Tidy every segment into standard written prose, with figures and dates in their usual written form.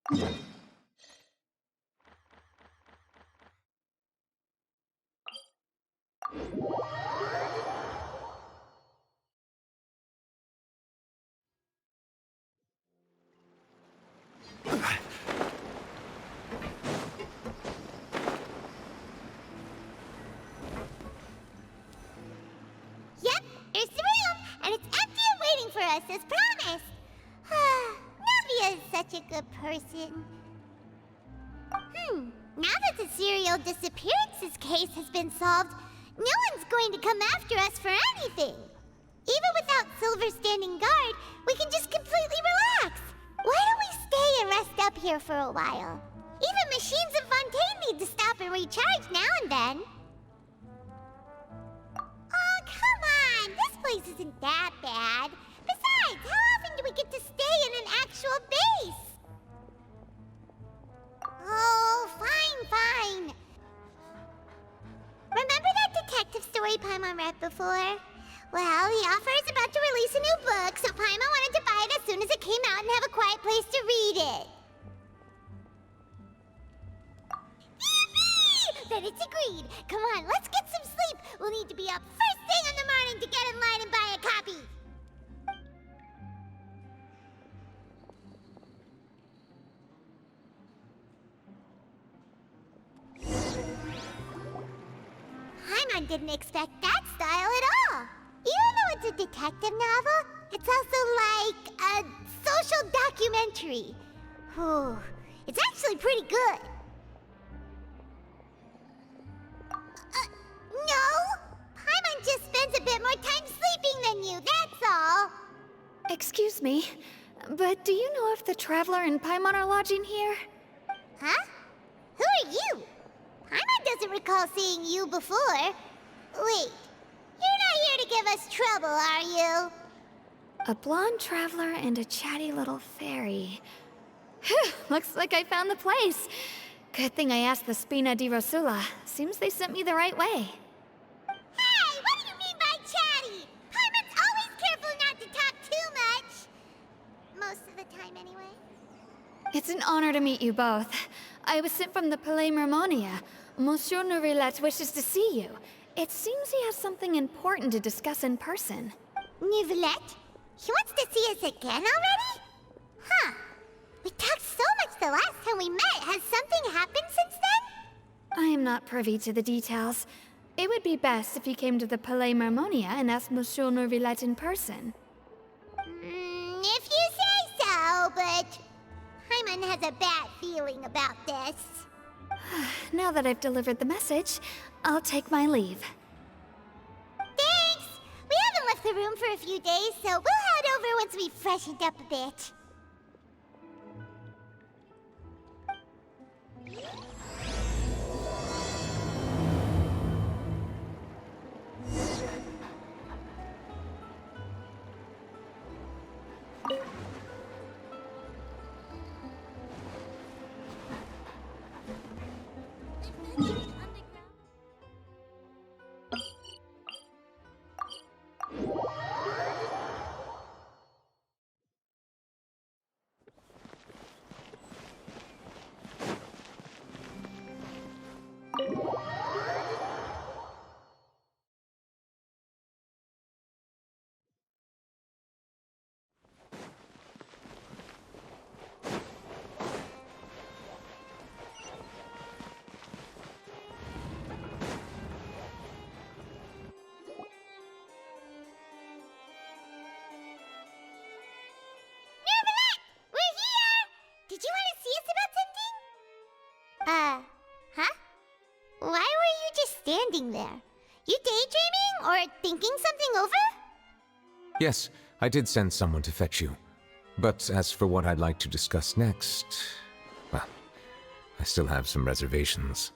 Yep, here's the room, and it's empty and waiting for us as promised. Navia is such a good person. Now that the serial disappearances case has been solved, no one's going to come after us for anything. Even without Silver standing guard, we can just completely relax. Why don't we stay and rest up here for a while? Even machines in Fontaine need to stop and recharge now and then. Oh, come on! This place isn't that bad. Besides, how often do we get to stay in an actual base? Oh, fine. Remember that detective story Paimon read before? Well, the author is about to release a new book, so Paimon wanted to buy it as soon as it came out and have a quiet place to read it. Yippee! Then it's agreed. Come on, let's get some sleep. We'll need to be up first thing in the morning to get in line and buy a copy. Paimon didn't expect that style at all. Even though it's a detective novel, it's also like a social documentary. Whew. It's actually pretty good. No! Paimon just spends a bit more time sleeping than you, that's all. Excuse me, but do you know if the Traveler and Paimon are lodging here? Huh? Who are you? Paimon doesn't recall seeing you before. Wait, you're not here to give us trouble, are you? A blonde traveler and a chatty little fairy. Phew, looks like I found the place. Good thing I asked the Spina di Rosula. Seems they sent me the right way. Hey, what do you mean by chatty? Paimon's always careful not to talk too much. Most of the time, anyway. It's an honor to meet you both. I was sent from the Palais Mermonia. Monsieur Nourilette wishes to see you. It seems he has something important to discuss in person. Nourilette? He wants to see us again already? Huh. We talked so much the last time we met. Has something happened since then? I am not privy to the details. It would be best if you came to the Palais Mermonia and asked Monsieur Nourilette in person. If you say so, but Paimon has a bad feeling about this. Now that I've delivered the message, I'll take my leave. Thanks! We haven't left the room for a few days, so we'll head over once we've freshened up a bit. Did you want to see us about something? Huh? Why were you just standing there? You daydreaming or thinking something over? Yes, I did send someone to fetch you. But as for what I'd like to discuss next, well, I still have some reservations.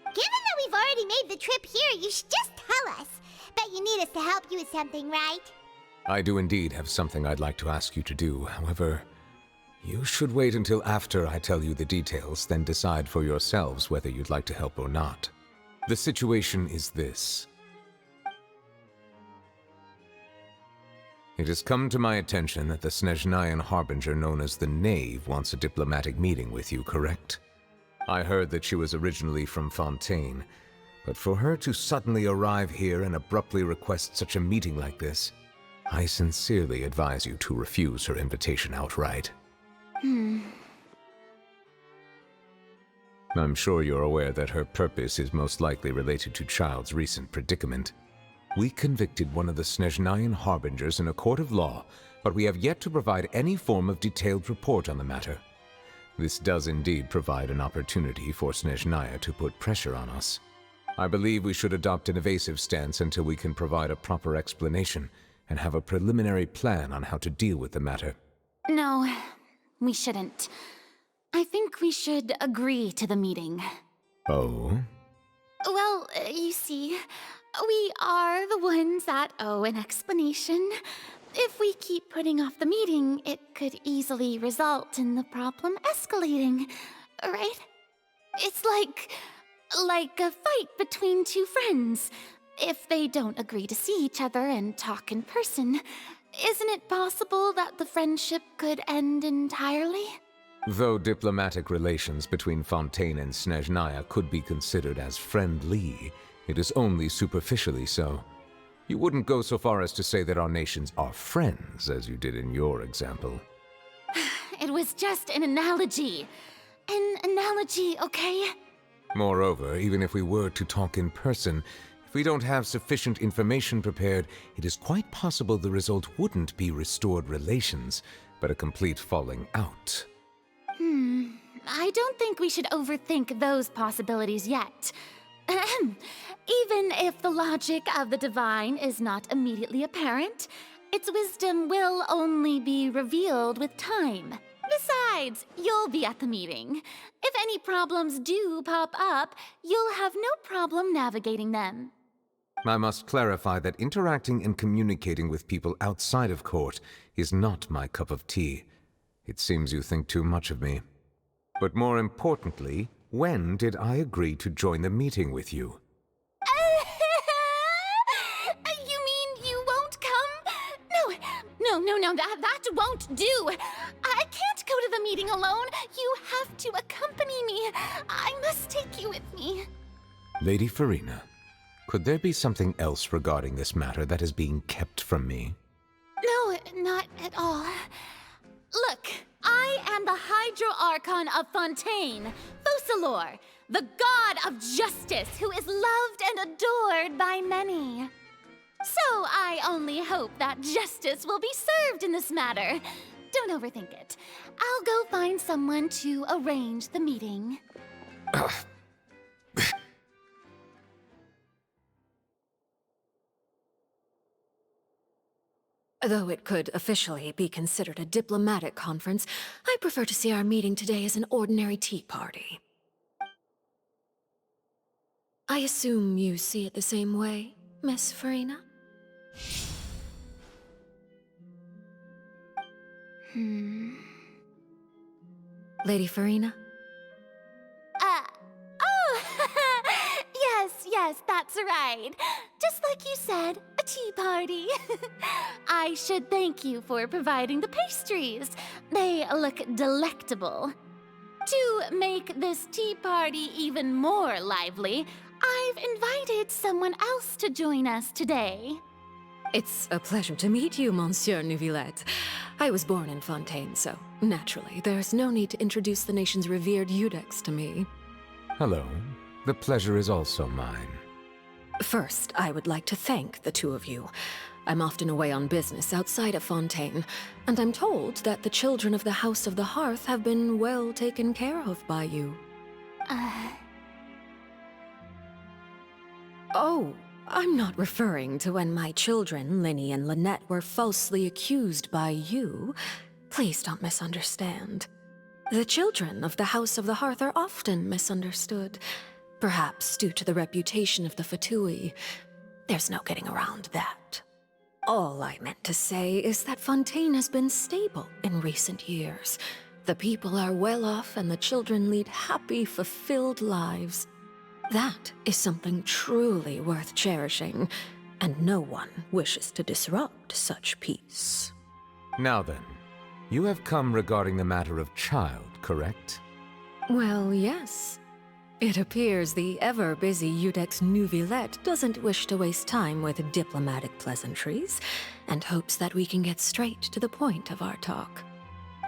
Given that we've already made the trip here, you should just tell us. Bet you need us to help you with something, right? I do indeed have something I'd like to ask you to do. However, you should wait until after I tell you the details, then decide for yourselves whether you'd like to help or not. The situation is this. It has come to my attention that the Snezhnayan harbinger known as the Knave wants a diplomatic meeting with you, correct? I heard that she was originally from Fontaine, but for her to suddenly arrive here and abruptly request such a meeting like this, I sincerely advise you to refuse her invitation outright. I'm sure you're aware that her purpose is most likely related to Child's recent predicament. We convicted one of the Snezhnayan harbingers in a court of law, but we have yet to provide any form of detailed report on the matter. This does indeed provide an opportunity for Snezhnaya to put pressure on us. I believe we should adopt an evasive stance until we can provide a proper explanation and have a preliminary plan on how to deal with the matter. No, we shouldn't. I think we should agree to the meeting. Oh? Well, you see, we are the ones that owe an explanation. If we keep putting off the meeting, it could easily result in the problem escalating, right? It's like a fight between two friends. If they don't agree to see each other and talk in person, isn't it possible that the friendship could end entirely? Though diplomatic relations between Fontaine and Snezhnaya could be considered as friendly, it is only superficially so. You wouldn't go so far as to say that our nations are friends, as you did in your example. It was just an analogy. An analogy, okay? Moreover, even if we were to talk in person, if we don't have sufficient information prepared, it is quite possible the result wouldn't be restored relations, but a complete falling out. I don't think we should overthink those possibilities yet. Ahem. Even if the logic of the divine is not immediately apparent, its wisdom will only be revealed with time. Besides, you'll be at the meeting. If any problems do pop up, you'll have no problem navigating them. I must clarify that interacting and communicating with people outside of court is not my cup of tea. It seems you think too much of me. But more importantly, when did I agree to join the meeting with you? You mean you won't come? No, that won't do. I can't go to the meeting alone. You have to accompany me. I must take you with me. Lady Farina, could there be something else regarding this matter that is being kept from me? No, not at all. Look, I am the Hydro Archon of Fontaine, Focalor, the god of justice who is loved and adored by many. So I only hope that justice will be served in this matter. Don't overthink it. I'll go find someone to arrange the meeting. Though it could officially be considered a diplomatic conference, I prefer to see our meeting today as an ordinary tea party. I assume you see it the same way, Miss Farina? Lady Farina? Yes, that's right. Just like you said, a tea party. I should thank you for providing the pastries. They look delectable. To make this tea party even more lively, I've invited someone else to join us today. It's a pleasure to meet you, Monsieur Neuvillette. I was born in Fontaine, so naturally, there's no need to introduce the nation's revered Eudex to me. Hello. The pleasure is also mine. First, I would like to thank the two of you. I'm often away on business outside of Fontaine, and I'm told that the children of the House of the Hearth have been well taken care of by you. Oh, I'm not referring to when my children, Linny and Lynette, were falsely accused by you. Please don't misunderstand. The children of the House of the Hearth are often misunderstood. Perhaps due to the reputation of the Fatui. There's no getting around that. All I meant to say is that Fontaine has been stable in recent years. The people are well off and the children lead happy, fulfilled lives. That is something truly worth cherishing. and no one wishes to disrupt such peace. Now then, you have come regarding the matter of child, correct? Well, yes. It appears the ever-busy Iudex Nuvilette doesn't wish to waste time with diplomatic pleasantries, and hopes that we can get straight to the point of our talk.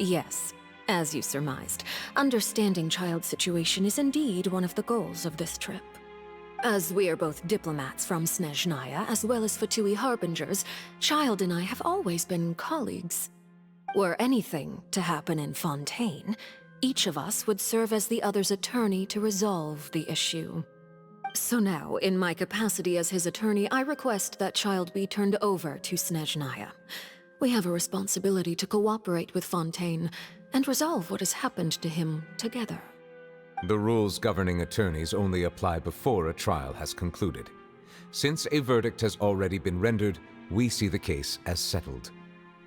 Yes, as you surmised, understanding child's situation is indeed one of the goals of this trip. As we are both diplomats from Snezhnaya as well as Fatui Harbingers, Child and I have always been colleagues. Were anything to happen in Fontaine, each of us would serve as the other's attorney to resolve the issue. So now, in my capacity as his attorney, I request that Child be turned over to Snezhnaya. We have a responsibility to cooperate with Fontaine and resolve what has happened to him together. The rules governing attorneys only apply before a trial has concluded. Since a verdict has already been rendered, we see the case as settled.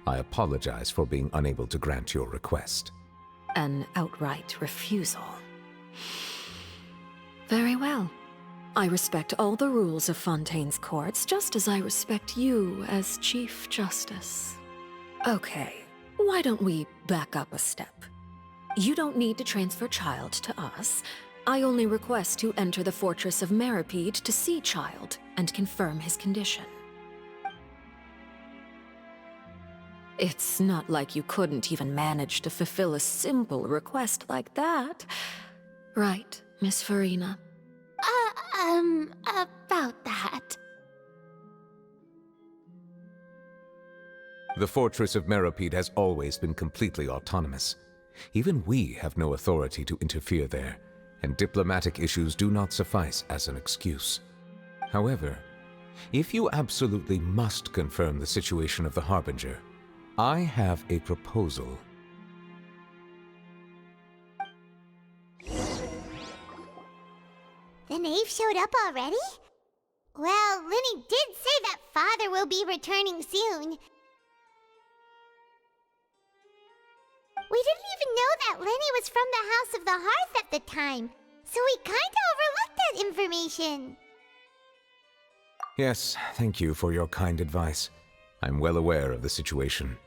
I apologize for being unable to grant your request. An outright refusal. Very well. I respect all the rules of Fontaine's courts, just as I respect you as Chief Justice. Okay, why don't we back up a step? You don't need to transfer Child to us. I only request to enter the Fortress of Meripede to see Child and confirm his condition. It's not like you couldn't even manage to fulfill a simple request like that. Right, Miss Farina? About that. The Fortress of Meripede has always been completely autonomous. Even we have no authority to interfere there, and diplomatic issues do not suffice as an excuse. However, if you absolutely must confirm the situation of the Harbinger, I have a proposal. The knave showed up already? Well, Linny did say that Father will be returning soon. We didn't even know that Linny was from the House of the Hearth at the time, so we kinda overlooked that information. Yes, thank you for your kind advice. I'm well aware of the situation.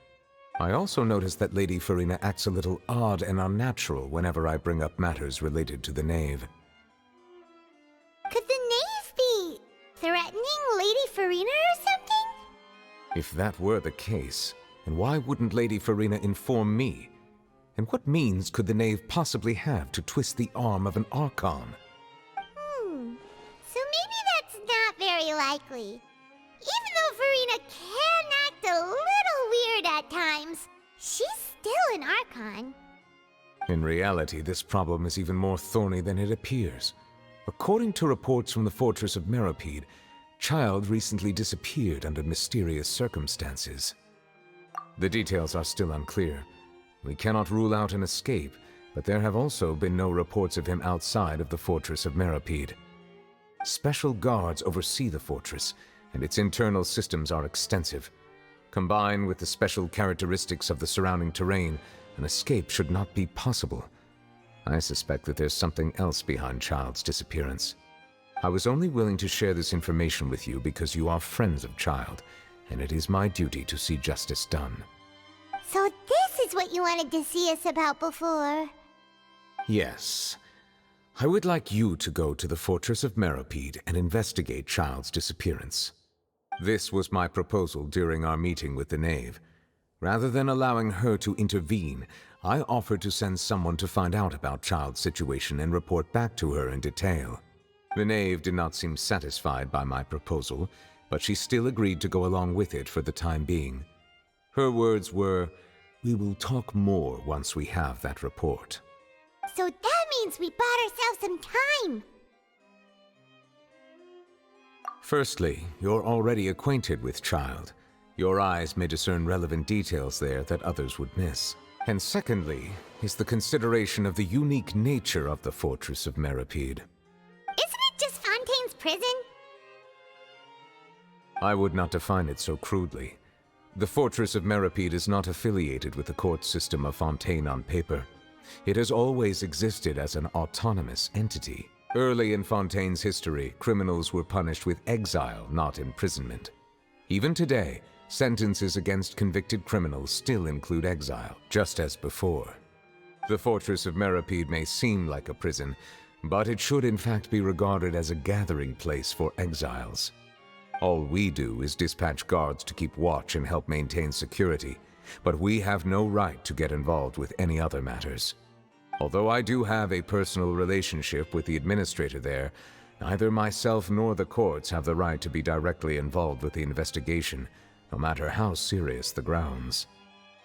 I also noticed that Lady Farina acts a little odd and unnatural whenever I bring up matters related to the knave. Could the knave be threatening Lady Farina or something? If that were the case, then why wouldn't Lady Farina inform me? And what means could the knave possibly have to twist the arm of an Archon? So maybe that's not very likely. Even though Farina can act a little weird at times, she's still an Archon. In reality, this problem is even more thorny than it appears. According to reports from the Fortress of Meripede, Child recently disappeared under mysterious circumstances. The details are still unclear. We cannot rule out an escape, but there have also been no reports of him outside of the Fortress of Meripede. Special guards oversee the fortress, and its internal systems are extensive. Combined with the special characteristics of the surrounding terrain, an escape should not be possible. I suspect that there's something else behind Child's disappearance. I was only willing to share this information with you because you are friends of Child, and it is my duty to see justice done. So this is what you wanted to see us about before. Yes. I would like you to go to the Fortress of Meripede and investigate Child's disappearance. This was my proposal during our meeting with the knave. Rather than allowing her to intervene, I offered to send someone to find out about Child's situation and report back to her in detail. The knave did not seem satisfied by my proposal, but she still agreed to go along with it for the time being. Her words were, "We will talk more once we have that report." So that means we bought ourselves some time. Firstly, you're already acquainted with Child. Your eyes may discern relevant details there that others would miss. And secondly, is the consideration of the unique nature of the Fortress of Meripede. Isn't it just Fontaine's prison? I would not define it so crudely. The Fortress of Meripede is not affiliated with the court system of Fontaine on paper. It has always existed as an autonomous entity. Early in Fontaine's history, criminals were punished with exile, not imprisonment. Even today, sentences against convicted criminals still include exile, just as before. The fortress of Meripede may seem like a prison, but it should in fact be regarded as a gathering place for exiles. All we do is dispatch guards to keep watch and help maintain security, but we have no right to get involved with any other matters. Although I do have a personal relationship with the administrator there, neither myself nor the courts have the right to be directly involved with the investigation, no matter how serious the grounds.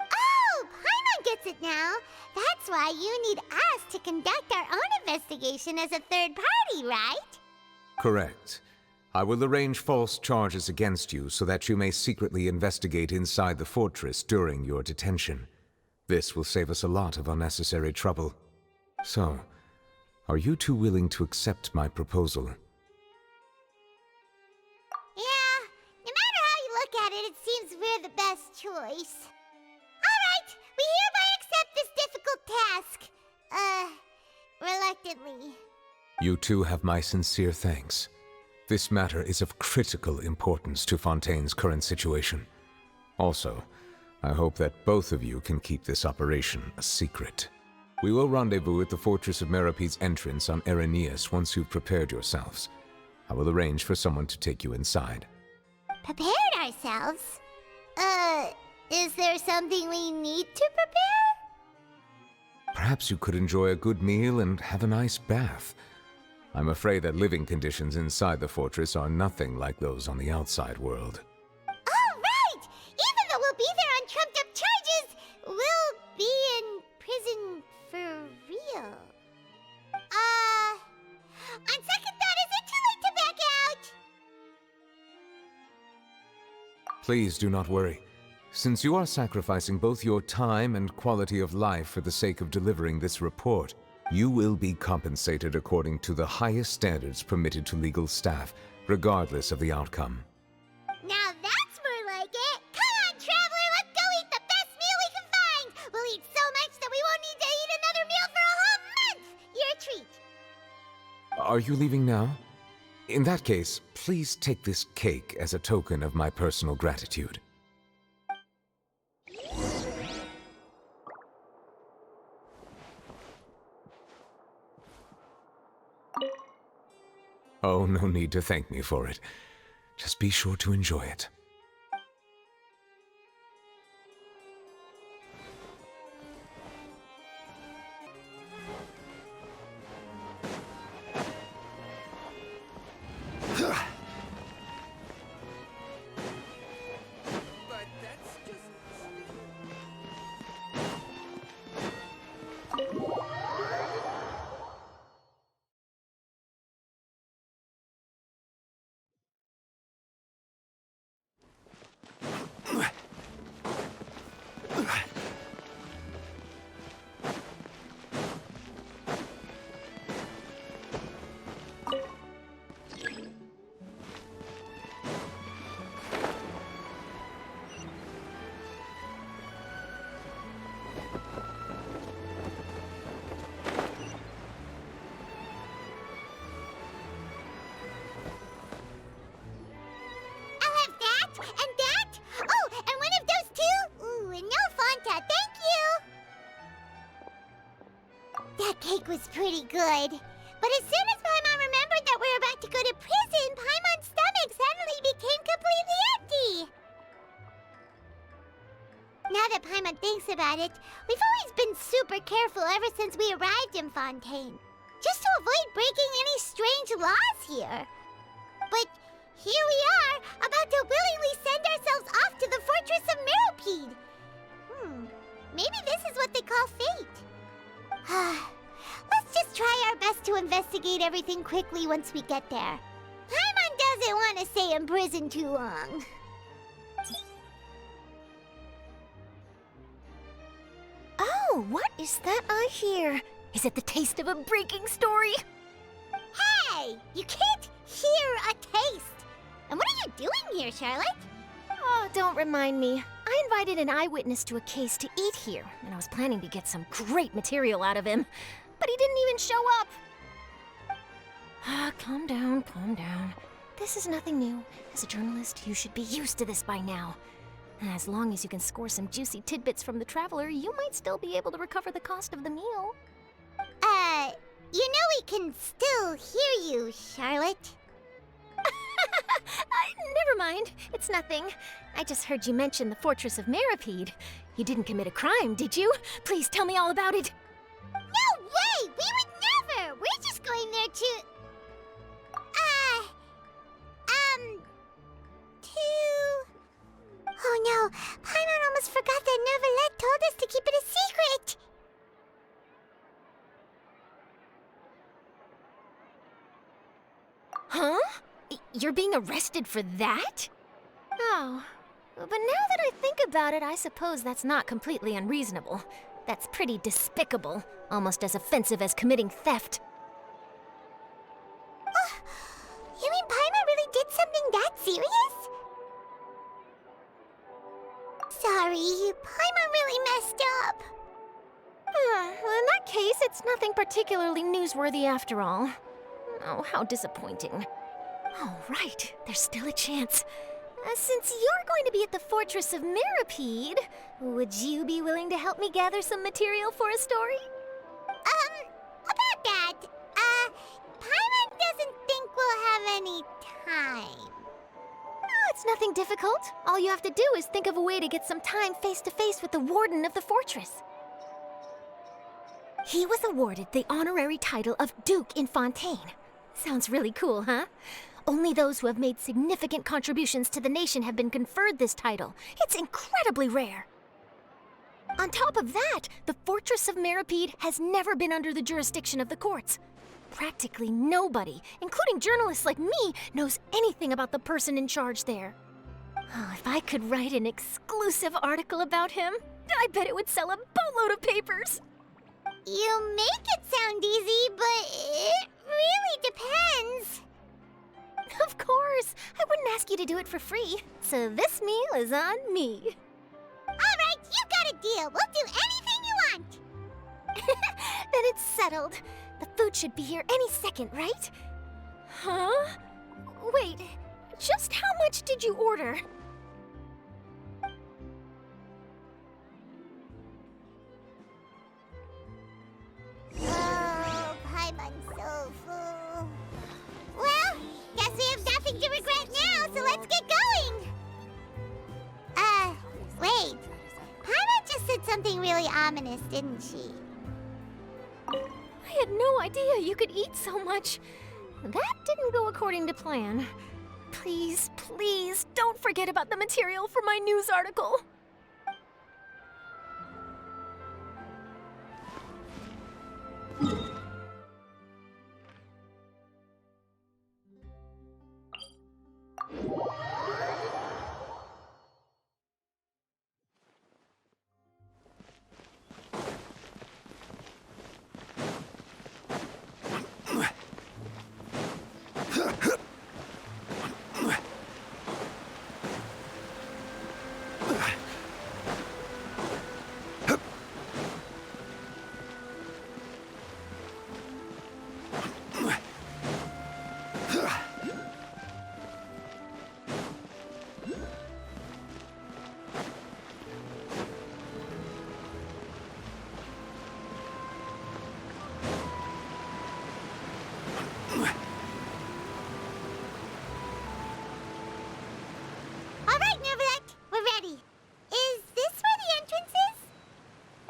Oh, Paimon gets it now. That's why you need us to conduct our own investigation as a third party, right? Correct. I will arrange false charges against you so that you may secretly investigate inside the fortress during your detention. This will save us a lot of unnecessary trouble. So, are you two willing to accept my proposal? Yeah, no matter how you look at it, it seems we're the best choice. Alright, we hereby accept this difficult task. Reluctantly. You two have my sincere thanks. This matter is of critical importance to Fontaine's current situation. Also, I hope that both of you can keep this operation a secret. We will rendezvous at the Fortress of Meripede's entrance on Erinius once you've prepared yourselves. I will arrange for someone to take you inside. Prepared ourselves? Is there something we need to prepare? Perhaps you could enjoy a good meal and have a nice bath. I'm afraid that living conditions inside the fortress are nothing like those on the outside world. Oh, right! Even though we'll be there on trumped-up charges, we'll be in prison for real. On second thought, is it too late to back out? Please do not worry. Since you are sacrificing both your time and quality of life for the sake of delivering this report, you will be compensated according to the highest standards permitted to legal staff, regardless of the outcome. Now that's more like it! Come on, Traveler, let's go eat the best meal we can find! We'll eat so much that we won't need to eat another meal for a whole month! Your treat! Are you leaving now? In that case, please take this cake as a token of my personal gratitude. Oh, no need to thank me for it. Just be sure to enjoy it. Cake was pretty good. But as soon as Paimon remembered that we were about to go to prison, Paimon's stomach suddenly became completely empty. Now that Paimon thinks about it, we've always been super careful ever since we arrived in Fontaine, just to avoid breaking any strange laws here. But here we are, about to willingly send ourselves off to the Fortress of Meripede. Maybe this is what they call fate. Let's just try our best to investigate everything quickly once we get there. Paimon doesn't want to stay in prison too long. Oh, what is that I hear? Is it the taste of a breaking story? Hey! You can't hear a taste! And what are you doing here, Charlotte? Oh, don't remind me. I invited an eyewitness to a case to eat here, and I was planning to get some great material out of him. But he didn't even show up. Calm down, calm down. This is nothing new. As a journalist, you should be used to this by now. As long as you can score some juicy tidbits from the Traveler, you might still be able to recover the cost of the meal. You know we can still hear you, Charlotte. Never mind. It's nothing. I just heard you mention the Fortress of Meripede. You didn't commit a crime, did you? Please tell me all about it. No way! We would never! We're just going there to... Oh no, Paimon almost forgot that Neverlet told us to keep it a secret! Huh? You're being arrested for that? Oh, but now that I think about it, I suppose that's not completely unreasonable. That's pretty despicable, almost as offensive as committing theft. You mean Paimon really did something that serious? Sorry, Paimon really messed up. Well, in that case, it's nothing particularly newsworthy after all. Oh, how disappointing. Oh, right. There's still a chance. Since you're going to be at the Fortress of Meripede, would you be willing to help me gather some material for a story? About that, Paimon doesn't think we'll have any time. Oh, it's nothing difficult. All you have to do is think of a way to get some time face-to-face with the Warden of the Fortress. He was awarded the honorary title of Duke in Fontaine. Sounds really cool, huh? Only those who have made significant contributions to the nation have been conferred this title. It's incredibly rare. On top of that, the Fortress of Meripede has never been under the jurisdiction of the courts. Practically nobody, including journalists like me, knows anything about the person in charge there. Oh, if I could write an exclusive article about him, I bet it would sell a boatload of papers. You make it sound easy, but it really depends. Of course, I wouldn't ask you to do it for free, so this meal is on me. All right, you got a deal. We'll do anything you want. Then it's settled. The food should be here any second, right? Huh? Wait, just how much did you order? Oh, Paimon's so full. Well, guess we have nothing to regret now, so let's get going. Wait. Paimon just said something really ominous, didn't she? I had no idea you could eat so much. That didn't go according to plan. Please, please, don't forget about the material for my news article.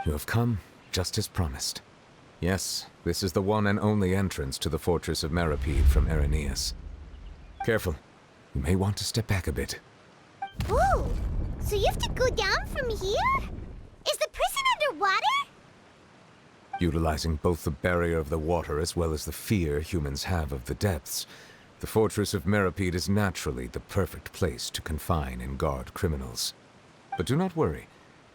You have come, just as promised. Yes, this is the one and only entrance to the Fortress of Meripede from Irenaeus. Careful. You may want to step back a bit. Ooh, so you have to go down from here? Is the prison underwater? Utilizing both the barrier of the water as well as the fear humans have of the depths, the Fortress of Meripede is naturally the perfect place to confine and guard criminals. But do not worry.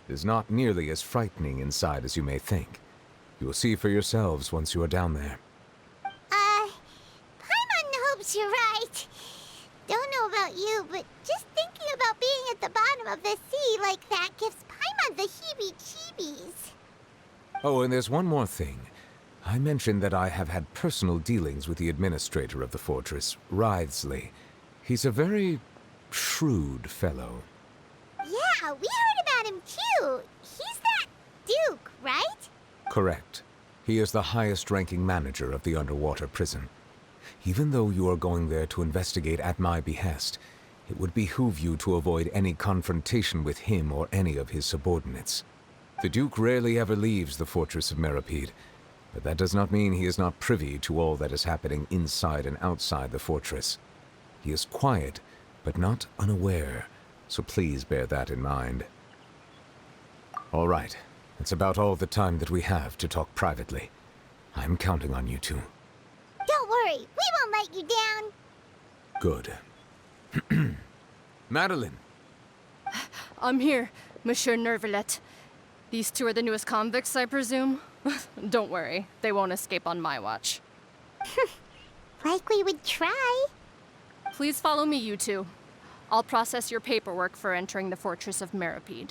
It is not nearly as frightening inside as you may think. You will see for yourselves once you are down there. Paimon hopes you're right. Don't know about you, but just thinking about being at the bottom of the sea like that gives Paimon the heebie-jeebies. Oh, and there's one more thing. I mentioned that I have had personal dealings with the administrator of the fortress, Wriothesley. He's a very shrewd fellow. Yeah, we heard about him too. He's that Duke, right? Correct. He is the highest-ranking manager of the underwater prison. Even though you are going there to investigate at my behest, it would behoove you to avoid any confrontation with him or any of his subordinates. The Duke rarely ever leaves the fortress of Meripede, but that does not mean he is not privy to all that is happening inside and outside the fortress. He is quiet, but not unaware, so please bear that in mind. All right, that's about all the time that we have to talk privately. I'm counting on you two. Don't worry, we won't let you down. Good. Madeline! I'm here, Monsieur Nervalet. These two are the newest convicts, I presume? Don't worry, they won't escape on my watch. Like we would try. Please follow me, you two. I'll process your paperwork for entering the Fortress of Meripede.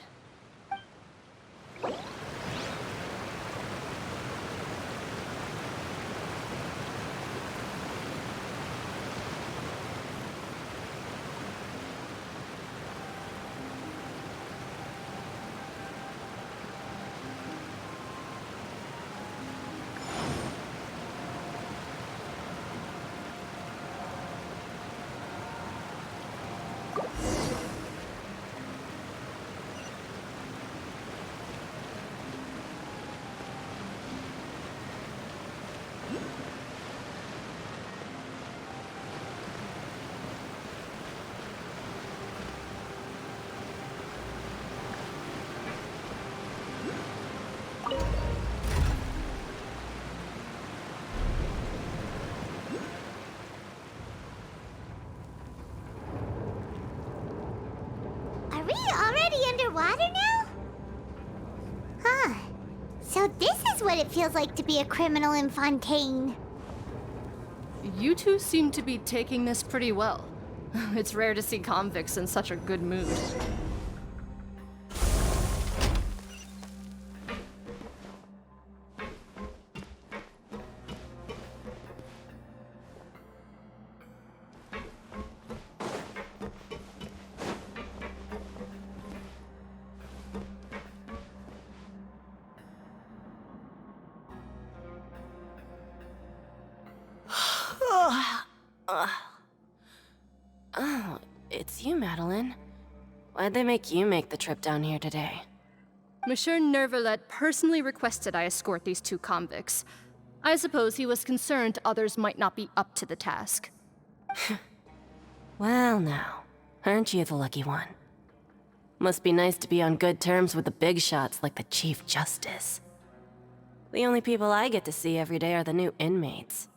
Are we already underwater now? Huh. So this is what it feels like to be a criminal in Fontaine. You two seem to be taking this pretty well. It's rare to see convicts in such a good mood. Oh, it's you, Madeline. Why'd they make you make the trip down here today? Monsieur Nervalet personally requested I escort these two convicts. I suppose he was concerned others might not be up to the task. Well now, aren't you the lucky one? Must be nice to be on good terms with the big shots like the Chief Justice. The only people I get to see every day are the new inmates.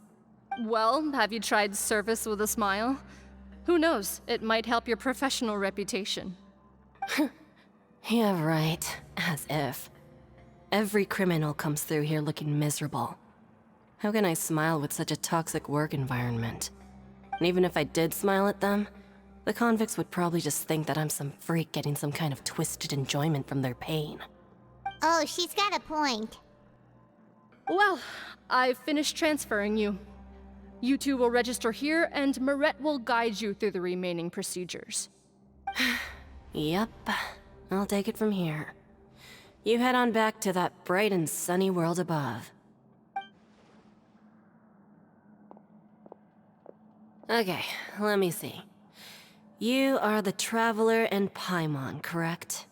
Well, have you tried service with a smile? Who knows, it might help your professional reputation. Yeah, right. As if. Every criminal comes through here looking miserable. How can I smile with such a toxic work environment? And even if I did smile at them, the convicts would probably just think that I'm some freak getting some kind of twisted enjoyment from their pain. Oh, she's got a point. Well, I've finished transferring you. You two will register here, and Marette will guide you through the remaining procedures. Yep, I'll take it from here. You head on back to that bright and sunny world above. Okay, let me see. You are the Traveler and Paimon, correct?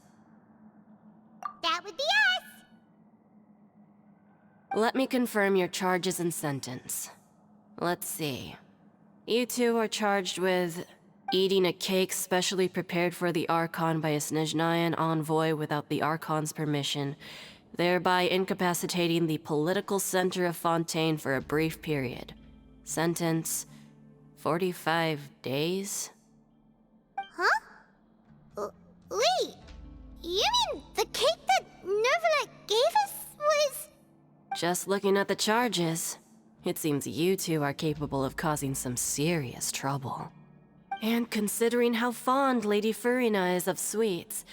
That would be us. Let me confirm your charges and sentence. Let's see. You two are charged with eating a cake specially prepared for the Archon by a Snezhnayan envoy without the Archon's permission, thereby incapacitating the political center of Fontaine for a brief period. Sentence: 45 days? Huh? Wait, you mean the cake that Nervalet gave us was... Just looking at the charges, it seems you two are capable of causing some serious trouble. And considering how fond Lady Furina is of sweets,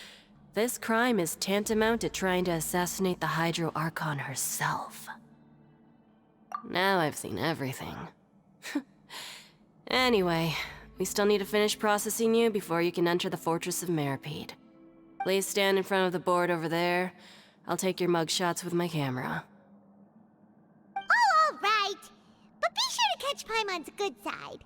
this crime is tantamount to trying to assassinate the Hydro Archon herself. Now I've seen everything. Anyway, we still need to finish processing you before you can enter the Fortress of Meripede. Please stand in front of the board over there. I'll take your mugshots with my camera. Oh, all right. But be sure to catch Paimon's good side.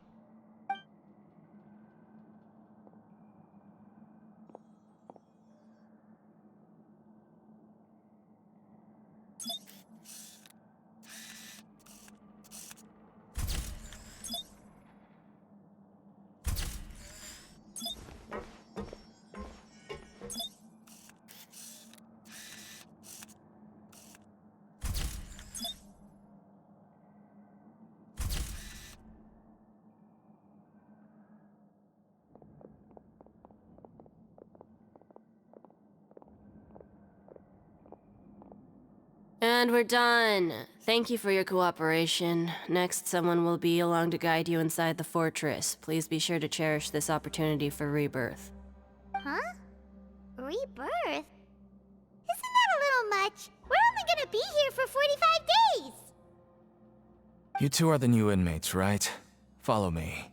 And we're done. Thank you for your cooperation. Next, someone will be along to guide you inside the fortress. Please be sure to cherish this opportunity for rebirth. Huh? Rebirth? Isn't that a little much? We're only gonna be here for 45 days! You two are the new inmates, right? Follow me.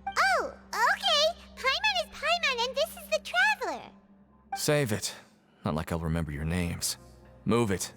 Oh, okay. Paimon is Paimon and this is the Traveler. Save it. Not like I'll remember your names. Move it.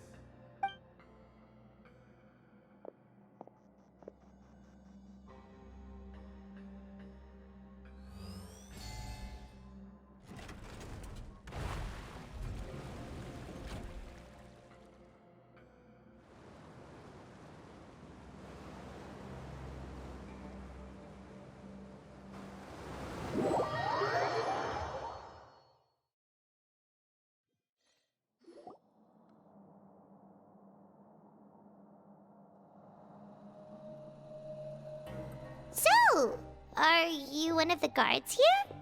So, are you one of the guards here?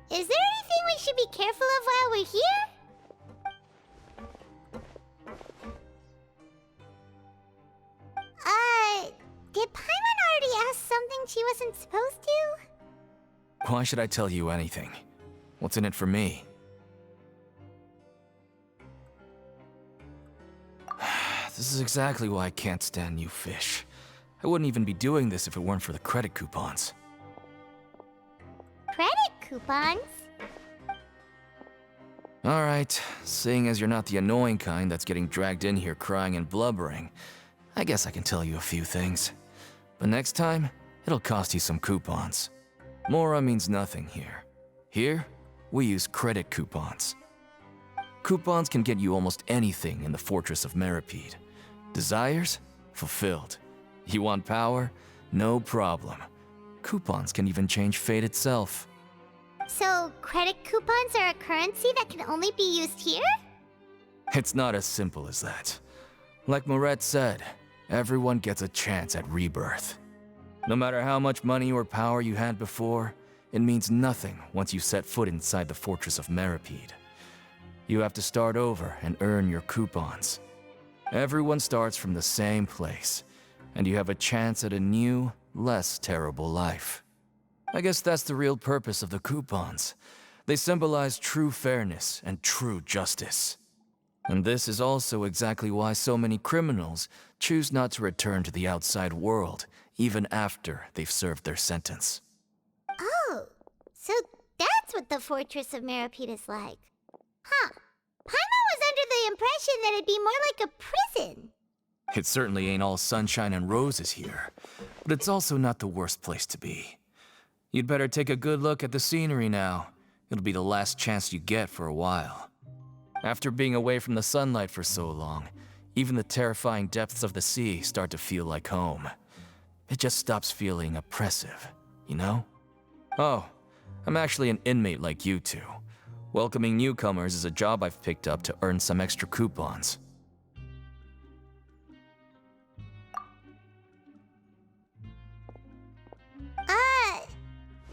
Is there anything we should be careful of while we're here? Did Paimon already ask something she wasn't supposed to? Why should I tell you anything? What's in it for me? This is exactly why I can't stand you fish. I wouldn't even be doing this if it weren't for the credit coupons. Credit coupons? Alright, seeing as you're not the annoying kind that's getting dragged in here crying and blubbering, I guess I can tell you a few things. But next time, it'll cost you some coupons. Mora means nothing here. Here, we use credit coupons. Coupons can get you almost anything in the Fortress of Meripede. Desires? Fulfilled. You want power? No problem. Coupons can even change fate itself. So, credit coupons are a currency that can only be used here? It's not as simple as that. Like Moret said, everyone gets a chance at rebirth. No matter how much money or power you had before, it means nothing once you set foot inside the Fortress of Meripede. You have to start over and earn your coupons. Everyone starts from the same place, and you have a chance at a new, less terrible life. I guess that's the real purpose of the coupons. They symbolize true fairness and true justice. And this is also exactly why so many criminals choose not to return to the outside world, even after they've served their sentence. Oh, so that's what the Fortress of Meripede is like. Huh. Paimon was under the impression that it'd be more like a prison. It certainly ain't all sunshine and roses here, but it's also not the worst place to be. You'd better take a good look at the scenery now. It'll be the last chance you get for a while. After being away from the sunlight for so long, even the terrifying depths of the sea start to feel like home. It just stops feeling oppressive, you know? Oh, I'm actually an inmate like you two. Welcoming newcomers is a job I've picked up to earn some extra coupons.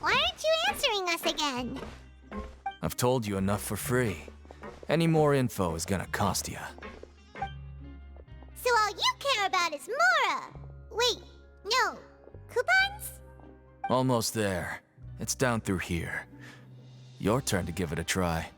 Why aren't you answering us again? I've told you enough for free. Any more info is gonna cost you. So all you care about is Mora! Wait, no. Coupons? Almost there. It's down through here. Your turn to give it a try.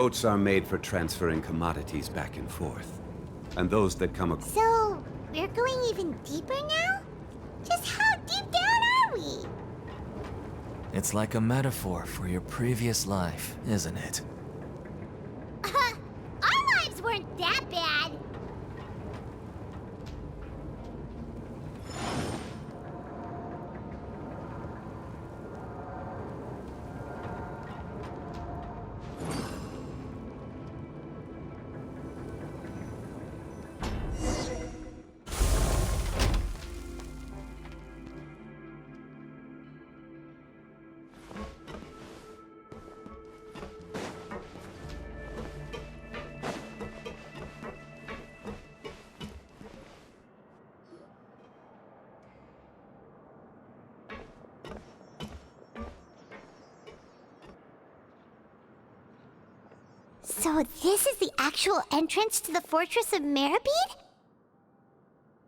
Boats are made for transferring commodities back and forth. And those that come across... So, we're going even deeper now? Just how deep down are we? It's like a metaphor for your previous life, isn't it? Our lives weren't that bad. So this is the actual entrance to the Fortress of Meribed?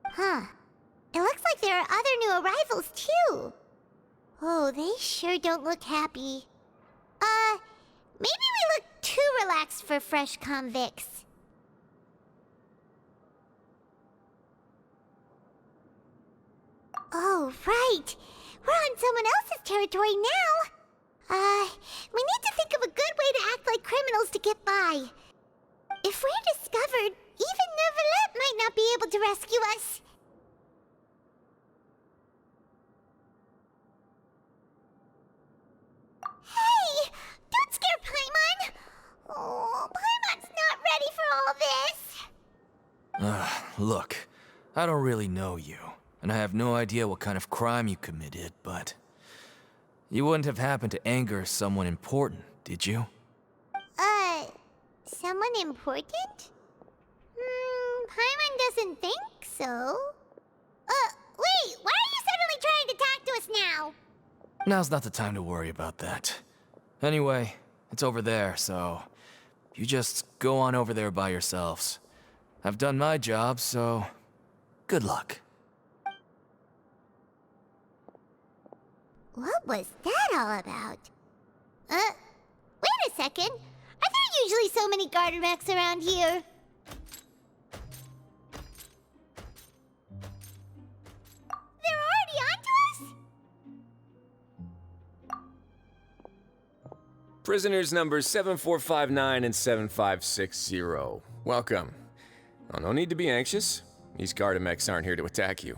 Huh. It looks like there are other new arrivals, too. Oh, they sure don't look happy. Maybe we look too relaxed for fresh convicts. Oh, right. We're on someone else's territory now. We need to think of a good way to act like criminals to get by. If we're discovered, even Neuvillette might not be able to rescue us. Hey! Don't scare Paimon! Oh, Paimon's not ready for all this. Look, I don't really know you, and I have no idea what kind of crime you committed, but... You wouldn't have happened to anger someone important, did you? Someone important? Paimon doesn't think so. Wait, why are you suddenly trying to talk to us now? Now's not the time to worry about that. Anyway, it's over there, so... You just go on over there by yourselves. I've done my job, so... Good luck. What was that all about? Wait a second. Are there usually so many garter mechs around here? They're already onto us? Prisoners numbers 7459 and 7560. Welcome. Oh, no need to be anxious. These garter mechs aren't here to attack you.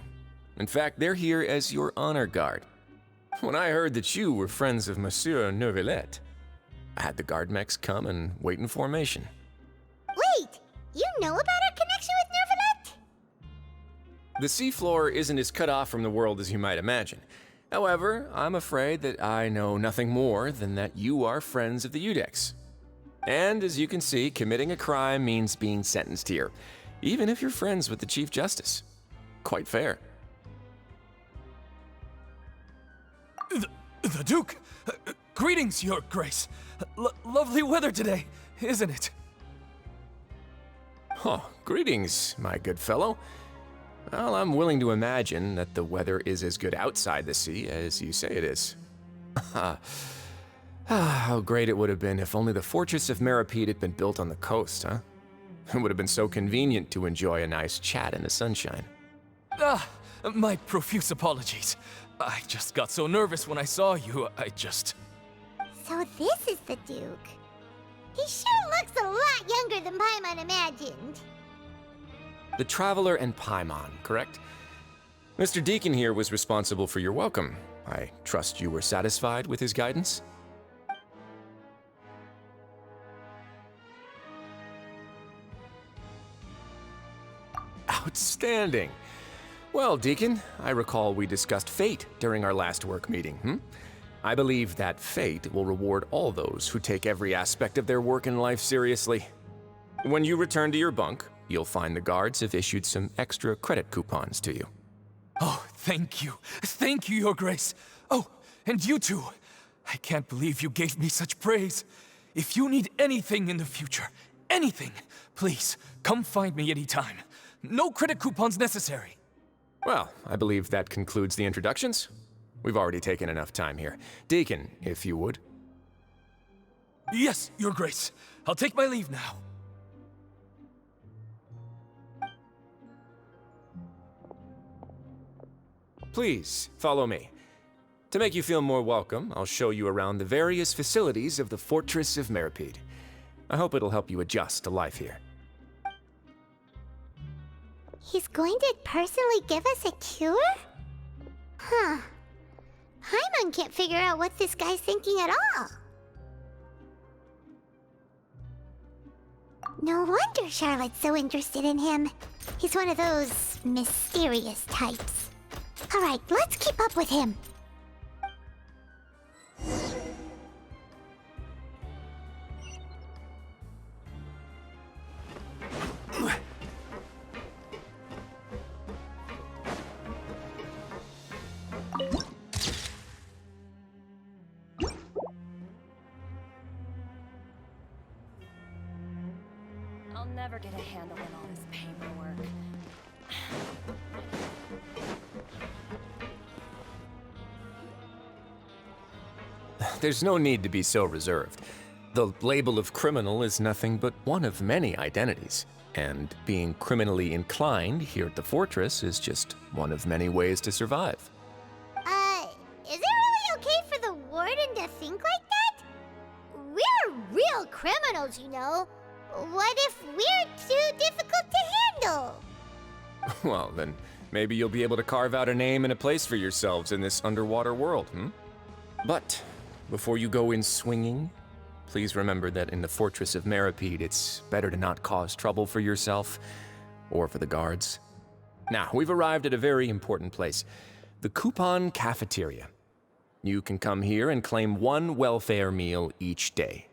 In fact, they're here as your honor guard. When I heard that you were friends of Monsieur Neuvillette, I had the guard mechs come and wait in formation. Wait, you know about our connection with Neuvillette? The seafloor isn't as cut off from the world as you might imagine. However, I'm afraid that I know nothing more than that you are friends of the Udex. And as you can see, committing a crime means being sentenced here, even if you're friends with the Chief Justice. Quite fair. The Duke! Greetings, Your Grace! Lovely weather today, isn't it? Oh, greetings, my good fellow. Well, I'm willing to imagine that the weather is as good outside the sea as you say it is. How great it would have been if only the Fortress of Meribed had been built on the coast, huh? It would have been so convenient to enjoy a nice chat in the sunshine. My profuse apologies. I just got so nervous when I saw you, So this is the Duke. He sure looks a lot younger than Paimon imagined. The Traveler and Paimon, correct? Mr. Deacon here was responsible for your welcome. I trust you were satisfied with his guidance? Outstanding! Well, Deacon, I recall we discussed fate during our last work meeting, I believe that fate will reward all those who take every aspect of their work in life seriously. When you return to your bunk, you'll find the guards have issued some extra credit coupons to you. Oh, thank you. Thank you, Your Grace. Oh, and you too. I can't believe you gave me such praise. If you need anything in the future, anything, please, come find me anytime. No credit coupons necessary. Well, I believe that concludes the introductions. We've already taken enough time here. Deacon, if you would. Yes, Your Grace. I'll take my leave now. Please, follow me. To make you feel more welcome, I'll show you around the various facilities of the Fortress of Meripede. I hope it'll help you adjust to life here. He's going to personally give us a cure? Huh. Paimon can't figure out what this guy's thinking at all. No wonder Charlotte's so interested in him. He's one of those mysterious types. Alright, let's keep up with him. I'll never get a handle on all this paperwork. There's no need to be so reserved. The label of criminal is nothing but one of many identities, and being criminally inclined here at the Fortress is just one of many ways to survive. Is it really okay for the Warden to think like that? We're real criminals, you know. What if we're too difficult to handle? Well, then maybe you'll be able to carve out a name and a place for yourselves in this underwater world, But before you go in swinging, please remember that in the Fortress of Meripede, it's better to not cause trouble for yourself or for the guards. Now, we've arrived at a very important place, the Coupon Cafeteria. You can come here and claim one welfare meal each day.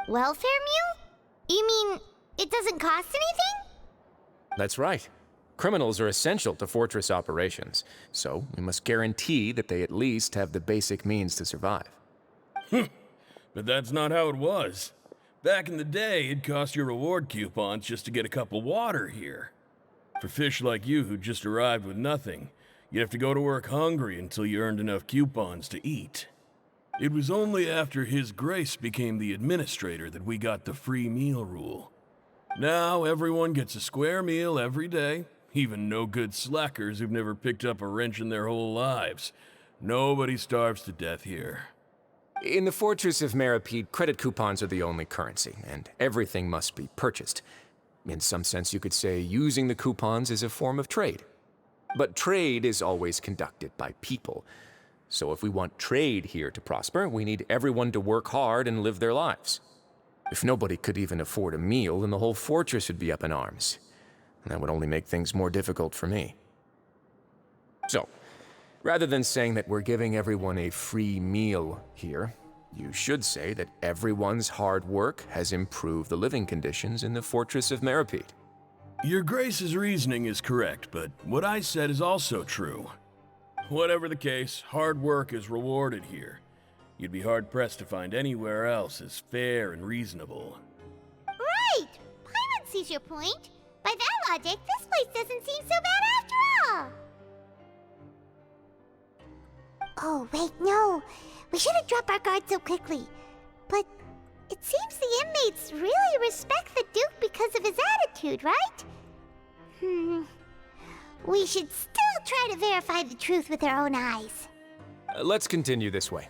Welfare meal? You mean it doesn't cost anything? That's right. Criminals are essential to Fortress operations, so we must guarantee that they at least have the basic means to survive. But that's not how it was. Back in the day, it cost your reward coupons just to get a cup of water here. For fish like you who just arrived with nothing, you'd have to go to work hungry until you earned enough coupons to eat. It was only after His Grace became the administrator that we got the free meal rule. Now everyone gets a square meal every day, even no-good slackers who've never picked up a wrench in their whole lives. Nobody starves to death here. In the Fortress of Meripede, credit coupons are the only currency, and everything must be purchased. In some sense, you could say using the coupons is a form of trade. But trade is always conducted by people. So if we want trade here to prosper, we need everyone to work hard and live their lives. If nobody could even afford a meal, then the whole fortress would be up in arms. And that would only make things more difficult for me. So, rather than saying that we're giving everyone a free meal here, you should say that everyone's hard work has improved the living conditions in the Fortress of Meripede. Your Grace's reasoning is correct, but what I said is also true. Whatever the case, hard work is rewarded here. You'd be hard-pressed to find anywhere else as fair and reasonable. Right! Paimon sees your point. By that logic, this place doesn't seem so bad after all. Oh, wait, no. We shouldn't drop our guard so quickly. But it seems the inmates really respect the Duke because of his attitude, right? We should still try to verify the truth with our own eyes. Let's continue this way.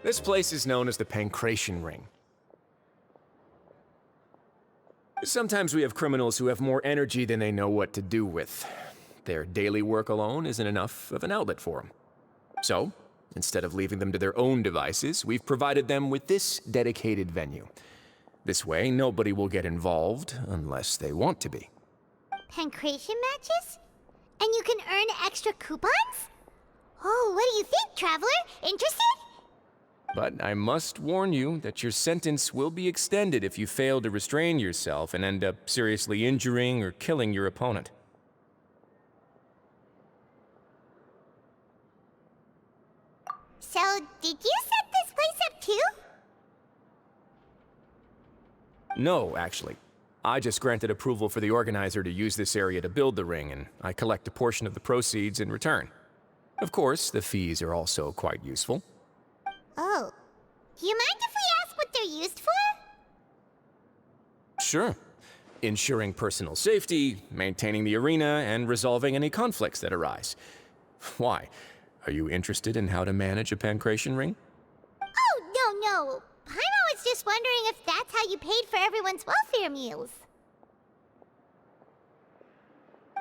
This place is known as the Pancration Ring. Sometimes we have criminals who have more energy than they know what to do with. Their daily work alone isn't enough of an outlet for them. So, instead of leaving them to their own devices, we've provided them with this dedicated venue. This way, nobody will get involved unless they want to be. Pancration matches? And you can earn extra coupons? Oh, what do you think, Traveler? Interested? But I must warn you that your sentence will be extended if you fail to restrain yourself and end up seriously injuring or killing your opponent. So, did you set this place up too? No, actually. I just granted approval for the organizer to use this area to build the ring, and I collect a portion of the proceeds in return. Of course, the fees are also quite useful. Oh. Do you mind if we ask what they're used for? Sure. Ensuring personal safety, maintaining the arena, and resolving any conflicts that arise. Why? Are you interested in how to manage a pancration ring? Oh, no. Paimon was just wondering if that's how you paid for everyone's welfare meals.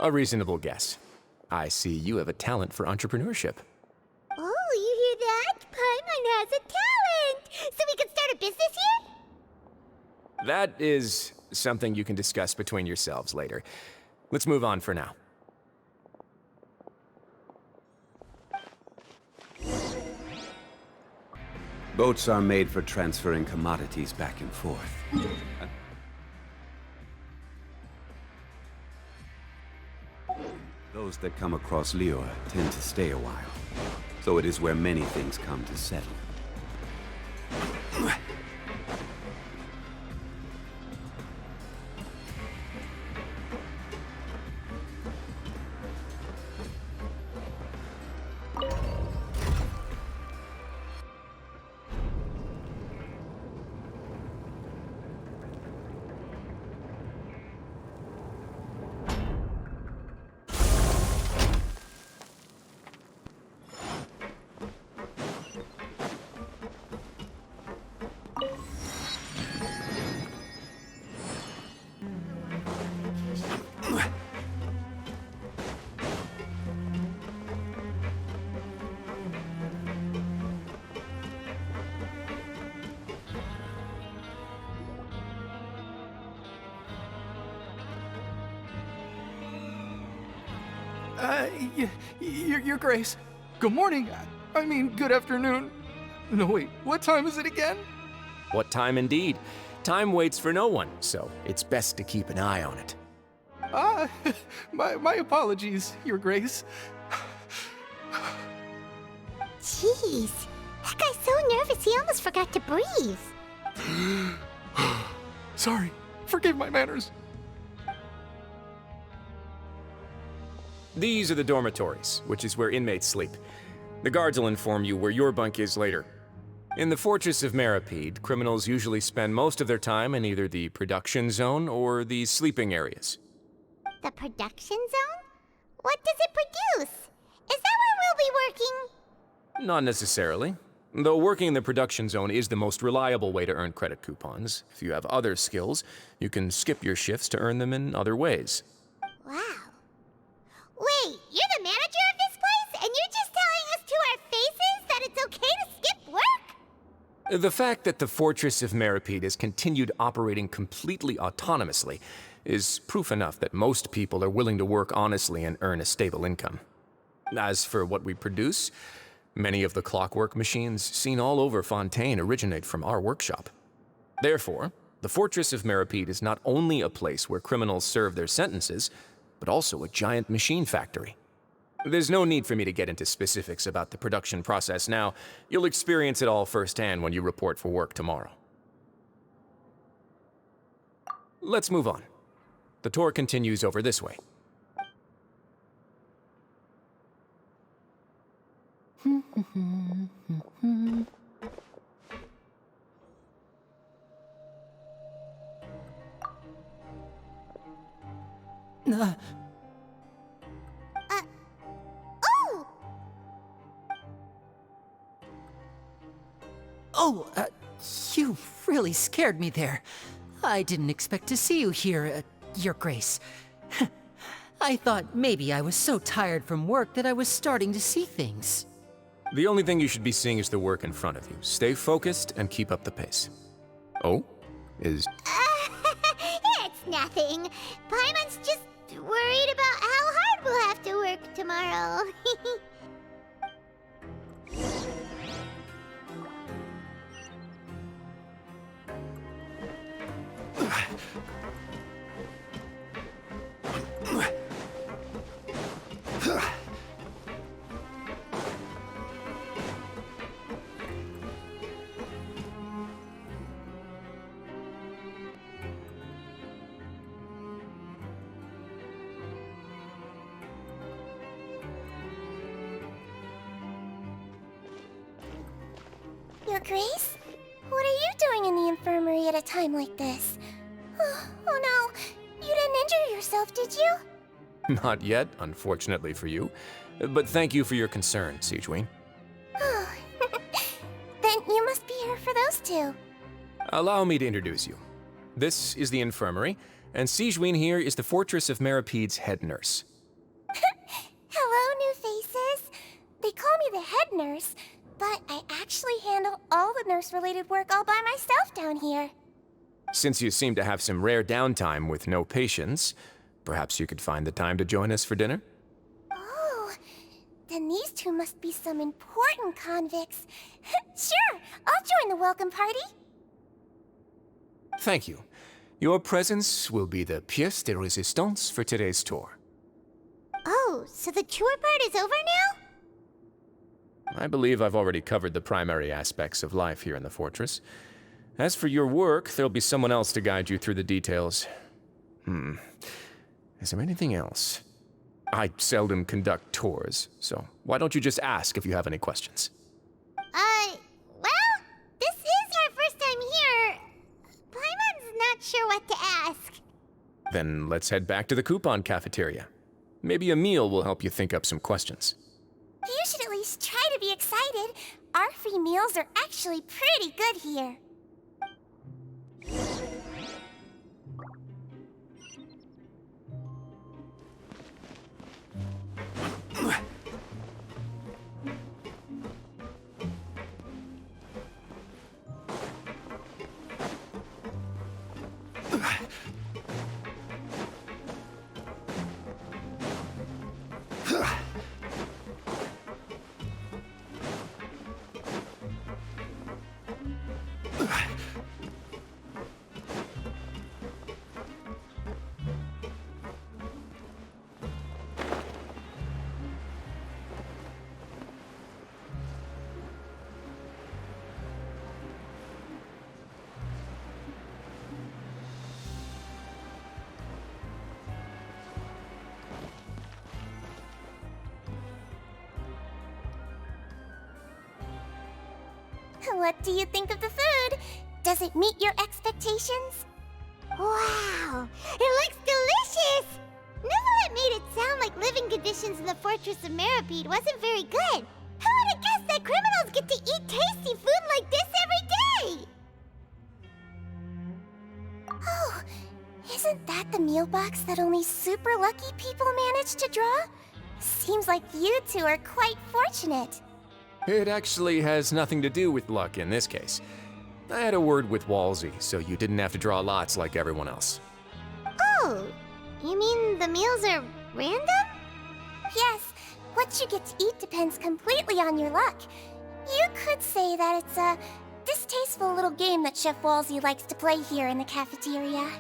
A reasonable guess. I see you have a talent for entrepreneurship. Oh, you hear that? Paimon has a talent! So we can start a business here? That is something you can discuss between yourselves later. Let's move on for now. Boats are made for transferring commodities back and forth. Those that come across Liyue tend to stay a while, so it is where many things come to settle. Your Grace. Good morning. I mean, good afternoon. No, wait, what time is it again? What time indeed? Time waits for no one, so it's best to keep an eye on it. My apologies, Your Grace. Jeez. That guy's so nervous he almost forgot to breathe. Sorry. Forgive my manners. These are the dormitories, which is where inmates sleep. The guards will inform you where your bunk is later. In the Fortress of Meripede, criminals usually spend most of their time in either the production zone or the sleeping areas. The production zone? What does it produce? Is that where we'll be working? Not necessarily. Though working in the production zone is the most reliable way to earn credit coupons. If you have other skills, you can skip your shifts to earn them in other ways. Wow. Wait, you're the manager of this place, and you're just telling us to our faces that it's okay to skip work? The fact that the Fortress of Meripede has continued operating completely autonomously is proof enough that most people are willing to work honestly and earn a stable income. As for what we produce, many of the clockwork machines seen all over Fontaine originate from our workshop. Therefore, the Fortress of Meripede is not only a place where criminals serve their sentences, but also a giant machine factory. There's no need for me to get into specifics about the production process now. You'll experience it all firsthand when you report for work tomorrow. Let's move on. The tour continues over this way. You really scared me there. I didn't expect to see you here, Your Grace. I thought maybe I was so tired from work that I was starting to see things. The only thing you should be seeing is the work in front of you. Stay focused and keep up the pace. Oh? Is... It's nothing. Paimon's just worried about how hard we'll have to work tomorrow. Your Grace? What are you doing in the infirmary at a time like this? Oh no, you didn't injure yourself, did you? Not yet, unfortunately for you. But thank you for your concern, Sigeween. Oh, then you must be here for those two. Allow me to introduce you. This is the infirmary, and Sigeween here is the Fortress of Meripede's head nurse. Hello, new faces. They call me the head nurse, but I actually handle all the nurse-related work all by myself down here. Since you seem to have some rare downtime with no patients, perhaps you could find the time to join us for dinner? Oh, then these two must be some important convicts. Sure, I'll join the welcome party. Thank you. Your presence will be the pièce de résistance for today's tour. Oh, so the tour part is over now? I believe I've already covered the primary aspects of life here in the fortress. As for your work, there'll be someone else to guide you through the details. Is there anything else? I seldom conduct tours, so why don't you just ask if you have any questions? Well, this is our first time here. Paimon's not sure what to ask. Then let's head back to the coupon cafeteria. Maybe a meal will help you think up some questions. You should at least try to be excited. Our free meals are actually pretty good here. What do you think of the food? Does it meet your expectations? Wow, it looks delicious! Neverlet made it sound like living conditions in the Fortress of Meripede wasn't very good. Who would have guessed that criminals get to eat tasty food like this every day? Oh, isn't that the meal box that only super lucky people manage to draw? Seems like you two are quite fortunate. It actually has nothing to do with luck in this case. I had a word with Walsey, so you didn't have to draw lots like everyone else. Oh, you mean the meals are random? Yes, what you get to eat depends completely on your luck. You could say that it's a distasteful little game that Chef Walsey likes to play here in the cafeteria.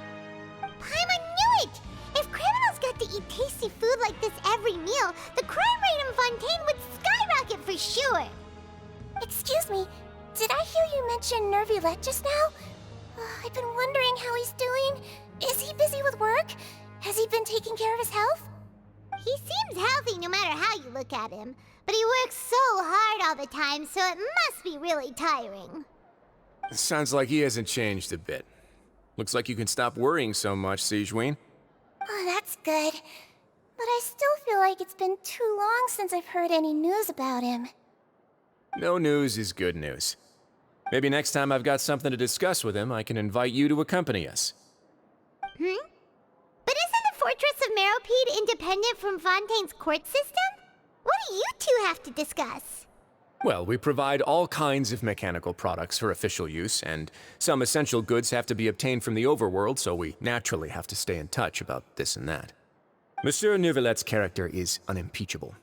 Paimon knew it! If criminals got to eat tasty food like this every meal, the crime rate in Fontaine would skyrocket for sure! Excuse me, did I hear you mention Nervylette just now? I've been wondering how he's doing. Is he busy with work? Has he been taking care of his health? He seems healthy no matter how you look at him, but he works so hard all the time, so it must be really tiring. Sounds like he hasn't changed a bit. Looks like you can stop worrying so much, Sigeween. Oh, that's good. But I still feel like it's been too long since I've heard any news about him. No news is good news. Maybe next time I've got something to discuss with him, I can invite you to accompany us. But isn't the Fortress of Meropede independent from Fontaine's court system? What do you two have to discuss? Well, we provide all kinds of mechanical products for official use, and some essential goods have to be obtained from the overworld, so we naturally have to stay in touch about this and that. Monsieur Nervylette's character is unimpeachable.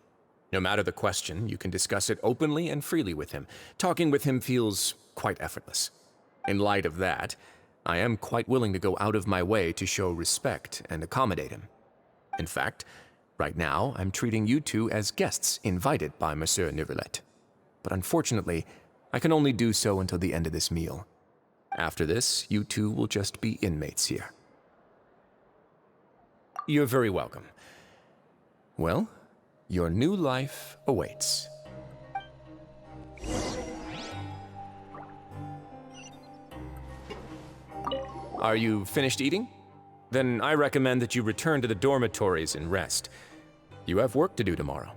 No matter the question, you can discuss it openly and freely with him. Talking with him feels quite effortless. In light of that, I am quite willing to go out of my way to show respect and accommodate him. In fact, right now I'm treating you two as guests invited by Monsieur Neuvillette. But unfortunately, I can only do so until the end of this meal. After this, you two will just be inmates here. You're very welcome. Well, your new life awaits. Are you finished eating? Then I recommend that you return to the dormitories and rest. You have work to do tomorrow.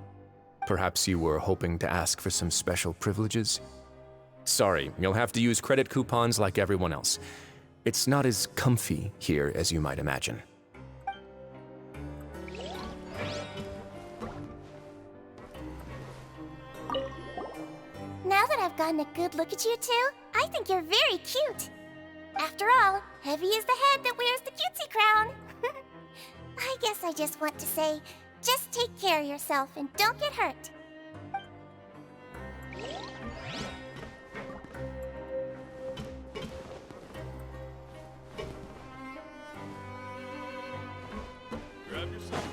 Perhaps you were hoping to ask for some special privileges? Sorry, you'll have to use credit coupons like everyone else. It's not as comfy here as you might imagine. Now that I've gotten a good look at you two, I think you're very cute. After all, heavy is the head that wears the cutesy crown. I guess I just want to say, just take care of yourself and don't get hurt. Grab yourself.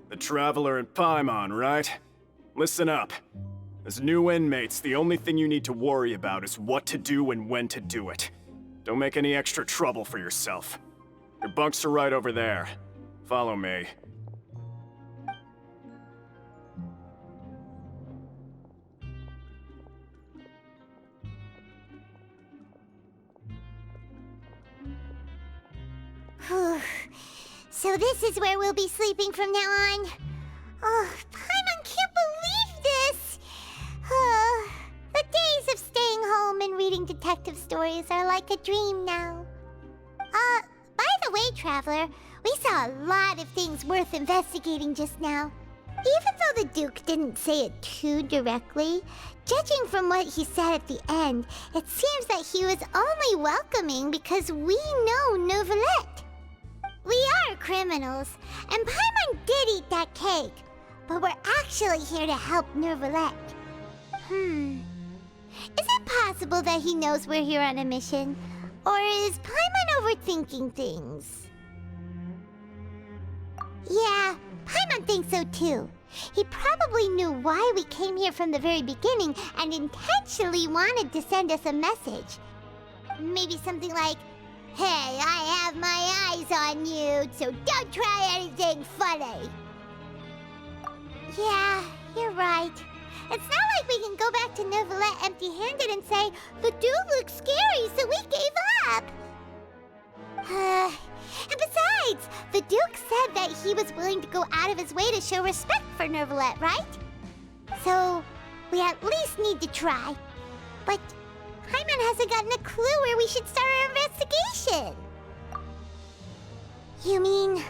The Traveler and Paimon, right? Listen up. As new inmates, the only thing you need to worry about is what to do and when to do it. Don't make any extra trouble for yourself. Your bunks are right over there. Follow me. So this is where we'll be sleeping from now on. Oh, Paimon can't believe this! The days of staying home and reading detective stories are like a dream now. By the way, Traveler, we saw a lot of things worth investigating just now. Even though the Duke didn't say it too directly, judging from what he said at the end, it seems that he was only welcoming because we know Neuvillette. We are criminals, and Paimon did eat that cake, but we're actually here to help Neuvillette. Is it possible that he knows we're here on a mission? Or is Paimon overthinking things? Yeah, Paimon thinks so too. He probably knew why we came here from the very beginning and intentionally wanted to send us a message. Maybe something like, "Hey, I have my eyes on you, so don't try anything funny." Yeah, you're right. It's not like we can go back to Neuvillette empty-handed and say, "The dude looks scary, so we gave up." And besides, the Duke said that he was willing to go out of his way to show respect for Neuvillette, right? So, we at least need to try. But Paimon hasn't gotten a clue where we should start our investigation. You mean...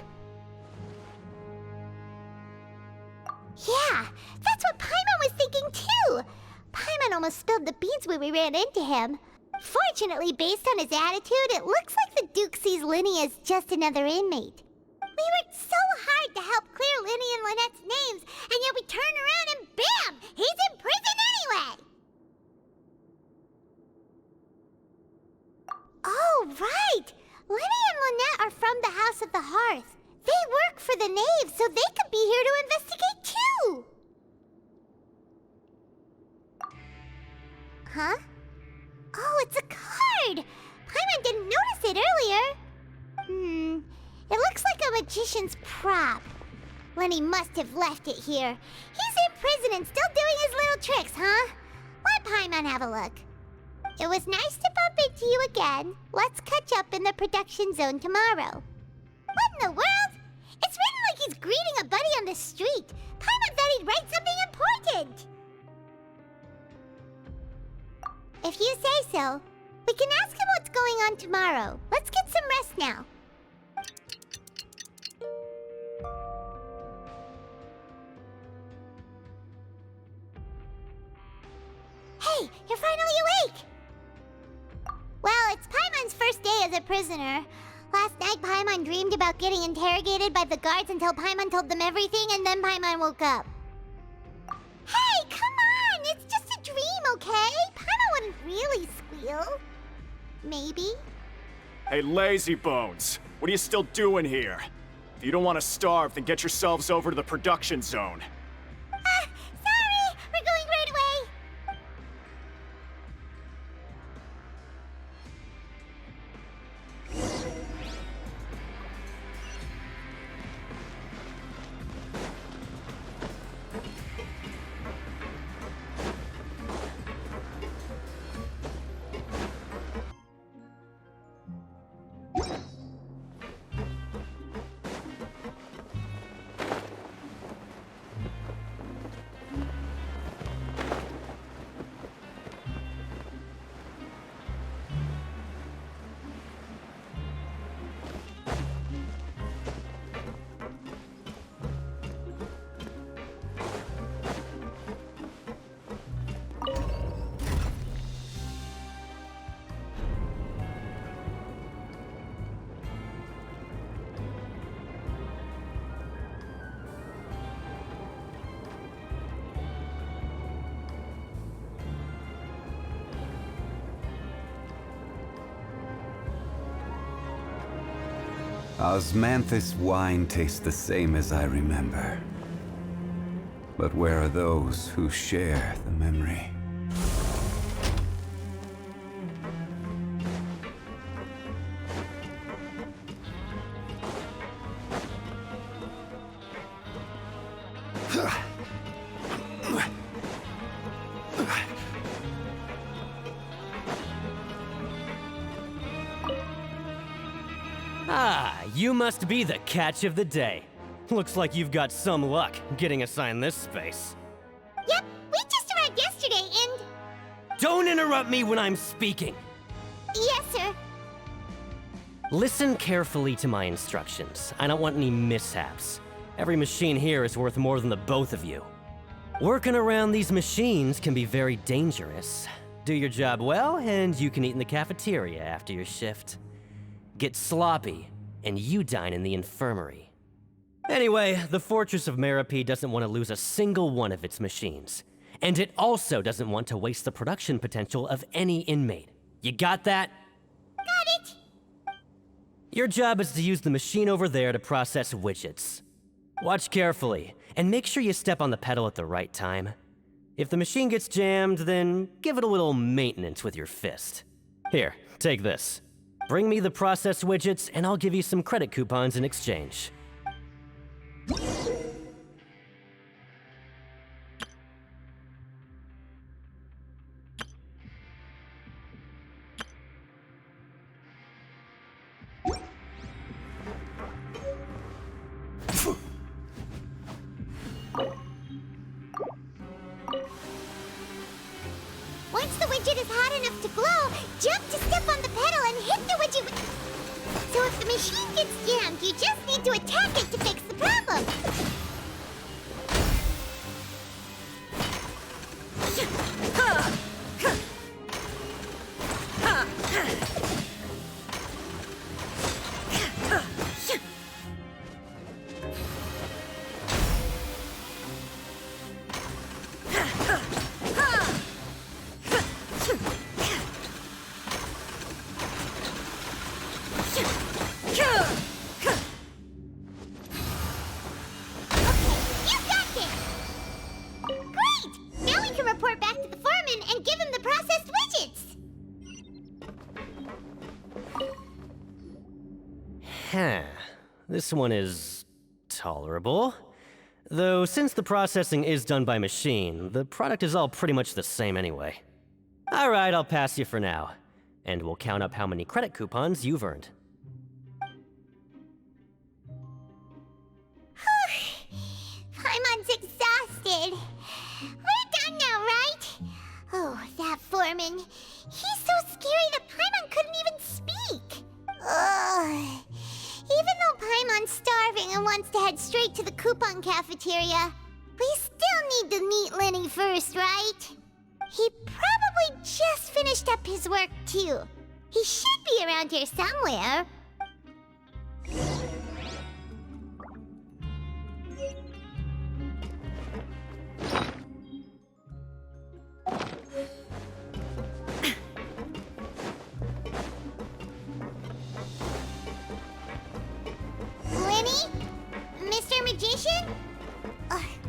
Yeah, that's what Paimon was thinking too! Paimon almost spilled the beans when we ran into him. Fortunately, based on his attitude, it looks like the Duke sees Linny as just another inmate. We worked so hard to help clear Linny and Lynette's names, and yet we turn around and bam! He's in prison anyway! Oh, right! Linny and Lynette are from the House of the Hearth. They work for the Knave, so crap. Lenny must have left it here. He's in prison and still doing his little tricks, huh? Let Paimon have a look. It was nice to bump into you again. Let's catch up in the production zone tomorrow. What in the world? It's written like he's greeting a buddy on the street. Paimon thought he'd write something important. If you say so, we can ask him what's going on tomorrow. Let's get some rest now. Hey, you're finally awake! Well, it's Paimon's first day as a prisoner. Last night, Paimon dreamed about getting interrogated by the guards until Paimon told them everything, and then Paimon woke up. Hey, come on! It's just a dream, okay? Paimon wouldn't really squeal. Maybe? Hey, lazy bones. What are you still doing here? If you don't want to starve, then get yourselves over to the production zone. Sorry! We're going right away! Osmanthus wine tastes the same as I remember. But where are those who share the memory? Ah, you must be the catch of the day. Looks like you've got some luck getting assigned this space. Yep, we just arrived yesterday and... Don't interrupt me when I'm speaking! Yes, sir. Listen carefully to my instructions. I don't want any mishaps. Every machine here is worth more than the both of you. Working around these machines can be very dangerous. Do your job well, and you can eat in the cafeteria after your shift. Get sloppy, and you dine in the infirmary. Anyway, the Fortress of Merope doesn't want to lose a single one of its machines. And it also doesn't want to waste the production potential of any inmate. You got that? Got it! Your job is to use the machine over there to process widgets. Watch carefully, and make sure you step on the pedal at the right time. If the machine gets jammed, then give it a little maintenance with your fist. Here, take this. Bring me the process widgets, and I'll give you some credit coupons in exchange. Once the widget is hot enough to glow, jump to step on the pedal and hit the widget with... So if the machine gets jammed, you just need to attack it to fix the problem. This one is tolerable. Though, since the processing is done by machine, the product is all pretty much the same anyway. Alright, I'll pass you for now. And we'll count up how many credit coupons you've earned. Paimon's exhausted. We're done now, right? Oh, that foreman. He's so scary that Paimon couldn't even speak. Ugh. Even though Paimon's starving and wants to head straight to the coupon cafeteria, we still need to meet Lenny first, right? He probably just finished up his work, too. He should be around here somewhere.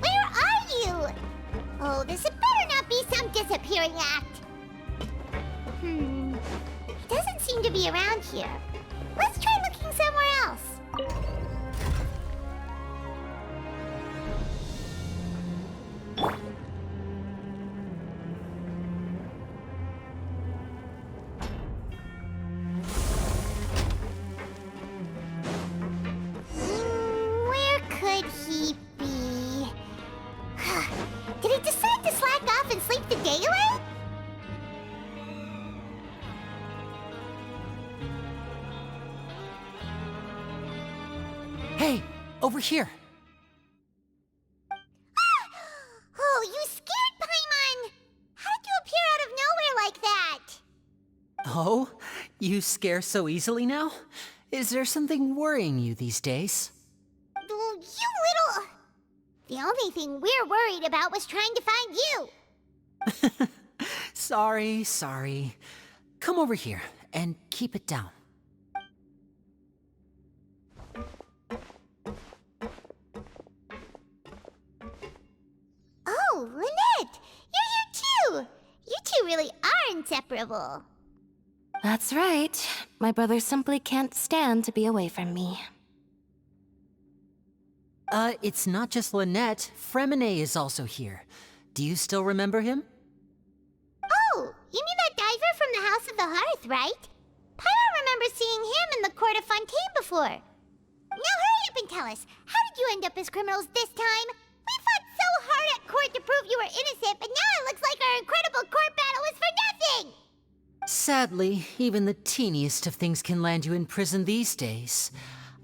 Where are you? Oh, this had better not be some disappearing act. He doesn't seem to be around here. Let's try looking somewhere else. Where could he be? Did he decide to slack off and sleep the day away? Hey, over here. Oh, you scared Paimon! How did you appear out of nowhere like that? Oh, you scare so easily now? Is there something worrying you these days? You little... The only thing we're worried about was trying to find you. Sorry. Come over here and keep it down. Oh, Lynette! You're here too! You two really are inseparable. That's right. My brother simply can't stand to be away from me. It's not just Lynette. Fremine is also here. Do you still remember him? Oh, you mean that diver from the House of the Hearth, right? Paimon remembers seeing him in the Court of Fontaine before. Now hurry up and tell us, how did you end up as criminals this time? We fought so hard at court to prove you were innocent, but now it looks like our incredible court battle was for nothing! Sadly, even the teeniest of things can land you in prison these days.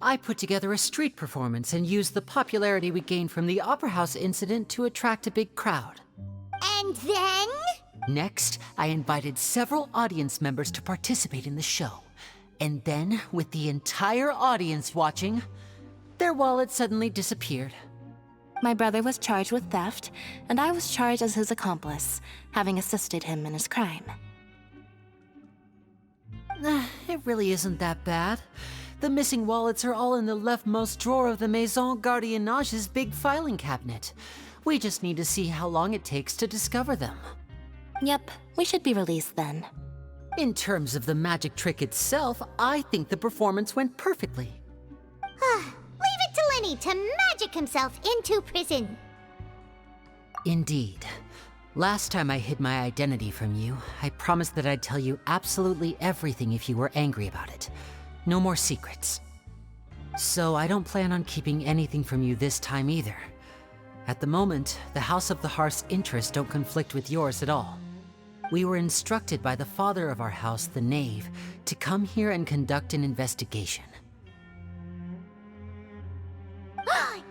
I put together a street performance and used the popularity we gained from the Opera House incident to attract a big crowd. And then? Next, I invited several audience members to participate in the show. And then, with the entire audience watching, their wallet suddenly disappeared. My brother was charged with theft, and I was charged as his accomplice, having assisted him in his crime. It really isn't that bad. The missing wallets are all in the leftmost drawer of the Maison Gardiennage's big filing cabinet. We just need to see how long it takes to discover them. Yep, we should be released then. In terms of the magic trick itself, I think the performance went perfectly. Leave it to Lenny to magic himself into prison. Indeed. Last time I hid my identity from you, I promised that I'd tell you absolutely everything if you were angry about it. No more secrets. So I don't plan on keeping anything from you this time either. At the moment, the House of the Hearth's interests don't conflict with yours at all. We were instructed by the father of our house, the Knave, to come here and conduct an investigation.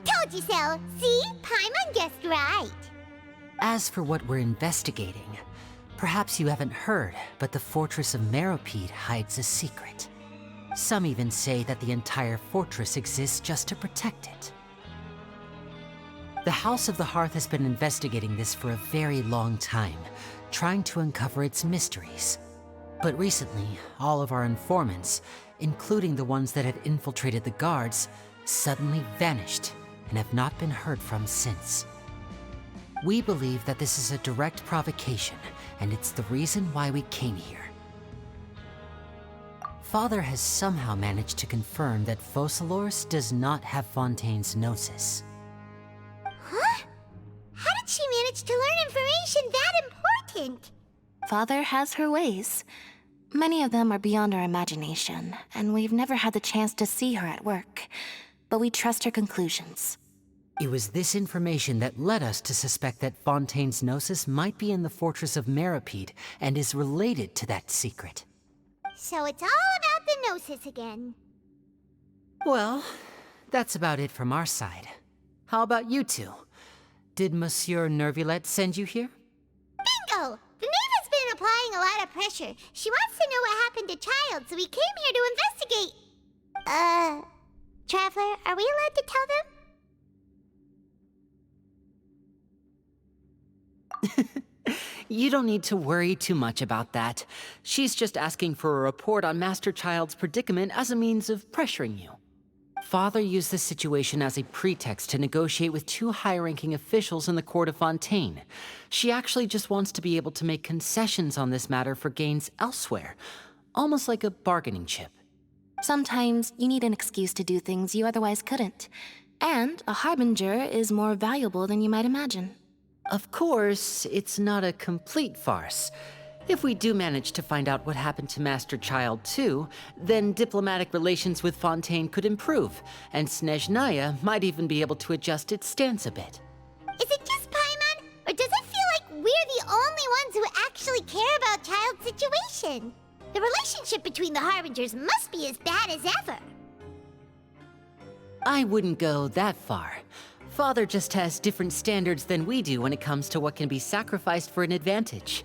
Told you so! See? Paimon guessed right. As for what we're investigating, perhaps you haven't heard, but the fortress of Meropide hides a secret. Some even say that the entire fortress exists just to protect it. The House of the Hearth has been investigating this for a very long time, trying to uncover its mysteries. But recently, all of our informants, including the ones that had infiltrated the guards, suddenly vanished and have not been heard from since. We believe that this is a direct provocation, and it's the reason why we came here. Father has somehow managed to confirm that Focalors does not have Fontaine's Gnosis. Huh? How did she manage to learn information that important? Father has her ways. Many of them are beyond our imagination, and we've never had the chance to see her at work. But we trust her conclusions. It was this information that led us to suspect that Fontaine's Gnosis might be in the fortress of Meropide and is related to that secret. So it's all about the Gnosis again. Well, that's about it from our side. How about you two? Did Monsieur Nervulette send you here? Bingo! The Neva's been applying a lot of pressure. She wants to know what happened to Child, so we came here to investigate. Traveler, are we allowed to tell them? You don't need to worry too much about that. She's just asking for a report on Master Child's predicament as a means of pressuring you. Father used this situation as a pretext to negotiate with two high-ranking officials in the court of Fontaine. She actually just wants to be able to make concessions on this matter for gains elsewhere, almost like a bargaining chip. Sometimes you need an excuse to do things you otherwise couldn't. And a harbinger is more valuable than you might imagine. Of course, it's not a complete farce. If we do manage to find out what happened to Master Child too, then diplomatic relations with Fontaine could improve, and Snezhnaya might even be able to adjust its stance a bit. Is it just Paimon, or does it feel like we're the only ones who actually care about Child's situation? The relationship between the Harbingers must be as bad as ever. I wouldn't go that far. Father just has different standards than we do when it comes to what can be sacrificed for an advantage.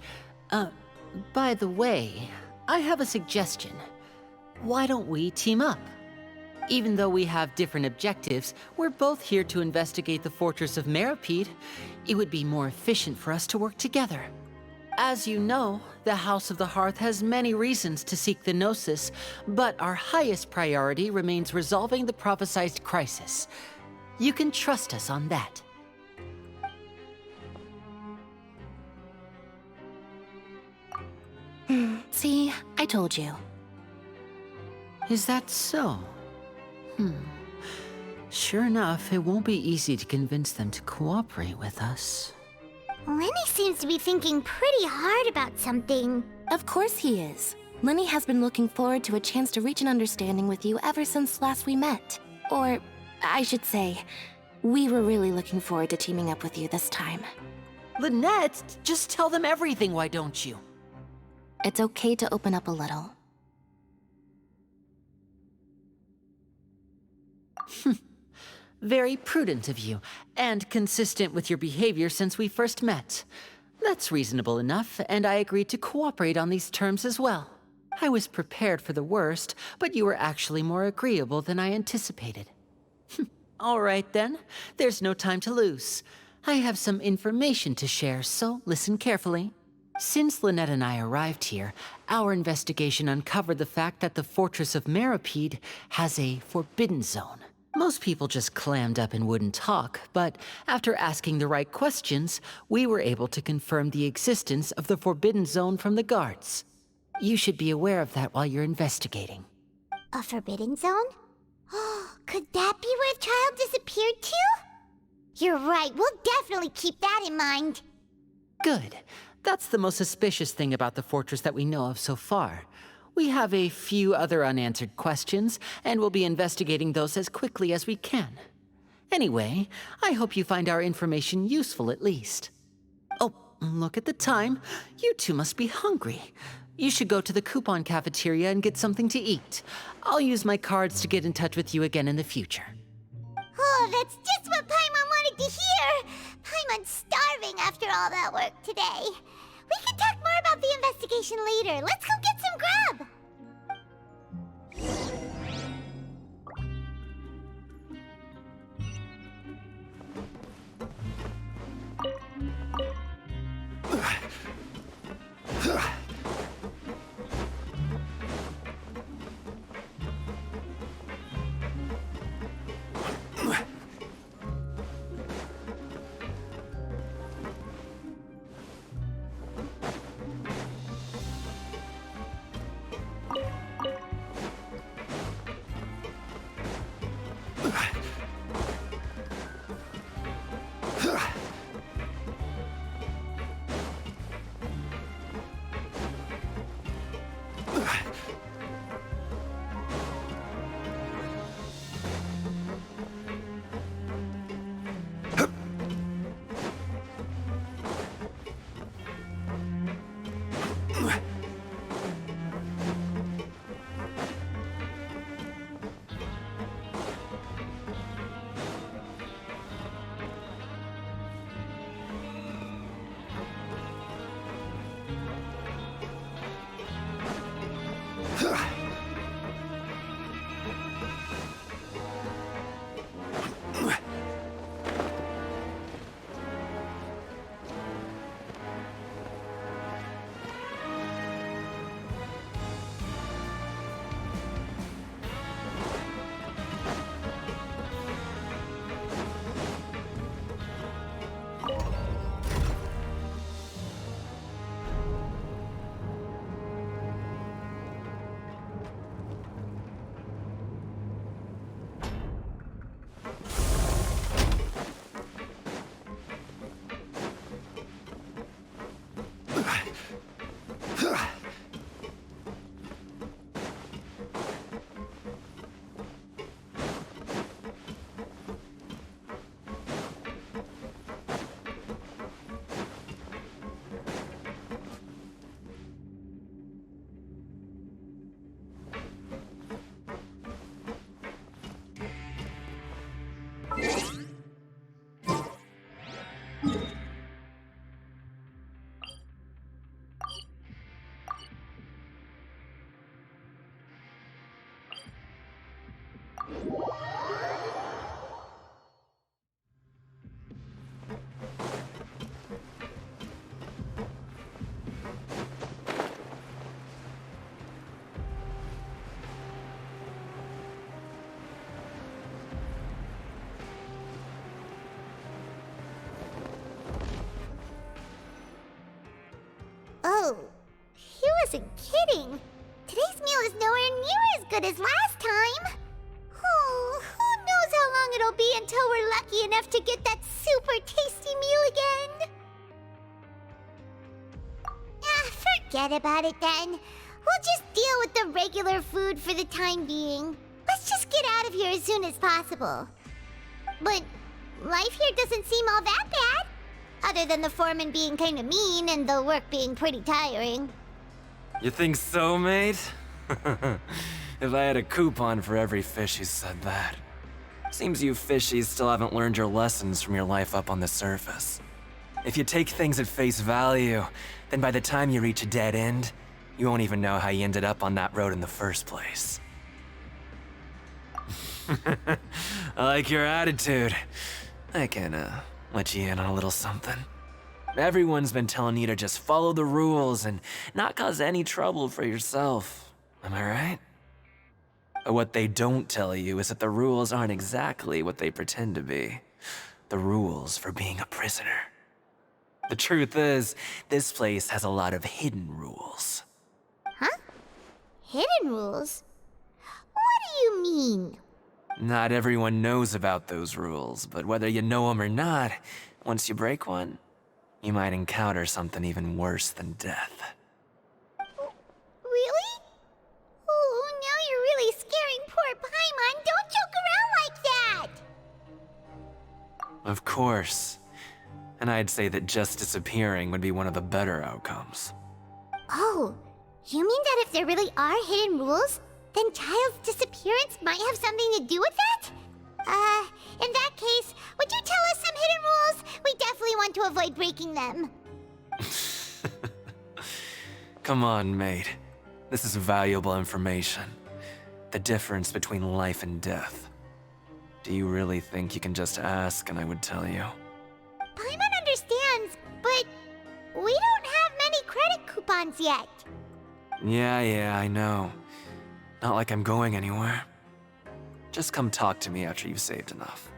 By the way, I have a suggestion. Why don't we team up? Even though we have different objectives, we're both here to investigate the fortress of Meropide. It would be more efficient for us to work together. As you know, the House of the Hearth has many reasons to seek the Gnosis, but our highest priority remains resolving the prophesized crisis. You can trust us on that. See, I told you. Is that so? Sure enough, it won't be easy to convince them to cooperate with us. Lenny seems to be thinking pretty hard about something. Of course he is. Lenny has been looking forward to a chance to reach an understanding with you ever since last we met. Or, I should say, we were really looking forward to teaming up with you this time. Lynette, just tell them everything, why don't you? It's okay to open up a little. Very prudent of you, and consistent with your behavior since we first met. That's reasonable enough, and I agreed to cooperate on these terms as well. I was prepared for the worst, but you were actually more agreeable than I anticipated. All right then, there's no time to lose. I have some information to share, so listen carefully. Since Lynette and I arrived here, our investigation uncovered the fact that the fortress of Meropide has a forbidden zone. Most people just clammed up and wouldn't talk, but after asking the right questions, we were able to confirm the existence of the forbidden zone from the guards. You should be aware of that while you're investigating. A forbidden zone? Could that be where Child disappeared to? You're right, we'll definitely keep that in mind. Good. That's the most suspicious thing about the fortress that we know of so far. We have a few other unanswered questions, and we'll be investigating those as quickly as we can. Anyway, I hope you find our information useful at least. Oh, look at the time. You two must be hungry. You should go to the coupon cafeteria and get something to eat. I'll use my cards to get in touch with you again in the future. Oh, that's just what Paimon wanted to hear! Paimon's starving after all that work today. We can talk more about the investigation later. Let's go get some grub! wasn't kidding. Today's meal is nowhere near as good as last time. Oh, who knows how long it'll be until we're lucky enough to get that super tasty meal again. Forget about it then. We'll just deal with the regular food for the time being. Let's just get out of here as soon as possible. But life here doesn't seem all that bad. Other than the foreman being kinda mean and the work being pretty tiring. You think so, mate? If I had a coupon for every fish who said that. Seems you fishies still haven't learned your lessons from your life up on the surface. If you take things at face value, then by the time you reach a dead end, you won't even know how you ended up on that road in the first place. I like your attitude. I can, let you in on a little something. Everyone's been telling you to just follow the rules and not cause any trouble for yourself. Am I right? But what they don't tell you is that the rules aren't exactly what they pretend to be. The rules for being a prisoner. The truth is, this place has a lot of hidden rules. Huh? Hidden rules? What do you mean? Not everyone knows about those rules, but whether you know them or not, once you break one, you might encounter something even worse than death. Really? Oh, now you're really scaring poor Paimon. Don't joke around like that! Of course. And I'd say that just disappearing would be one of the better outcomes. Oh, you mean that if there really are hidden rules, then Child's disappearance might have something to do with that? In that case, would you tell us some hidden rules? We definitely want to avoid breaking them. Come on, mate. This is valuable information. The difference between life and death. Do you really think you can just ask and I would tell you? Paimon understands, but we don't have many credit coupons yet. Yeah, I know. Not like I'm going anywhere. Just come talk to me after you've saved enough.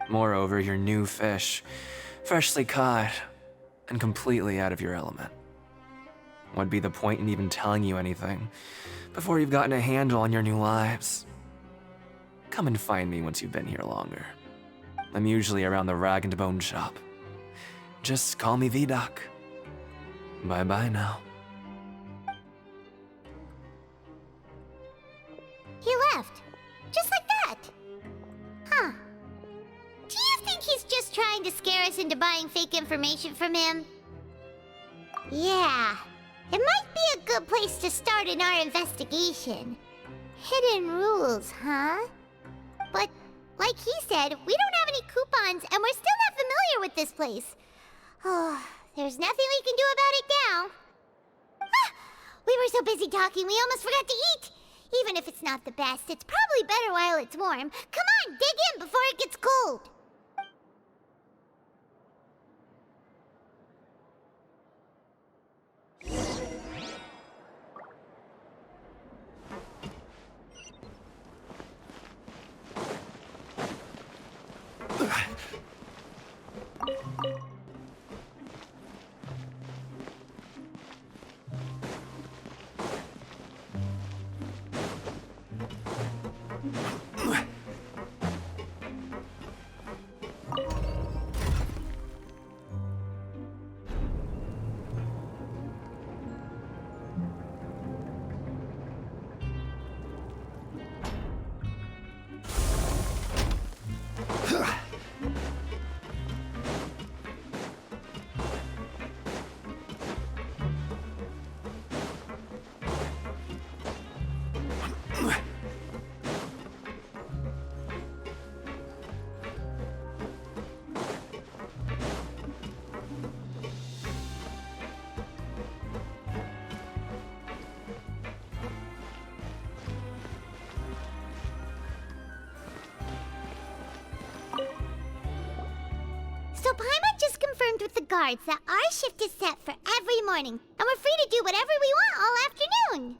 Moreover, you're new fish, freshly caught, and completely out of your element. What'd be the point in even telling you anything before you've gotten a handle on your new lives? Come and find me once you've been here longer. I'm usually around the rag and bone shop. Just call me V-Doc. Bye-bye now. He left. Just like that. Huh. Do you think he's just trying to scare us into buying fake information from him? Yeah. It might be a good place to start in our investigation. Hidden rules, huh? But, like he said, we don't have any coupons and we're still not familiar with this place. Oh, there's nothing we can do about it now. Ah, we were so busy talking we almost forgot to eat. Even if it's not the best, it's probably better while it's warm. Come on, dig in before it gets cold. So Paimon just confirmed with the guards that our shift is set for every morning, and we're free to do whatever we want all afternoon.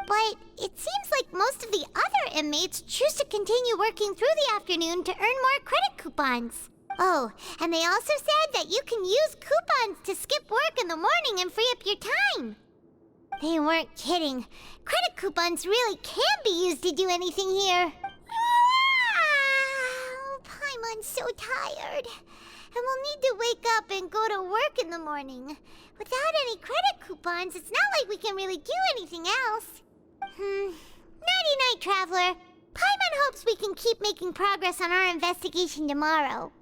But it seems like most of the other inmates choose to continue working through the afternoon to earn more credit coupons. Oh, and they also said that you can use coupons to skip work in the morning and free up your time. They weren't kidding. Credit coupons really can be used to do anything here. Paimon's so tired. And we'll need to wake up and go to work in the morning. Without any credit coupons, it's not like we can really do anything else. Nighty-night, Traveler. Paimon hopes we can keep making progress on our investigation tomorrow.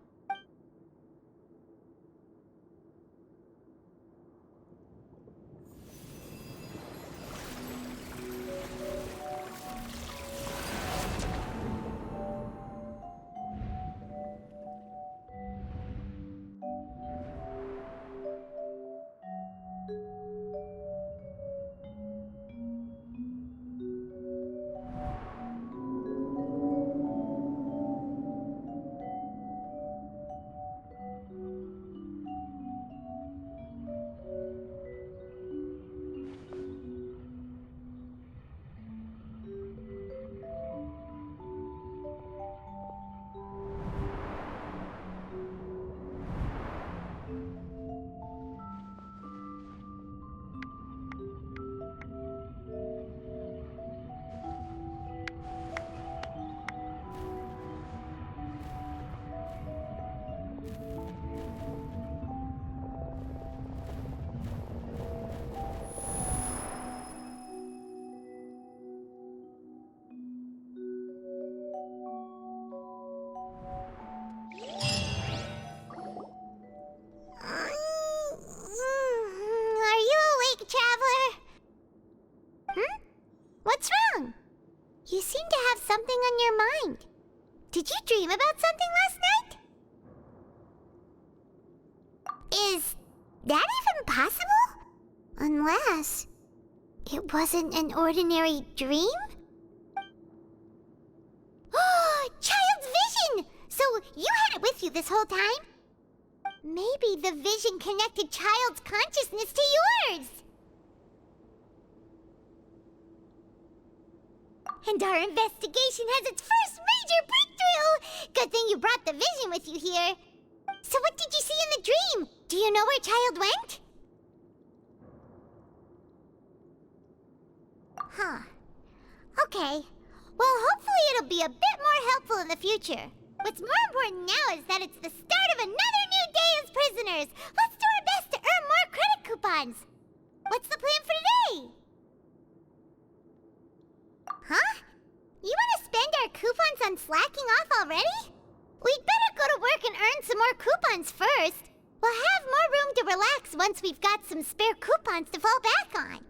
What's wrong? You seem to have something on your mind. Did you dream about something last night? Is that even possible? Unless it wasn't an ordinary dream? Oh, Child's vision! So you had it with you this whole time? Maybe the vision connected Child's consciousness to yours. And our investigation has its first major breakthrough! Good thing you brought the vision with you here. So what did you see in the dream? Do you know where Child went? Huh. Okay. Well, hopefully it'll be a bit more helpful in the future. What's more important now is that it's the start of another new day as prisoners. Let's do our best to earn more credit coupons. What's the plan for today? Huh? You want to spend our coupons on slacking off already? We'd better go to work and earn some more coupons first. We'll have more room to relax once we've got some spare coupons to fall back on.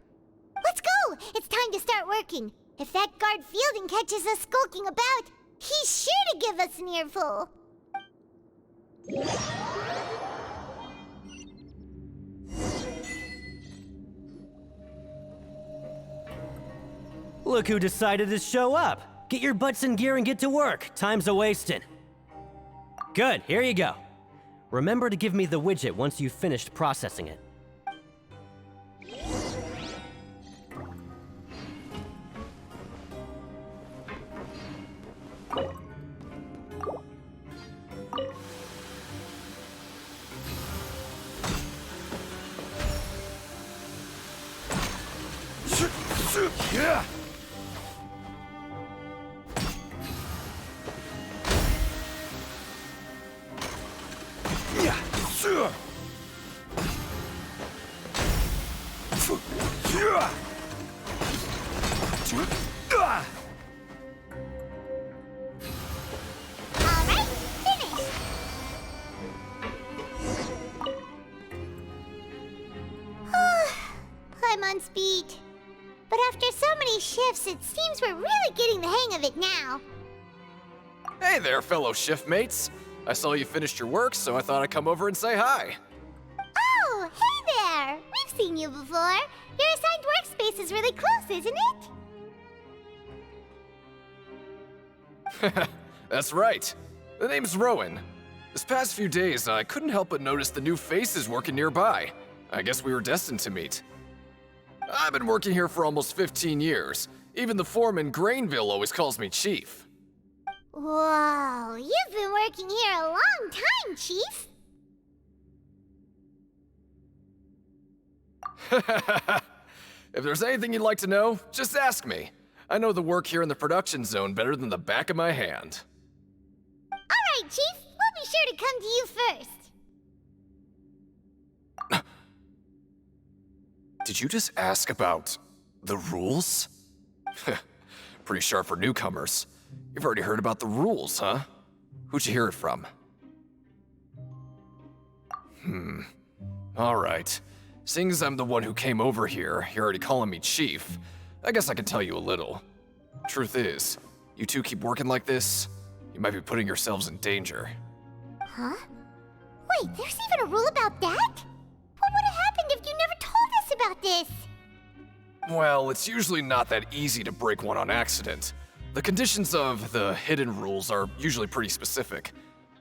Let's go! It's time to start working. If that guard Fielding catches us skulking about, he's sure to give us an earful. Look who decided to show up. Get your butts in gear and get to work. Time's a-wasting. Good, here you go. Remember to give me the widget once you've finished processing it. Yeah. Alright, finished! Paimon's beat. But after so many shifts, it seems we're really getting the hang of it now. Hey there, fellow shift mates. I saw you finished your work, so I thought I'd come over and say hi. Oh, hey there! We've seen you before. Your assigned workspace is really close, isn't it? That's right. The name's Rowan. This past few days, I couldn't help but notice the new faces working nearby. I guess we were destined to meet. I've been working here for almost 15 years. Even the foreman, Grainville, always calls me Chief. Whoa, you've been working here a long time, Chief. If there's anything you'd like to know, just ask me. I know the work here in the production zone better than the back of my hand. Alright, Chief. We'll be sure to come to you first. Did you just ask about the rules? Pretty sharp for newcomers. You've already heard about the rules, huh? Who'd you hear it from? Alright. Seeing as I'm the one who came over here, you're already calling me Chief, I guess I can tell you a little. Truth is, you two keep working like this, you might be putting yourselves in danger. Huh? Wait, there's even a rule about that? What would have happened if you never told us about this? Well, it's usually not that easy to break one on accident. The conditions of the hidden rules are usually pretty specific.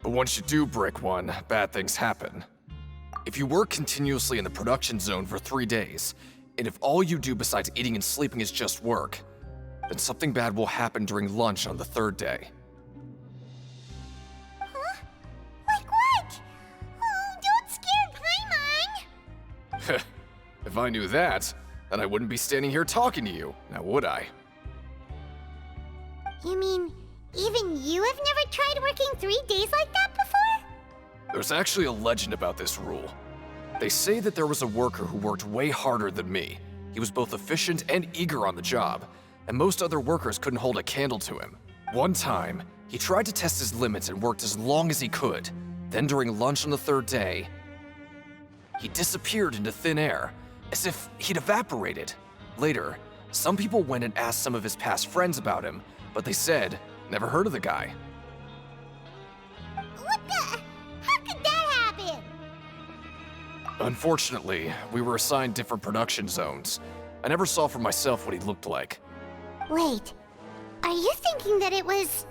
But once you do break one, bad things happen. If you work continuously in the production zone for 3 days, and if all you do besides eating and sleeping is just work, then something bad will happen during lunch on the 3rd day. Huh? Like what? Oh, don't scare Paimon! If I knew that, then I wouldn't be standing here talking to you, now would I? You mean, even you have never tried working 3 days like that before? There's actually a legend about this rule. They say that there was a worker who worked way harder than me. He was both efficient and eager on the job, and most other workers couldn't hold a candle to him. One time, he tried to test his limits and worked as long as he could. Then during lunch on the 3rd day, he disappeared into thin air, as if he'd evaporated. Later, some people went and asked some of his past friends about him, but they said, never heard of the guy. What the? How could that happen? Unfortunately, we were assigned different production zones. I never saw for myself what he looked like. Wait, are you thinking that it was...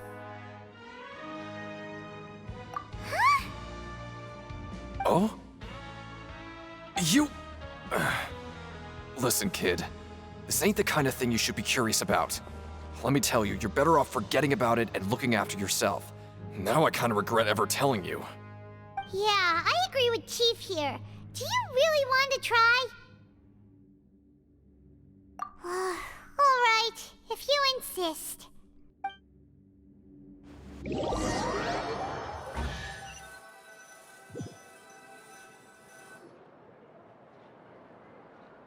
Huh? Oh? You... Listen, kid. This ain't the kind of thing you should be curious about. Let me tell you, you're better off forgetting about it and looking after yourself. Now I kinda regret ever telling you. Yeah, I agree with Chief here. Do you really want to try? Alright, if you insist.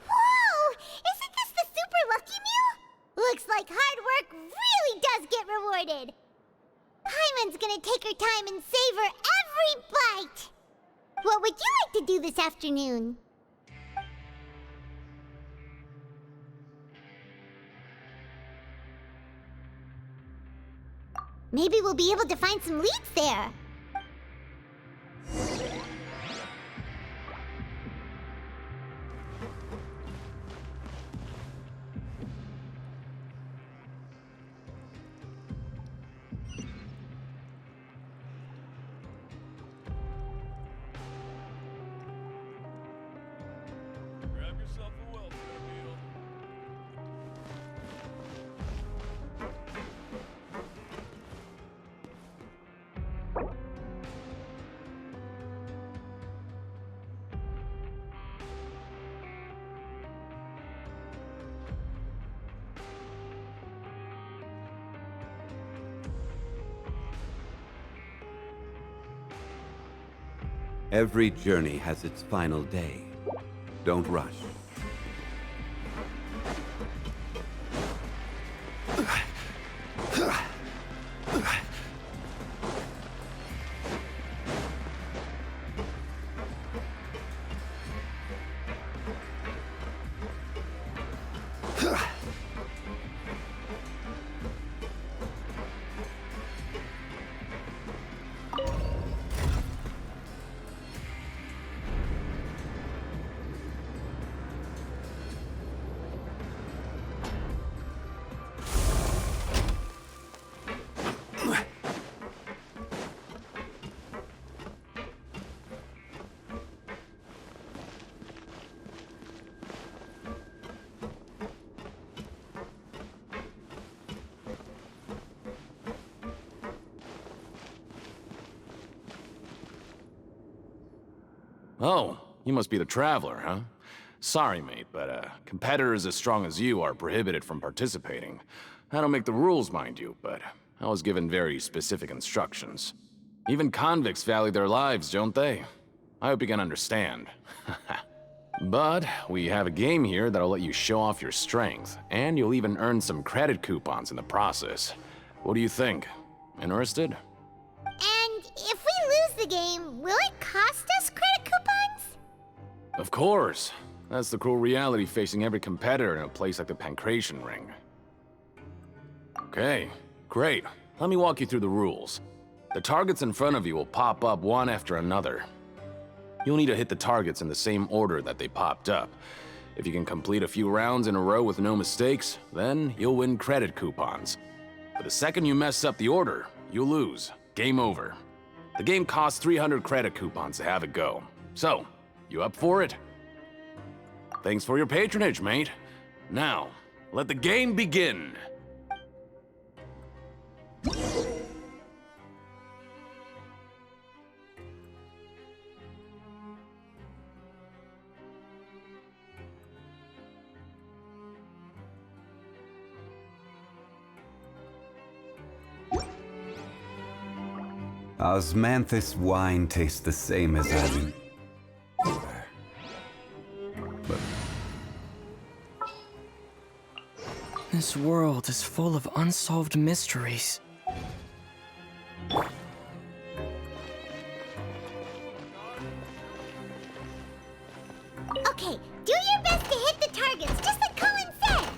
Whoa! Isn't this the Super Lucky Meal? Looks like hard work really does get rewarded. Paimon's gonna take her time and savor every bite. What would you like to do this afternoon? Maybe we'll be able to find some leads there. Every journey has its final day. Don't rush. Oh, you must be the traveler, huh? Sorry, mate, but competitors as strong as you are prohibited from participating. I don't make the rules, mind you, but I was given very specific instructions. Even convicts value their lives, don't they? I hope you can understand. But we have a game here that'll let you show off your strength, and you'll even earn some credit coupons in the process. What do you think? Interested? And if we lose the game, will it cost us credit coupons? Of course. That's the cruel reality facing every competitor in a place like the Pancration Ring. Okay, great. Let me walk you through the rules. The targets in front of you will pop up one after another. You'll need to hit the targets in the same order that they popped up. If you can complete a few rounds in a row with no mistakes, then you'll win credit coupons. But the second you mess up the order, you'll lose. Game over. The game costs 300 credit coupons to have it go. So, you up for it? Thanks for your patronage, mate. Now, let the game begin. Osmanthus wine tastes the same as I remember. But this world is full of unsolved mysteries. Okay, do your best to hit the targets, just like Colin said!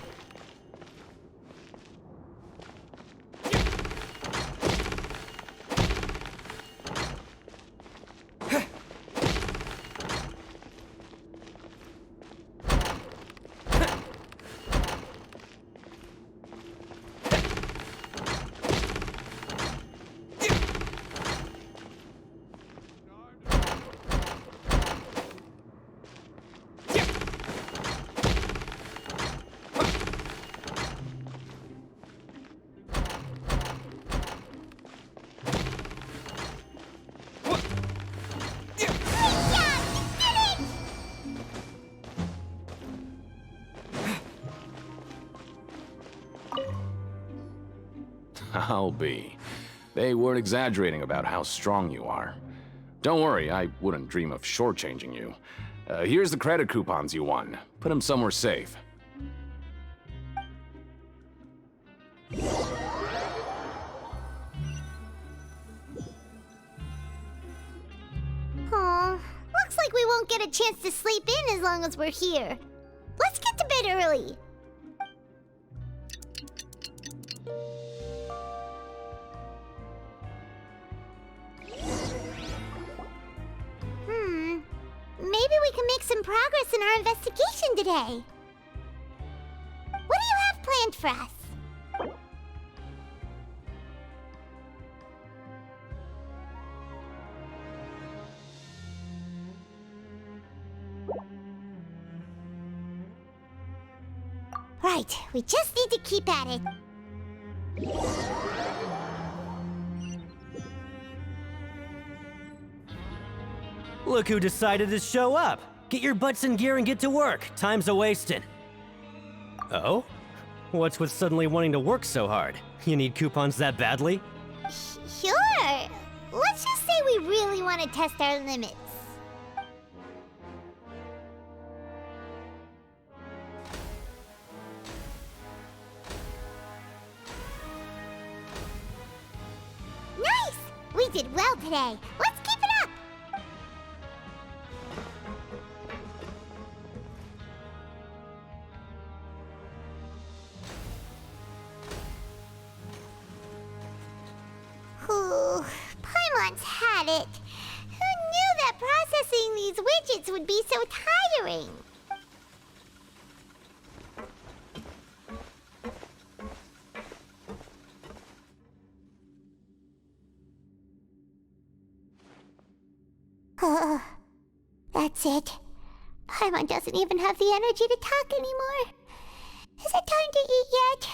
I'll be. They weren't exaggerating about how strong you are. Don't worry, I wouldn't dream of shortchanging you. Here's the credit coupons you won. Put them somewhere safe. Aw, looks like we won't get a chance to sleep in as long as we're here. Let's get to bed early. Maybe we can make some progress in our investigation today. What do you have planned for us? Right, we just need to keep at it. Look who decided to show up. Get your butts in gear and get to work. Time's a-wasting. Oh? What's with suddenly wanting to work so hard? You need coupons that badly? Sure. Let's just say we really want to test our limits. Nice! We did well today. Let's keep it up! Ooh, Paimon's had it. Who knew that processing these widgets would be so tiring? That's it. Paimon doesn't even have the energy to talk anymore. Is it time to eat yet?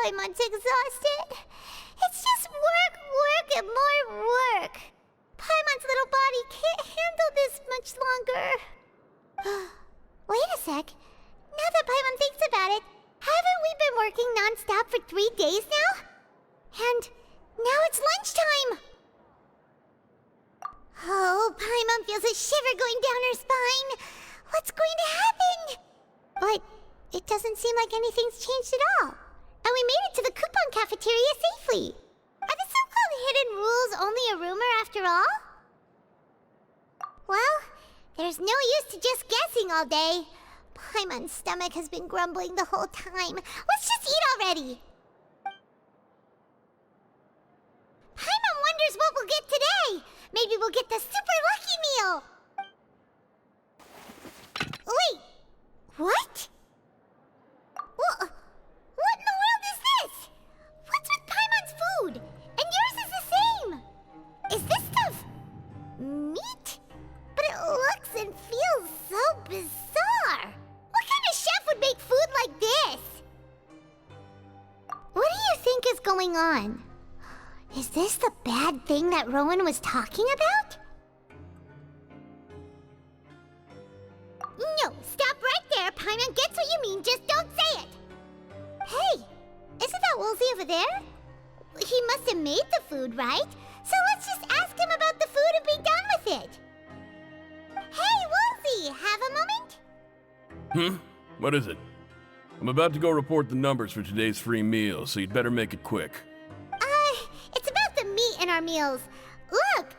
Paimon's exhausted. It's just work, work, and more work. Paimon's little body can't handle this much longer. Wait a sec. Now that Paimon thinks about it, haven't we been working non-stop for 3 days now? And now it's lunchtime! Oh, Paimon feels a shiver going down her spine. What's going to happen? But it doesn't seem like anything's changed at all. And we made it to the coupon cafeteria safely. Are the so-called hidden rules only a rumor after all? Well, there's no use to just guessing all day. Paimon's stomach has been grumbling the whole time. Let's just eat already. Paimon wonders what we'll get today. Maybe we'll get the super lucky meal. Wait, what? What in the world is this? What's with Paimon's food? And yours is the same. Is this stuff meat? But it looks and feels so bizarre. What kind of chef would make food like this? What do you think is going on? Is this the bad thing that Rowan was talking about? No, stop right there. Paimon gets what you mean, just don't say it. Hey, isn't that Woolsey over there? He must have made the food, right? So let's just ask him about the food and be done with it. Hey, Woolsey, have a moment? What is it? I'm about to go report the numbers for today's free meal, so you'd better make it quick. It's about the meat in our meals. Look,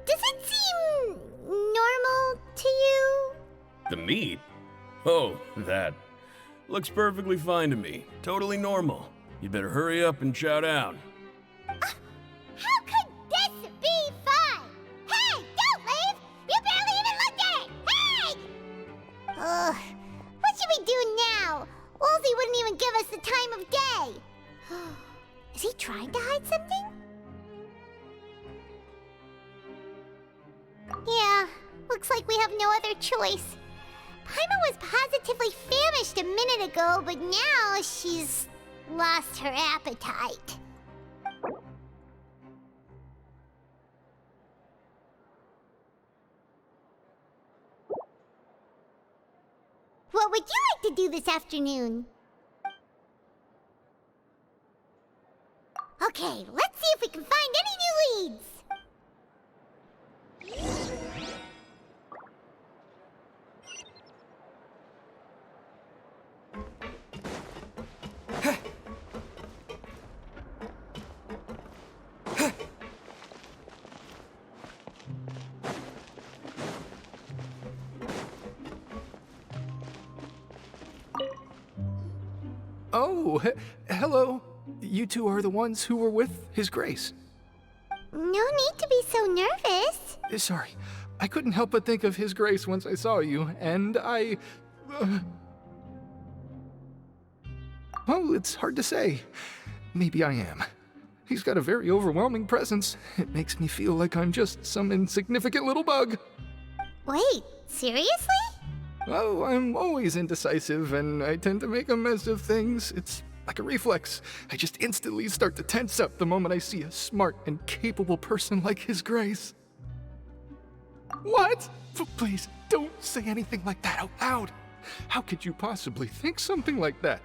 does it seem normal to you? The meat? Oh, that. Looks perfectly fine to me. Totally normal. You better hurry up and chow down. How could this be fun? Hey, don't leave! You barely even looked at it! Hey! Ugh, what should we do now? Woolsey wouldn't even give us the time of day. Is he trying to hide something? Yeah, looks like we have no other choice. Paimon was positively famished a minute ago, but now she's lost her appetite. What would you like to do this afternoon? Okay, let's see if we can find any new leads. Oh, hello. You two are the ones who were with His Grace. No need to be so nervous. Sorry, I couldn't help but think of His Grace once I saw you, and I... Well, it's hard to say. Maybe I am. He's got a very overwhelming presence. It makes me feel like I'm just some insignificant little bug. Wait, seriously? Oh, I'm always indecisive, and I tend to make a mess of things. It's like a reflex. I just instantly start to tense up the moment I see a smart and capable person like His Grace. What? Please, don't say anything like that out loud. How could you possibly think something like that?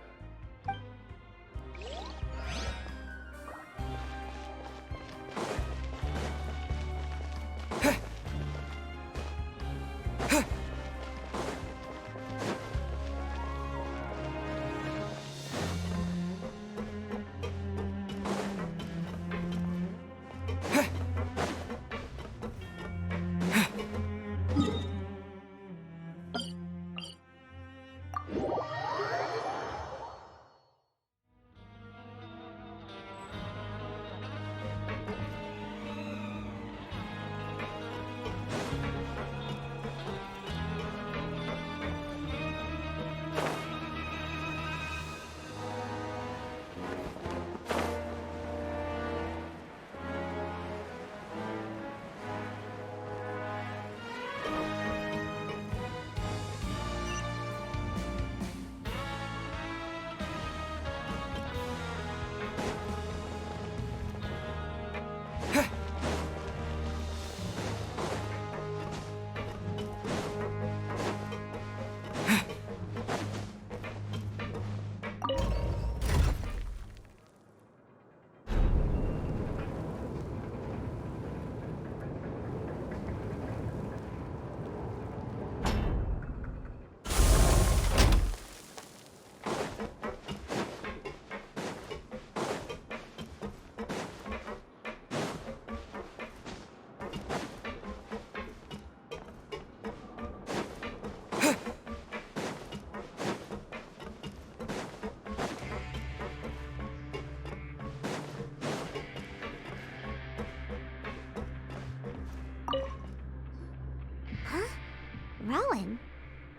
Rowan?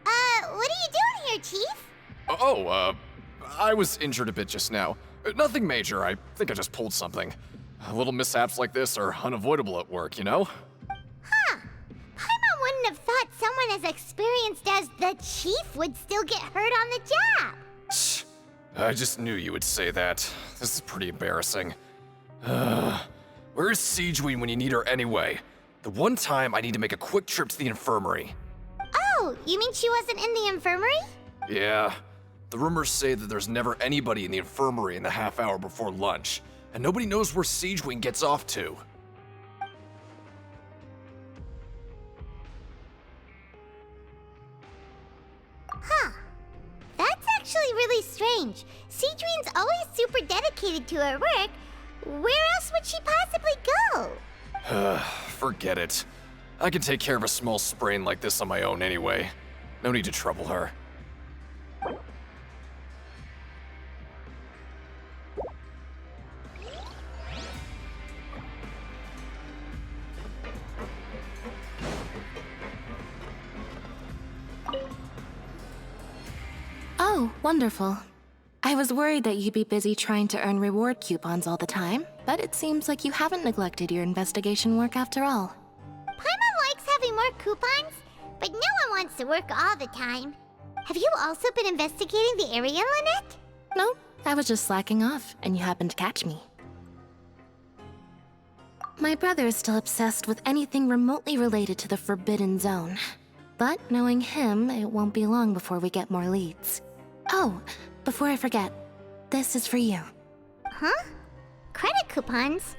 What are you doing here, Chief? I was injured a bit just now. Nothing major, I think I just pulled something. Little mishaps like this are unavoidable at work, you know? Huh. Paimon wouldn't have thought someone as experienced as the Chief would still get hurt on the job. Shh. I just knew you would say that. This is pretty embarrassing. Where's Siegeween when you need her anyway? The one time I need to make a quick trip to the infirmary. Oh, you mean she wasn't in the infirmary? Yeah. The rumors say that there's never anybody in the infirmary in the half hour before lunch, and nobody knows where Siegeween gets off to. Huh. That's actually really strange. Siegeween's always super dedicated to her work. Where else would she possibly go? Forget it. I can take care of a small sprain like this on my own anyway. No need to trouble her. Oh, wonderful. I was worried that you'd be busy trying to earn reward coupons all the time, but it seems like you haven't neglected your investigation work after all. Paimon likes having more coupons, but no one wants to work all the time. Have you also been investigating the area, Lynette? No, I was just slacking off, and you happened to catch me. My brother is still obsessed with anything remotely related to the Forbidden Zone. But knowing him, it won't be long before we get more leads. Oh, before I forget, this is for you. Huh? Credit coupons?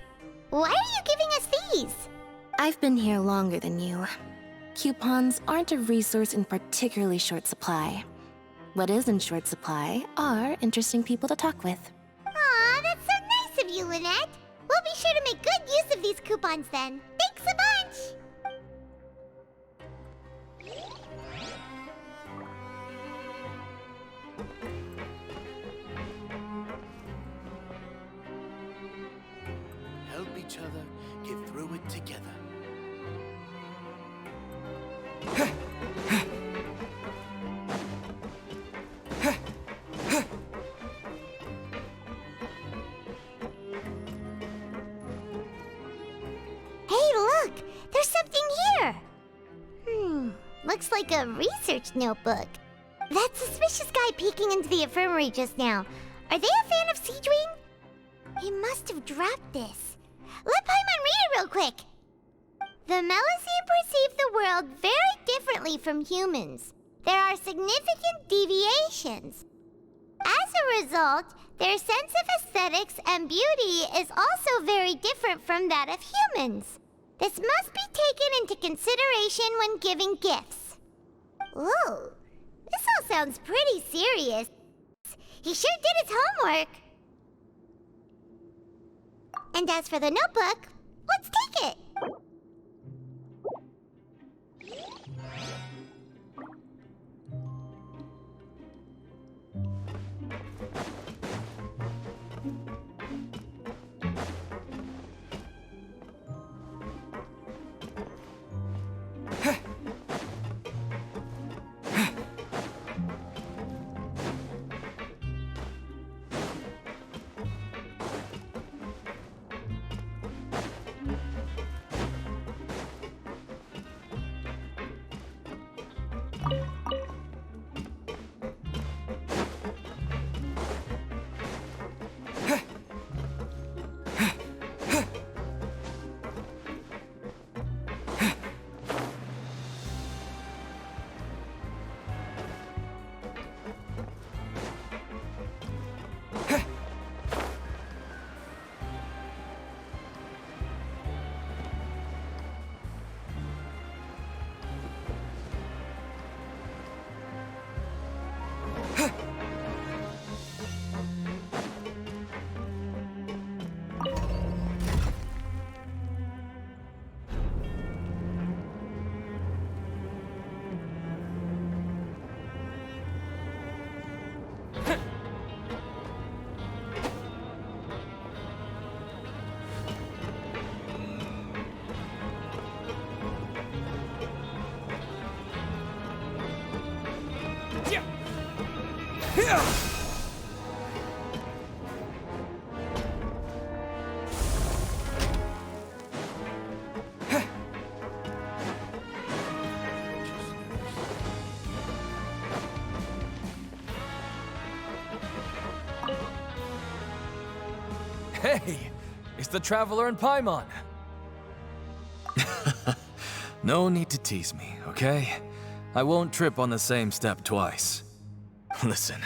Why are you giving us these? I've been here longer than you. Coupons aren't a resource in particularly short supply. What is in short supply are interesting people to talk with. Aw, that's so nice of you, Lynette. We'll be sure to make good use of these coupons then. Thanks a bunch! Help each other get through it together. Hey, look! There's something here! Looks like a research notebook. That suspicious guy peeking into the infirmary just now. Are they a fan of Siegeween? He must have dropped this. Let Paimon read it real quick! The Melusine perceive the world very differently from humans. There are significant deviations. As a result, their sense of aesthetics and beauty is also very different from that of humans. This must be taken into consideration when giving gifts. Ooh, this all sounds pretty serious. He sure did his homework. And as for the notebook, let's take it. Hey, it's the Traveler and Paimon. No need to tease me, okay? I won't trip on the same step twice. Listen,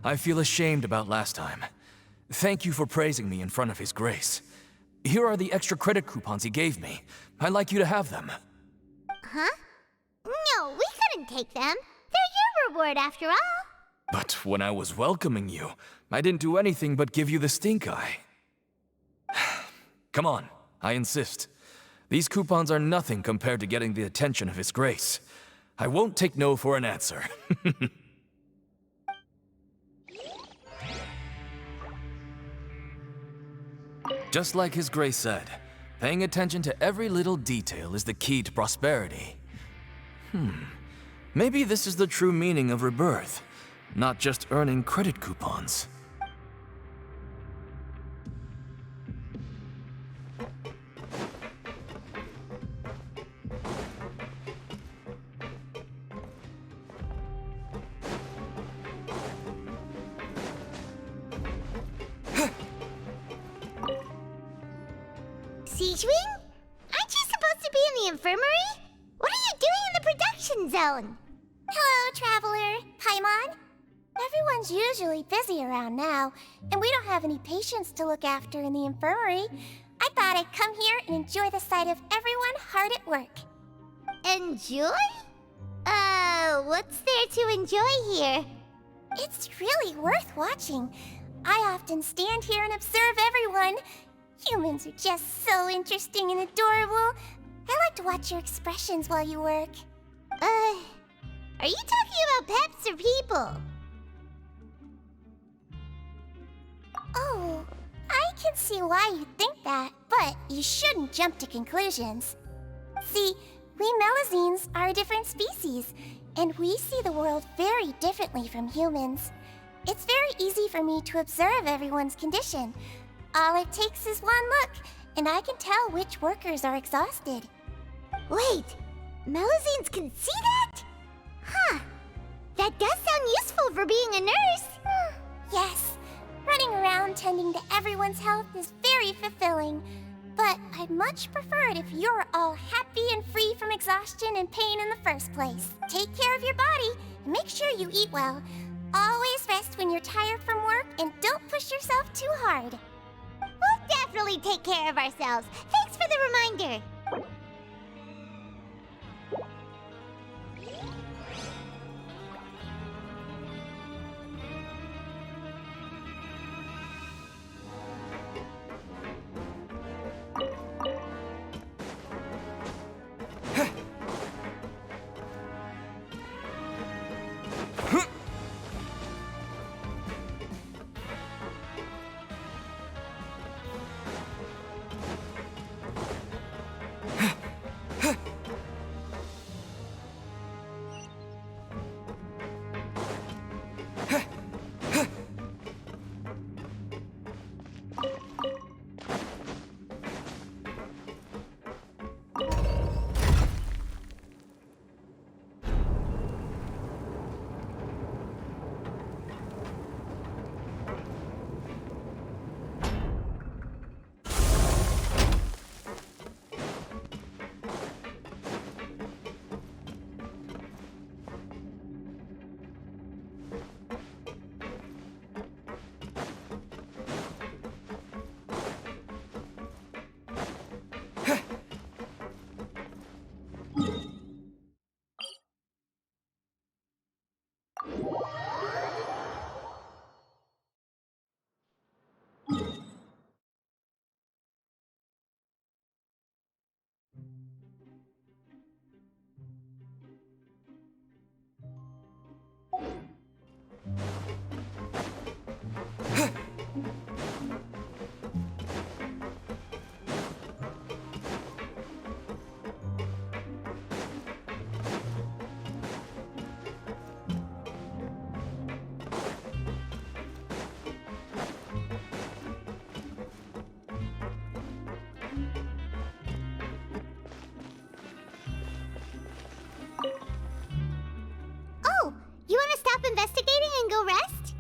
I feel ashamed about last time. Thank you for praising me in front of His Grace. Here are the extra credit coupons he gave me. I'd like you to have them. Huh? No, we couldn't take them. They're your reward after all. But when I was welcoming you, I didn't do anything but give you the stink eye. Come on, I insist. These coupons are nothing compared to getting the attention of His Grace. I won't take no for an answer. Just like His Grace said, paying attention to every little detail is the key to prosperity. Maybe this is the true meaning of rebirth, not just earning credit coupons. Siegewing? Aren't you supposed to be in the infirmary? What are you doing in the production zone? Hello, Traveler. Paimon. Everyone's usually busy around now, and we don't have any patients to look after in the infirmary. I thought I'd come here and enjoy the sight of everyone hard at work. Enjoy? What's there to enjoy here? It's really worth watching. I often stand here and observe everyone. Humans are just so interesting and adorable. I like to watch your expressions while you work. Are you talking about pets or people? Oh, I can see why you think that, but you shouldn't jump to conclusions. See, we Melazines are a different species, and we see the world very differently from humans. It's very easy for me to observe everyone's condition. All it takes is one look, and I can tell which workers are exhausted. Wait, Melazines can see that? Huh. That does sound useful for being a nurse. Yes, running around tending to everyone's health is very fulfilling. But I'd much prefer it if you're all happy and free from exhaustion and pain in the first place. Take care of your body, and make sure you eat well. Always rest when you're tired from work, and don't push yourself too hard. We'll definitely take care of ourselves. Thanks for the reminder. Oh, you want to stop investigating and go rest?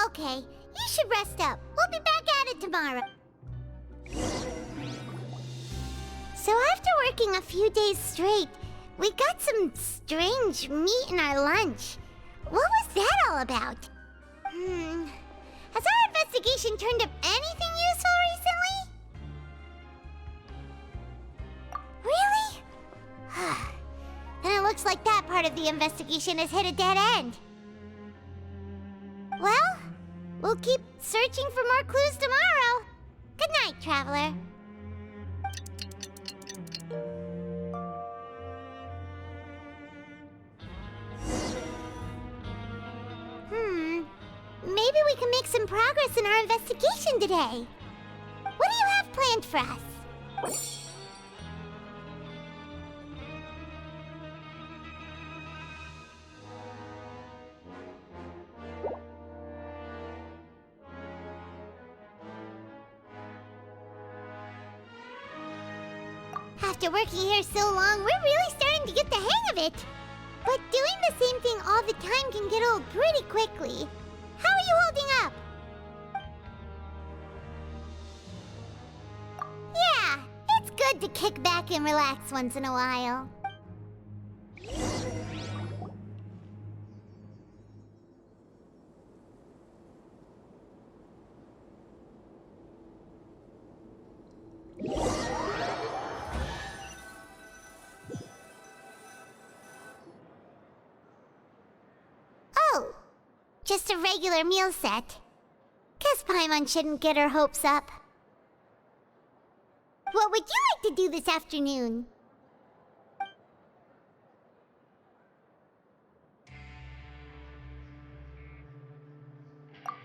Okay, good rest up. We'll be back at it tomorrow. So after working a few days straight, we got some strange meat in our lunch. What was that all about? Has our investigation turned up anything useful recently? Really? Then it looks like that part of the investigation has hit a dead end. Well, we'll keep searching for more clues tomorrow. Good night, Traveler. Maybe we can make some progress in our investigation today. What do you have planned for us? After working here so long, we're really starting to get the hang of it. But doing the same thing all the time can get old pretty quickly. How are you holding up? Yeah, it's good to kick back and relax once in a while. Oh, just a regular meal set. Guess Paimon shouldn't get her hopes up. What would you like to do this afternoon?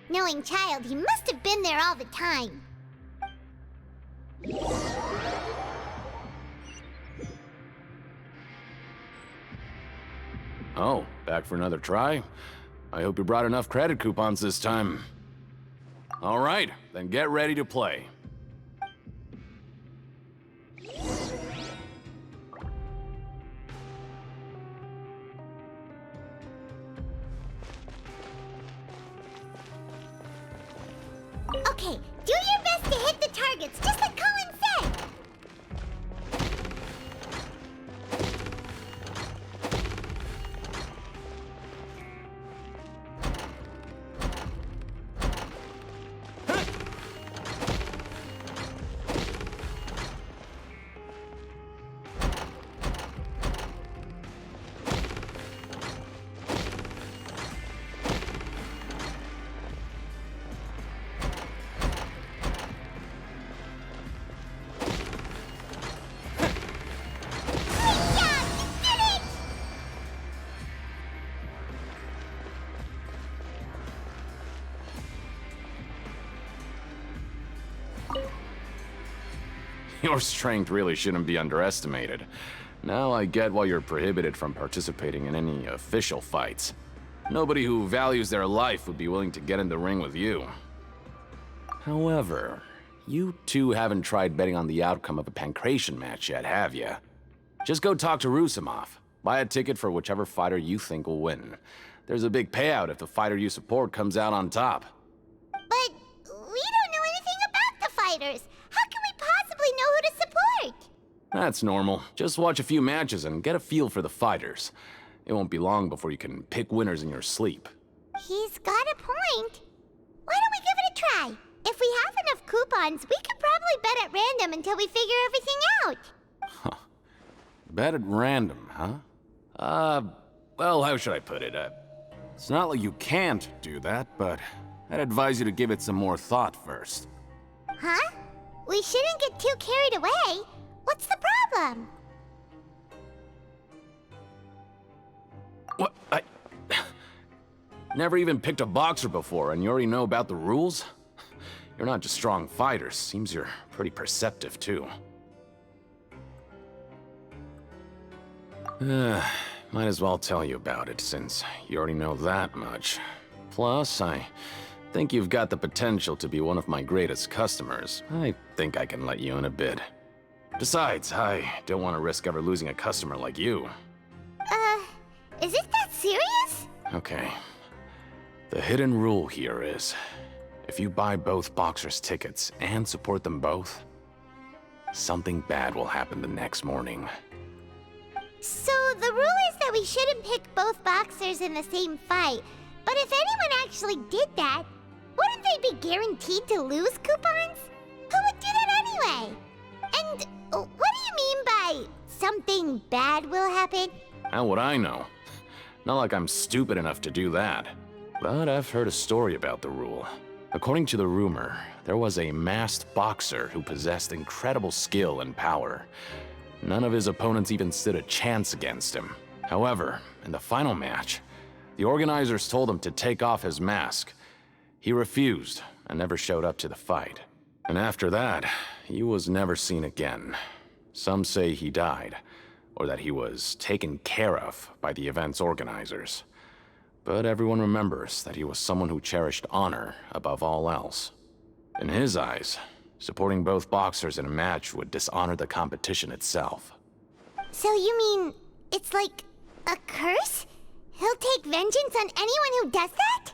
Knowing Child, he must have been there all the time. Oh, back for another try? I hope you brought enough credit coupons this time. All right, then get ready to play. Okay, do your best to hit the targets, just like Colin said! Your strength really shouldn't be underestimated. Now I get why you're prohibited from participating in any official fights. Nobody who values their life would be willing to get in the ring with you. However, you two haven't tried betting on the outcome of a Pancration match yet, have you? Just go talk to Rusimov. Buy a ticket for whichever fighter you think will win. There's a big payout if the fighter you support comes out on top. But we don't know anything about the fighters. How can we possibly know who to support? That's normal. Just watch a few matches and get a feel for the fighters. It won't be long before you can pick winners in your sleep. He's got a point. Why don't we give it a try? If we have enough coupons, we could probably bet at random until we figure everything out. Huh. Bet at random, huh? Well, how should I put it? It's not like you can't do that, but I'd advise you to give it some more thought first. Huh? We shouldn't get too carried away. What's the problem? What? Never even picked a boxer before, and you already know about the rules? You're not just strong fighters. Seems you're pretty perceptive, too. Might as well tell you about it, since you already know that much. Plus, I think you've got the potential to be one of my greatest customers. I think I can let you in a bid. Besides, I don't want to risk ever losing a customer like you. Is it that serious? Okay. The hidden rule here is, if you buy both boxers' tickets and support them both, something bad will happen the next morning. So the rule is that we shouldn't pick both boxers in the same fight. But if anyone actually did that, wouldn't they be guaranteed to lose coupons? Who would do that anyway? And what do you mean by something bad will happen? How would I know? Not like I'm stupid enough to do that. But I've heard a story about the rule. According to the rumor, there was a masked boxer who possessed incredible skill and power. None of his opponents even stood a chance against him. However, in the final match, the organizers told him to take off his mask. He refused and never showed up to the fight. And after that, he was never seen again. Some say he died, or that he was taken care of by the event's organizers. But everyone remembers that he was someone who cherished honor above all else. In his eyes, supporting both boxers in a match would dishonor the competition itself. So you mean it's like a curse? He'll take vengeance on anyone who does that?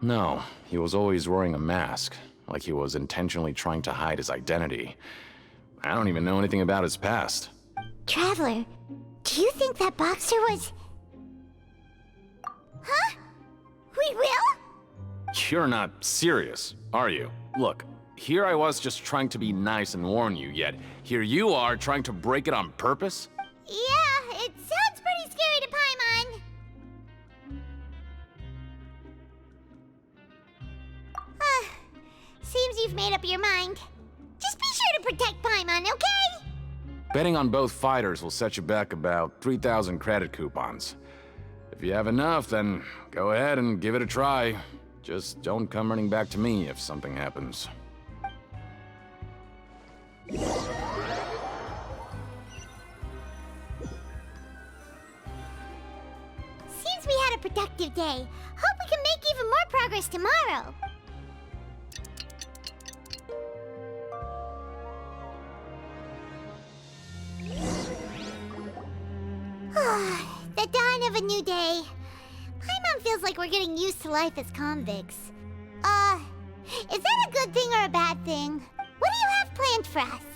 No, he was always wearing a mask, like he was intentionally trying to hide his identity. I don't even know anything about his past. Traveler, do you think that boxer was... Huh? We will? You're not serious, are you? Look, here I was just trying to be nice and warn you, yet here you are trying to break it on purpose? Yeah, it sounds pretty scary to Paimon. Seems you've made up your mind. Just be sure to protect Paimon, okay? Betting on both fighters will set you back about 3,000 credit coupons. If you have enough, then go ahead and give it a try. Just don't come running back to me if something happens. Seems we had a productive day. Hope we can make even more progress tomorrow. The dawn of a new day. Paimon feels like we're getting used to life as convicts. Is that a good thing or a bad thing? What do you have planned for us?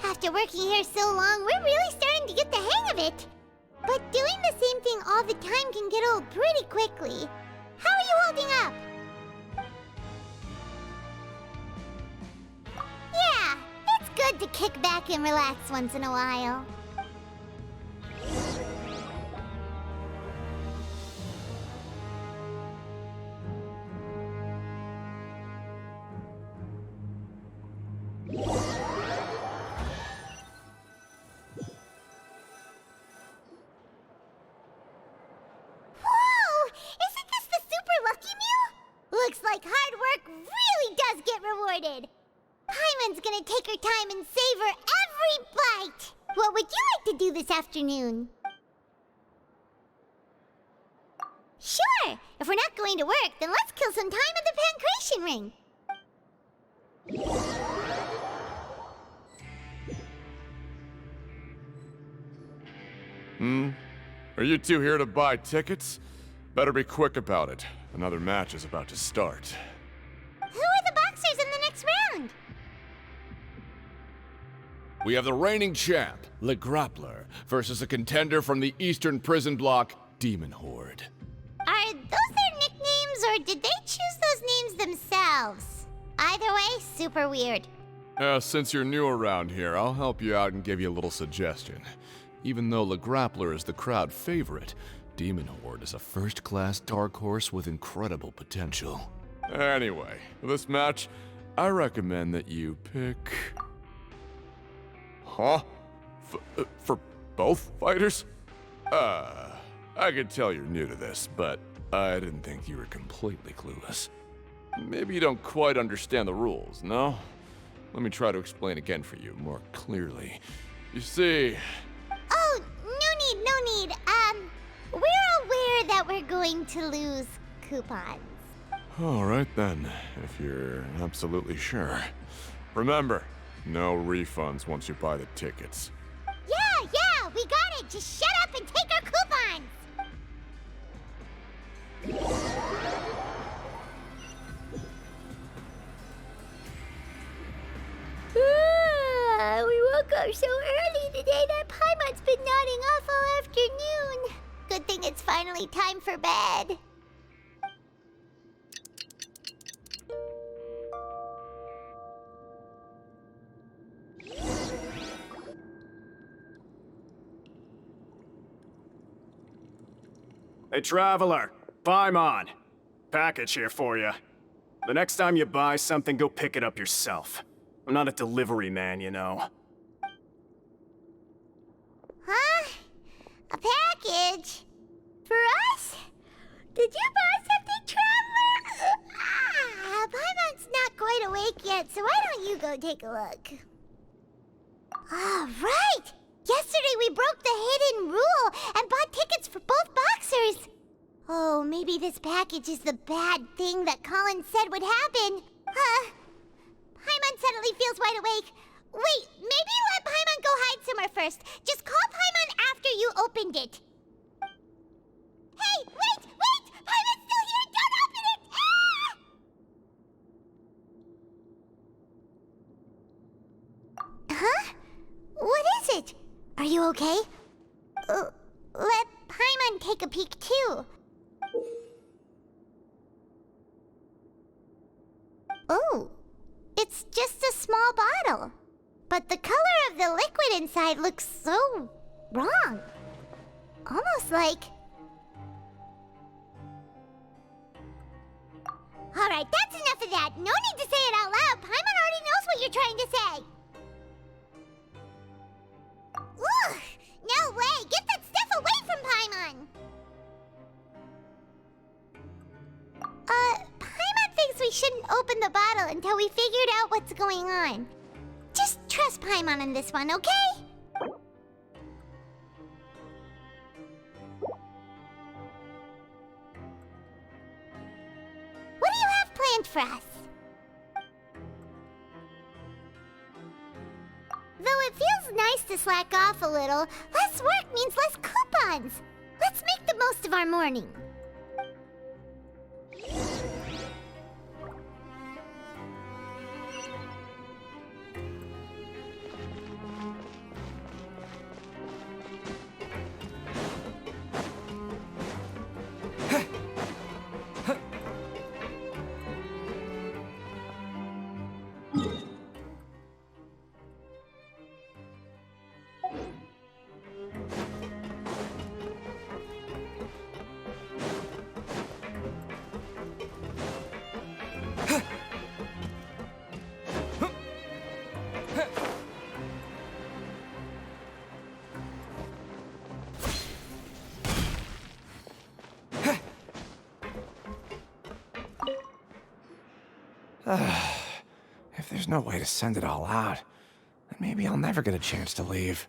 After working here so long, we're really starting to get the hang of it. But doing the same thing all the time can get old pretty quickly. How are you holding up? Yeah, it's good to kick back and relax once in a while. Looks like hard work really does get rewarded. Paimon's gonna take her time and savor every bite. What would you like to do this afternoon? Sure! If we're not going to work, then let's kill some time at the Pancration Ring. Are you two here to buy tickets? Better be quick about it. Another match is about to start. Who are the boxers in the next round? We have the reigning champ, Le Grappler, versus a contender from the Eastern Prison Block, Demon Horde. Are those their nicknames, or did they choose those names themselves? Either way, super weird. Since you're new around here, I'll help you out and give you a little suggestion. Even though Le Grappler is the crowd favorite, Demon Horde is a first-class dark horse with incredible potential. Anyway, for this match, I recommend that you pick... Huh? For both fighters? I can tell you're new to this, but I didn't think you were completely clueless. Maybe you don't quite understand the rules, no? Let me try to explain again for you more clearly. You see... Oh, no need. We're aware sure that we're going to lose coupons. All right then, if you're absolutely sure. Remember, no refunds once you buy the tickets. Yeah, we got it! Just shut up and take our coupons! We woke up so early today that Paimon's been nodding off all afternoon. Good thing it's finally time for bed. Hey, Traveler, Paimon. Package here for you. The next time you buy something, go pick it up yourself. I'm not a delivery man, you know. Huh? A package? For us? Did you buy something, Traveler? Paimon's not quite awake yet, so why don't you go take a look? Ah, right! Yesterday we broke the hidden rule and bought tickets for both boxers. Oh, maybe this package is the bad thing that Colin said would happen. Paimon suddenly feels wide awake. Wait, maybe let Paimon go hide somewhere first. Just call Paimon after you opened it. Hey, wait! Paimon's still here! Don't open it! Ah! Huh? What is it? Are you okay? Let Paimon take a peek too. Oh, it's just a small bottle. But the color of the liquid inside looks so wrong. Almost like... Alright, that's enough of that. No need to say it out loud. Paimon already knows what you're trying to say. Ugh! No way! Get that stuff away from Paimon! Paimon thinks we shouldn't open the bottle until we figured out what's going on. Just trust Paimon on this one, okay? What do you have planned for us? Though it feels nice to slack off a little, less work means less coupons. Let's make the most of our morning. If there's no way to send it all out, then maybe I'll never get a chance to leave.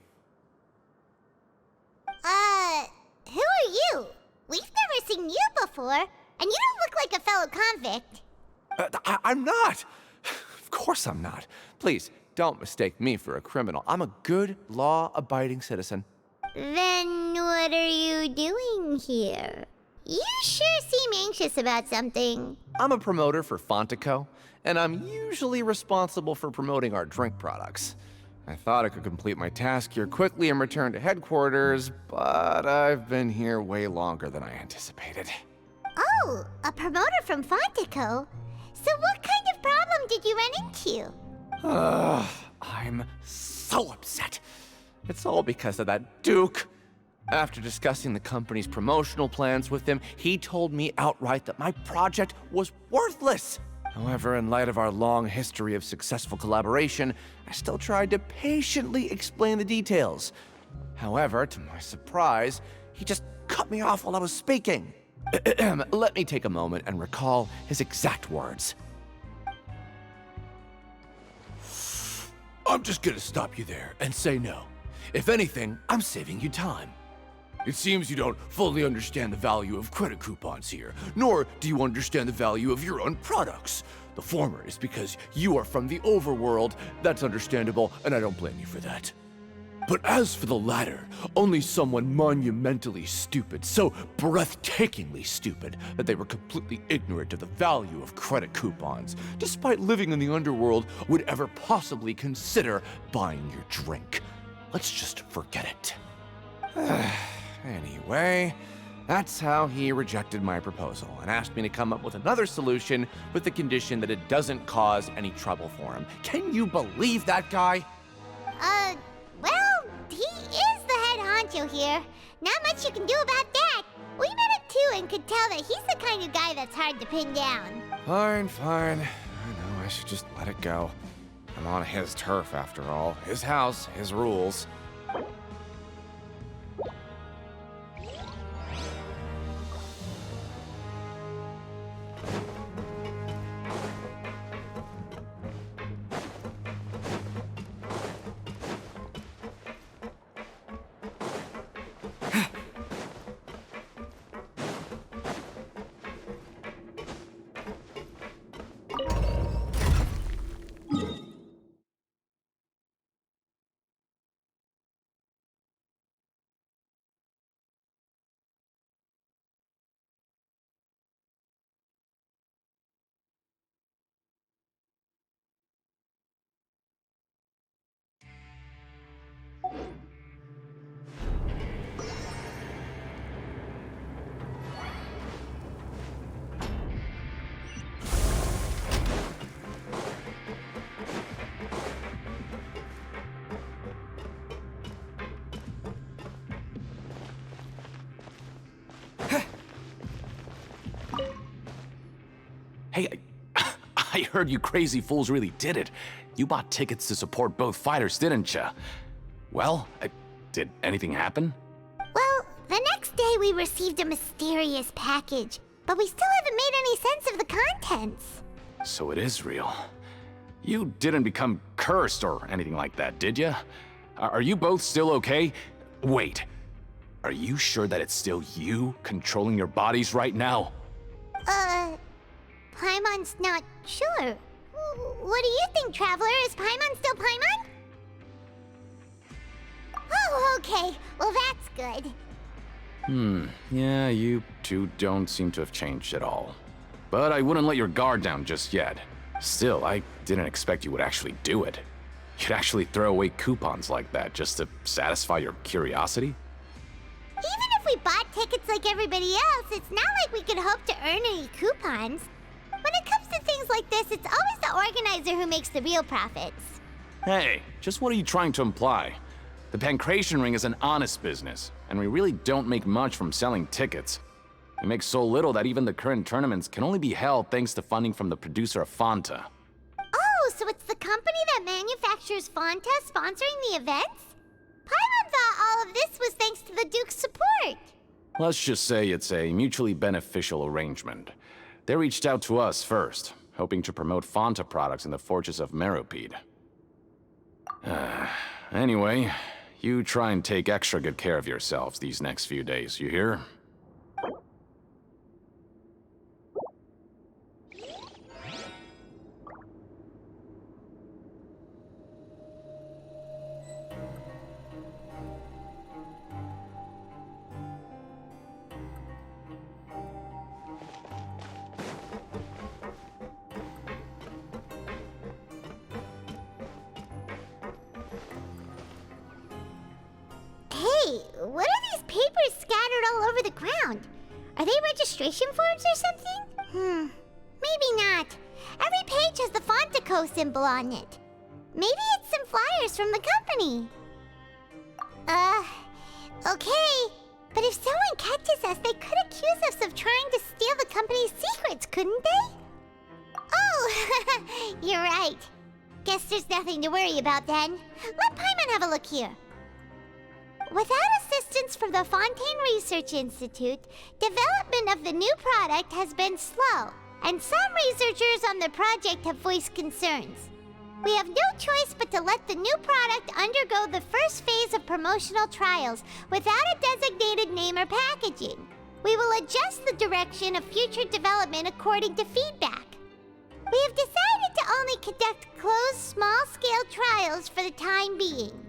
Who are you? We've never seen you before, and you don't look like a fellow convict. I'm not! Of course I'm not. Please, don't mistake me for a criminal. I'm a good, law-abiding citizen. Then what are you doing here? You sure seem anxious about something. I'm a promoter for Fontico, and I'm usually responsible for promoting our drink products. I thought I could complete my task here quickly and return to headquarters, but I've been here way longer than I anticipated. Oh, a promoter from Fontico? So what kind of problem did you run into? I'm so upset. It's all because of that Duke. After discussing the company's promotional plans with him, he told me outright that my project was worthless. However, in light of our long history of successful collaboration, I still tried to patiently explain the details. However, to my surprise, he just cut me off while I was speaking. Let me take a moment and recall his exact words. I'm just gonna stop you there and say no. If anything, I'm saving you time. It seems you don't fully understand the value of credit coupons here, nor do you understand the value of your own products. The former is because you are from the overworld. That's understandable, and I don't blame you for that. But as for the latter, only someone monumentally stupid, so breathtakingly stupid that they were completely ignorant of the value of credit coupons, despite living in the underworld, would ever possibly consider buying your drink. Let's just forget it. Anyway, that's how he rejected my proposal and asked me to come up with another solution with the condition that it doesn't cause any trouble for him. Can you believe that guy? Well, he is the head honcho here. Not much you can do about that. We met him too and could tell that he's the kind of guy that's hard to pin down. Fine. I know, I should just let it go. I'm on his turf after all. His house, his rules. Hey, I heard you crazy fools really did it. You bought tickets to support both fighters, didn't ya? Well, did anything happen? Well, the next day we received a mysterious package, but we still haven't made any sense of the contents. So it is real. You didn't become cursed or anything like that, did ya? Are you both still okay? Wait, are you sure that it's still you controlling your bodies right now? Paimon's not sure. What do you think, Traveler? Is Paimon still Paimon? Oh, okay. Well, that's good. Yeah, you two don't seem to have changed at all. But I wouldn't let your guard down just yet. Still, I didn't expect you would actually do it. You'd actually throw away coupons like that just to satisfy your curiosity? Even if we bought tickets like everybody else, it's not like we could hope to earn any coupons. When it comes to things like this, it's always the organizer who makes the real profits. Hey, just what are you trying to imply? The Pancration Ring is an honest business, and we really don't make much from selling tickets. We make so little that even the current tournaments can only be held thanks to funding from the producer of Fanta. Oh, so it's the company that manufactures Fanta sponsoring the events? Paimon thought all of this was thanks to the Duke's support. Let's just say it's a mutually beneficial arrangement. They reached out to us first, hoping to promote Fanta products in the Fortress of Meropide. Anyway, you try and take extra good care of yourselves these next few days, you hear? Hey, what are these papers scattered all over the ground? Are they registration forms or something? Maybe not. Every page has the Fontaco symbol on it. Maybe it's some flyers from the company. Okay. But if someone catches us, they could accuse us of trying to steal the company's secrets, couldn't they? Oh, you're right. Guess there's nothing to worry about then. Let Paimon have a look here. Without assistance from the Fontaine Research Institute, development of the new product has been slow, and some researchers on the project have voiced concerns. We have no choice but to let the new product undergo the first phase of promotional trials without a designated name or packaging. We will adjust the direction of future development according to feedback. We have decided to only conduct closed, small-scale trials for the time being.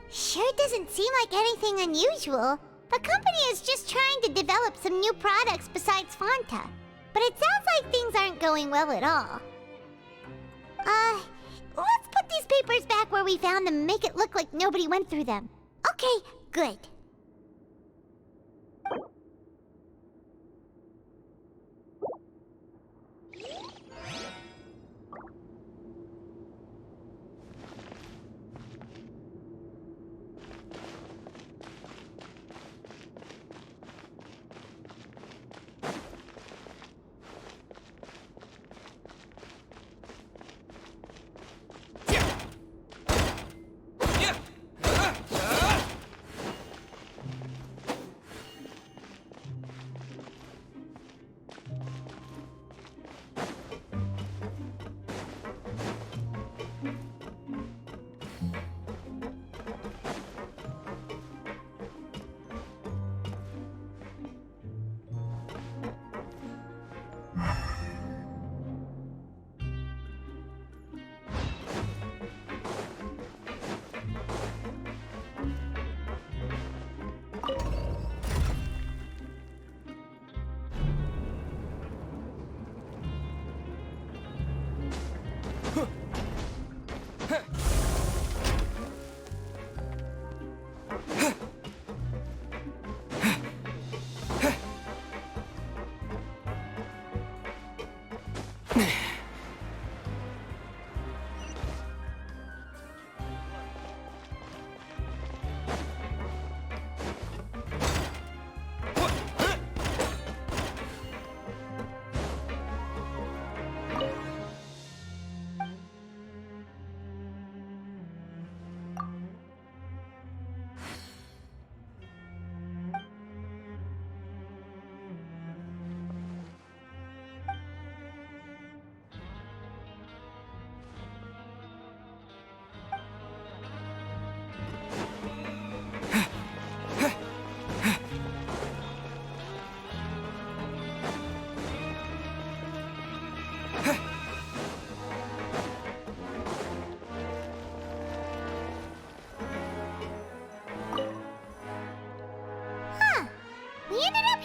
Sure doesn't seem like anything unusual. The company is just trying to develop some new products besides Fanta. But it sounds like things aren't going well at all. Let's put these papers back where we found them and make it look like nobody went through them. Okay, good.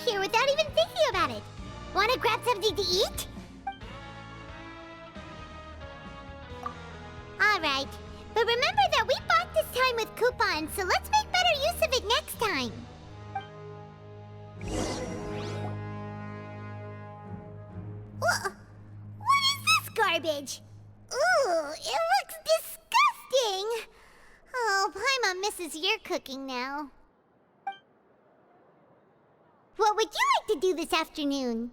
Here without even thinking about it. Want to grab something to eat? Alright, but remember that we bought this time with coupons, so let's make better use of it next time. What is this garbage? Ooh, it looks disgusting! Oh, Paimon misses your cooking now. What would you like to do this afternoon?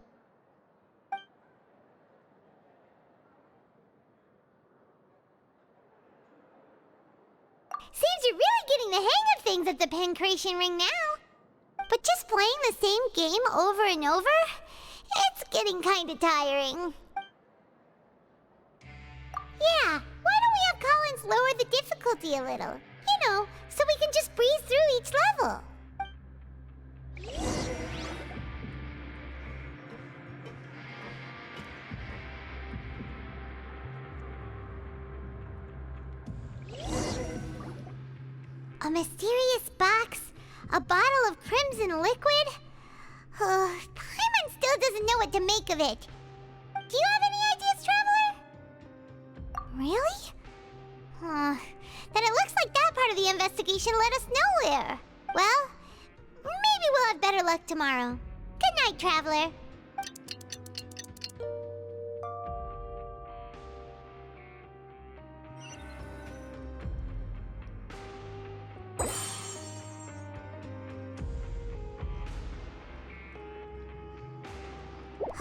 Seems you're really getting the hang of things at the Pancration Ring now. But just playing the same game over and over? It's getting kinda tiring. Yeah, why don't we have Collins lower the difficulty a little? You know, so we can just breeze through each level. A mysterious box? A bottle of crimson liquid? Paimon still doesn't know what to make of it. Do you have any ideas, Traveler? Really? Then it looks like that part of the investigation led us nowhere. Well, maybe we'll have better luck tomorrow. Good night, Traveler.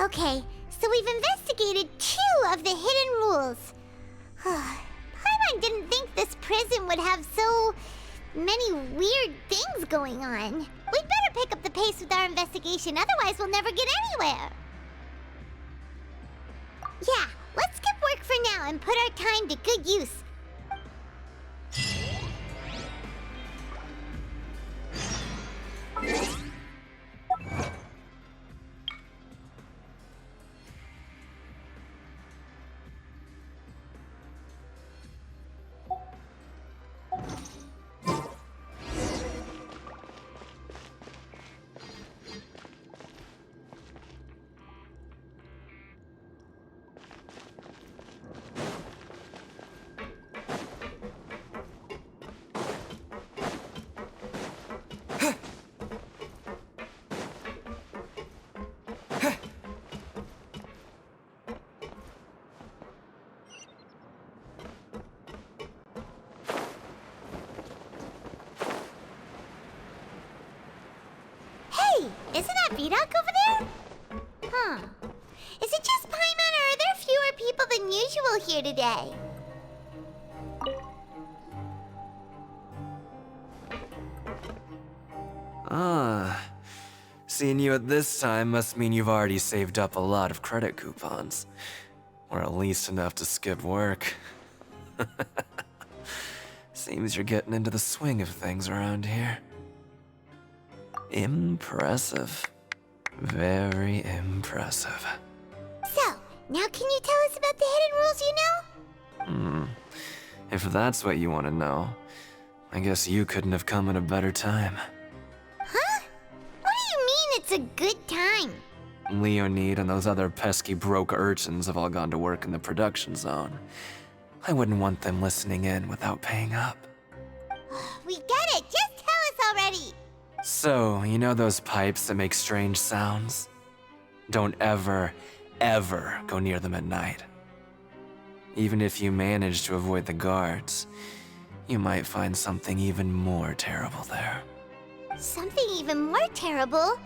Okay, so we've investigated 2 of the hidden rules. Paimon didn't think this prison would have so many weird things going on. We'd better pick up the pace with our investigation, otherwise we'll never get anywhere. Yeah, let's skip work for now and put our time to good use. Isn't that Vidoc over there? Huh. Is it just Paimon, or are there fewer people than usual here today? Ah. Seeing you at this time must mean you've already saved up a lot of credit coupons. Or at least enough to skip work. Seems you're getting into the swing of things around here. Impressive. Very impressive. So, now can you tell us about the hidden rules you know? If that's what you want to know, I guess you couldn't have come at a better time. Huh? What do you mean it's a good time? Leonid and those other pesky broke urchins have all gone to work in the production zone. I wouldn't want them listening in without paying up. We get it! Just tell us already! So, you know those pipes that make strange sounds? Don't ever, ever go near them at night. Even if you manage to avoid the guards, you might find something even more terrible there. Something even more terrible?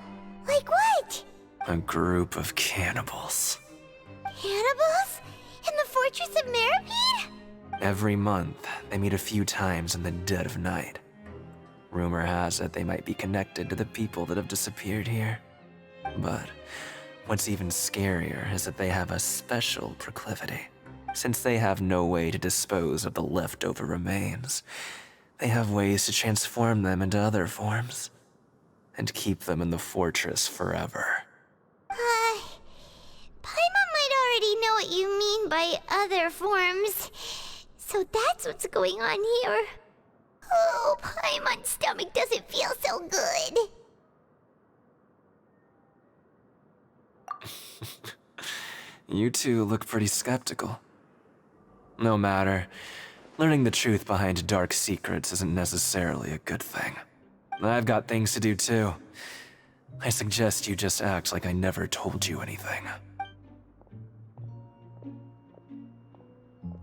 Like what? A group of cannibals. Cannibals? In the Fortress of Meropide? Every month, they meet a few times in the dead of night. Rumor has it they might be connected to the people that have disappeared here. But what's even scarier is that they have a special proclivity. Since they have no way to dispose of the leftover remains, they have ways to transform them into other forms and keep them in the fortress forever. Paimon might already know what you mean by other forms. So that's what's going on here. Oh, Paimon's stomach doesn't feel so good. You two look pretty skeptical. No matter, learning the truth behind dark secrets isn't necessarily a good thing. I've got things to do too. I suggest you just act like I never told you anything.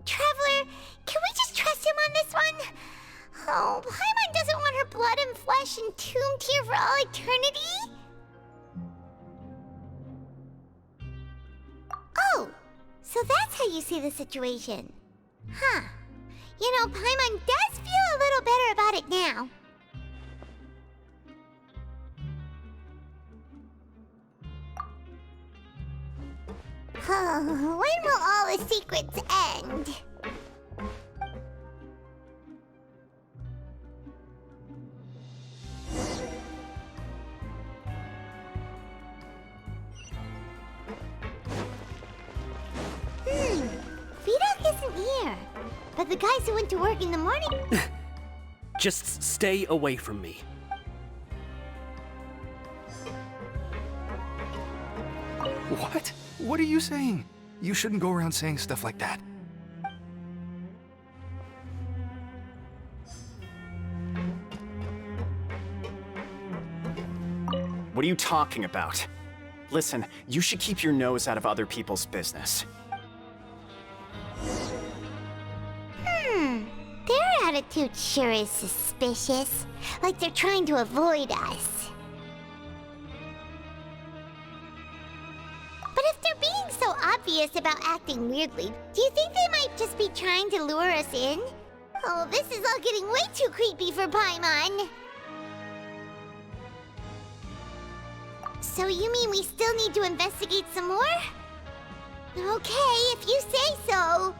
Traveler, can we just trust him on this one? Oh, Paimon doesn't want her blood and flesh entombed here for all eternity? Oh, so that's how you see the situation. Huh. You know, Paimon does feel a little better about it now. When will all the secrets end? Vidoc isn't here. But the guys who went to work in the morning... Just stay away from me. What? What are you saying? You shouldn't go around saying stuff like that. What are you talking about? Listen, you should keep your nose out of other people's business. Their attitude sure is suspicious. Like they're trying to avoid us. But if they're being so obvious about acting weirdly, do you think they might just be trying to lure us in? Oh, this is all getting way too creepy for Paimon. So you mean we still need to investigate some more? Okay, if you say so.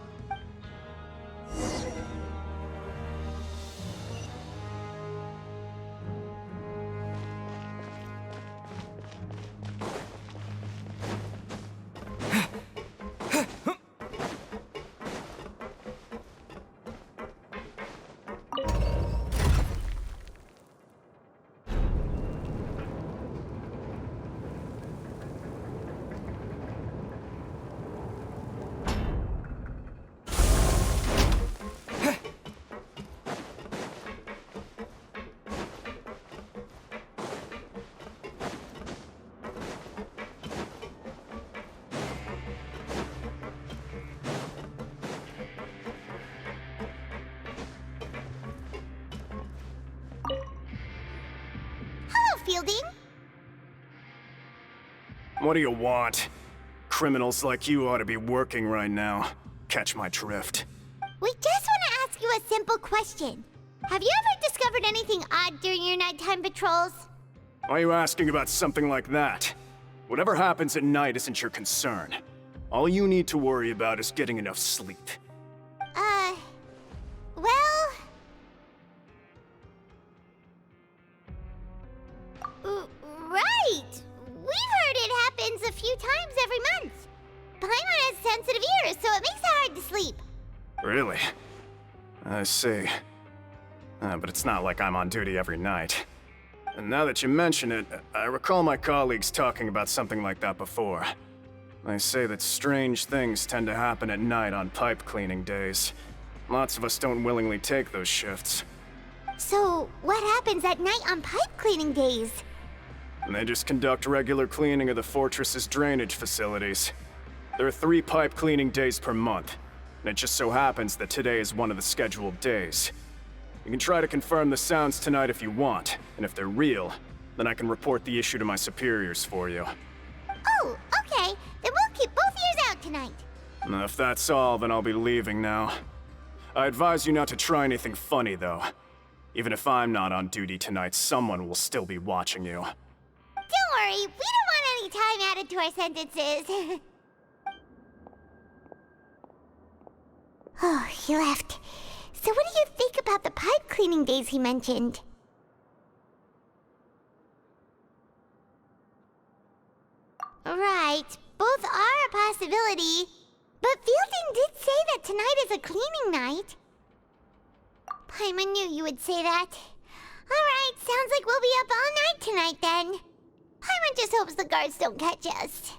building? What do you want? Criminals like you ought to be working right now. Catch my drift. We just want to ask you a simple question. Have you ever discovered anything odd during your nighttime patrols? Why are you asking about something like that? Whatever happens at night isn't your concern. All you need to worry about is getting enough sleep. Well... Right! We've heard it happens a few times every month. Paimon has sensitive ears, so it makes it hard to sleep. Really? I see. But it's not like I'm on duty every night. And now that you mention it, I recall my colleagues talking about something like that before. They say that strange things tend to happen at night on pipe cleaning days. Lots of us don't willingly take those shifts. So, what happens at night on pipe cleaning days? And they just conduct regular cleaning of the fortress's drainage facilities. There are 3 pipe cleaning days per month, and it just so happens that today is one of the scheduled days. You can try to confirm the sounds tonight if you want, and if they're real, then I can report the issue to my superiors for you. Oh, okay. Then we'll keep both ears out tonight. Now, if that's all, then I'll be leaving now. I advise you not to try anything funny, though. Even if I'm not on duty tonight, someone will still be watching you. Don't worry, we don't want any time added to our sentences. Oh, he left. So what do you think about the pipe cleaning days he mentioned? Right, both are a possibility. But Fielding did say that tonight is a cleaning night. Paimon knew you would say that. Alright, sounds like we'll be up all night tonight then. Paimon just hopes the guards don't catch us.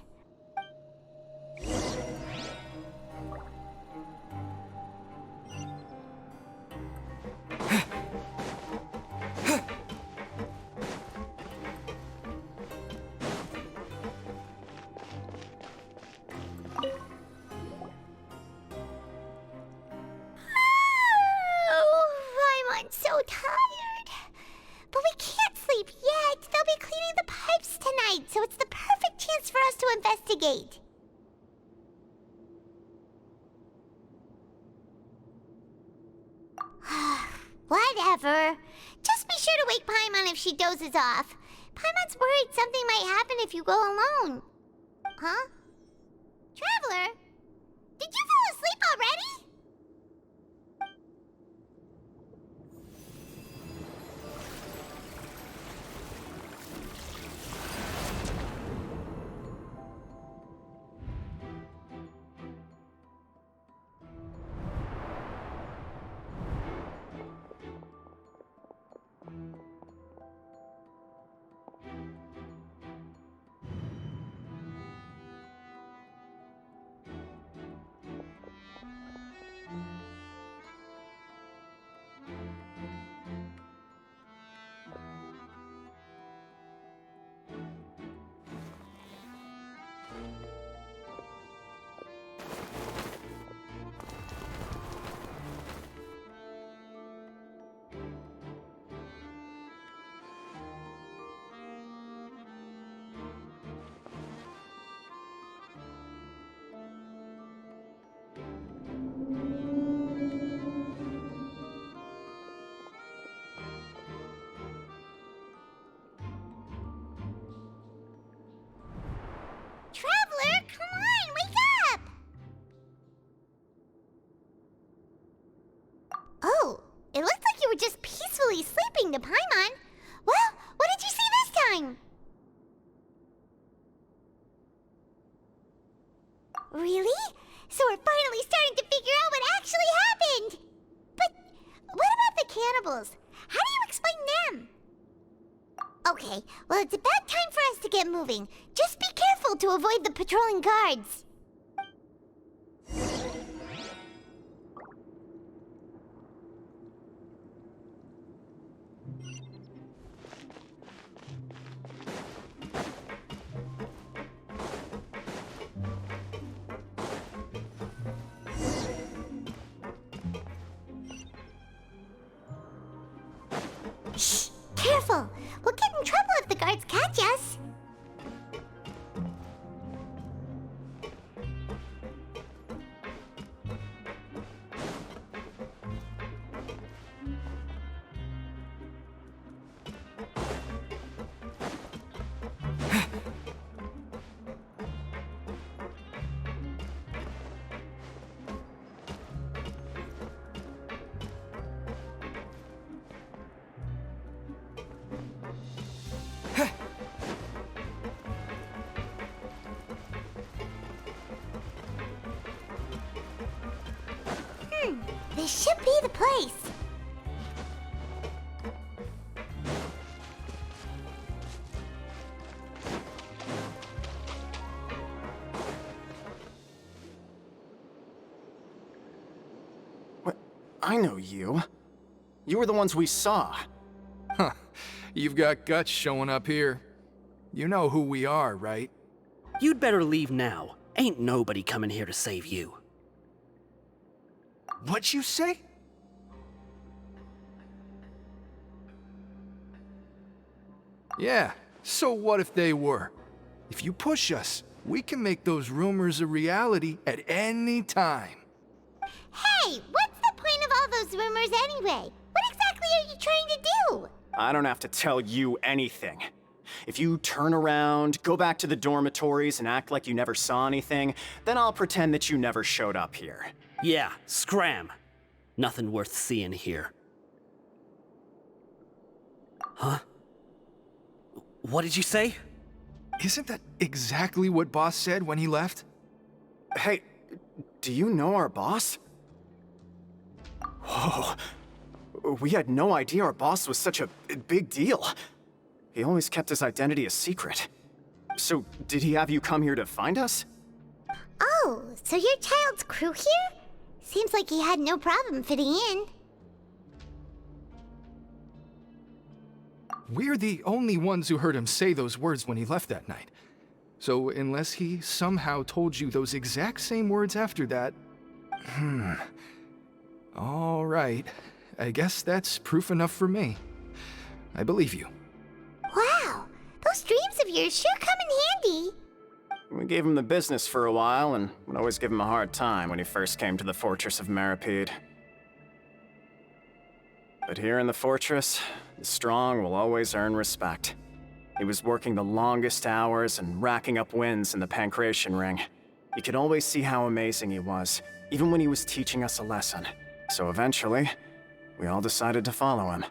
I'm so tired. But we can't sleep yet. They'll be cleaning the pipes tonight, so it's the perfect chance for us to investigate. Whatever. Just be sure to wake Paimon if she dozes off. Paimon's worried something might happen if you go alone. Huh? Traveler? Did you fall asleep already? Traveler, come on, wake up! Oh, it looked like you were just peacefully sleeping to Paimon. Well, what did you see this time? Really? So we're finally starting to figure out what actually happened! But what about the cannibals? How do you explain them? Okay, well it's about time for us to get moving. Just be careful to avoid the patrolling guards. Shh! Careful! We'll get in trouble if the guards catch us. This should be the place. What? I know you. You were the ones we saw. Huh. You've got guts showing up here. You know who we are, right? You'd better leave now. Ain't nobody coming here to save you. What'd you say? Yeah, so what if they were? If you push us, we can make those rumors a reality at any time. Hey, what's the point of all those rumors anyway? What exactly are you trying to do? I don't have to tell you anything. If you turn around, go back to the dormitories, and act like you never saw anything, then I'll pretend that you never showed up here. Yeah, scram. Nothing worth seeing here. Huh? What did you say? Isn't that exactly what Boss said when he left? Hey, do you know our boss? Whoa. We had no idea our boss was such a big deal. He always kept his identity a secret. So, did he have you come here to find us? Oh, so your child's crew here? Seems like he had no problem fitting in. We're the only ones who heard him say those words when he left that night. So unless he somehow told you those exact same words after that... All right. I guess that's proof enough for me. I believe you. Wow, those dreams of yours sure come in handy. We gave him the business for a while, and would always give him a hard time when he first came to the fortress of Maripede. But here in the fortress, the strong will always earn respect. He was working the longest hours and racking up wins in the Pancration Ring. You could always see how amazing he was, even when he was teaching us a lesson. So eventually, we all decided to follow him.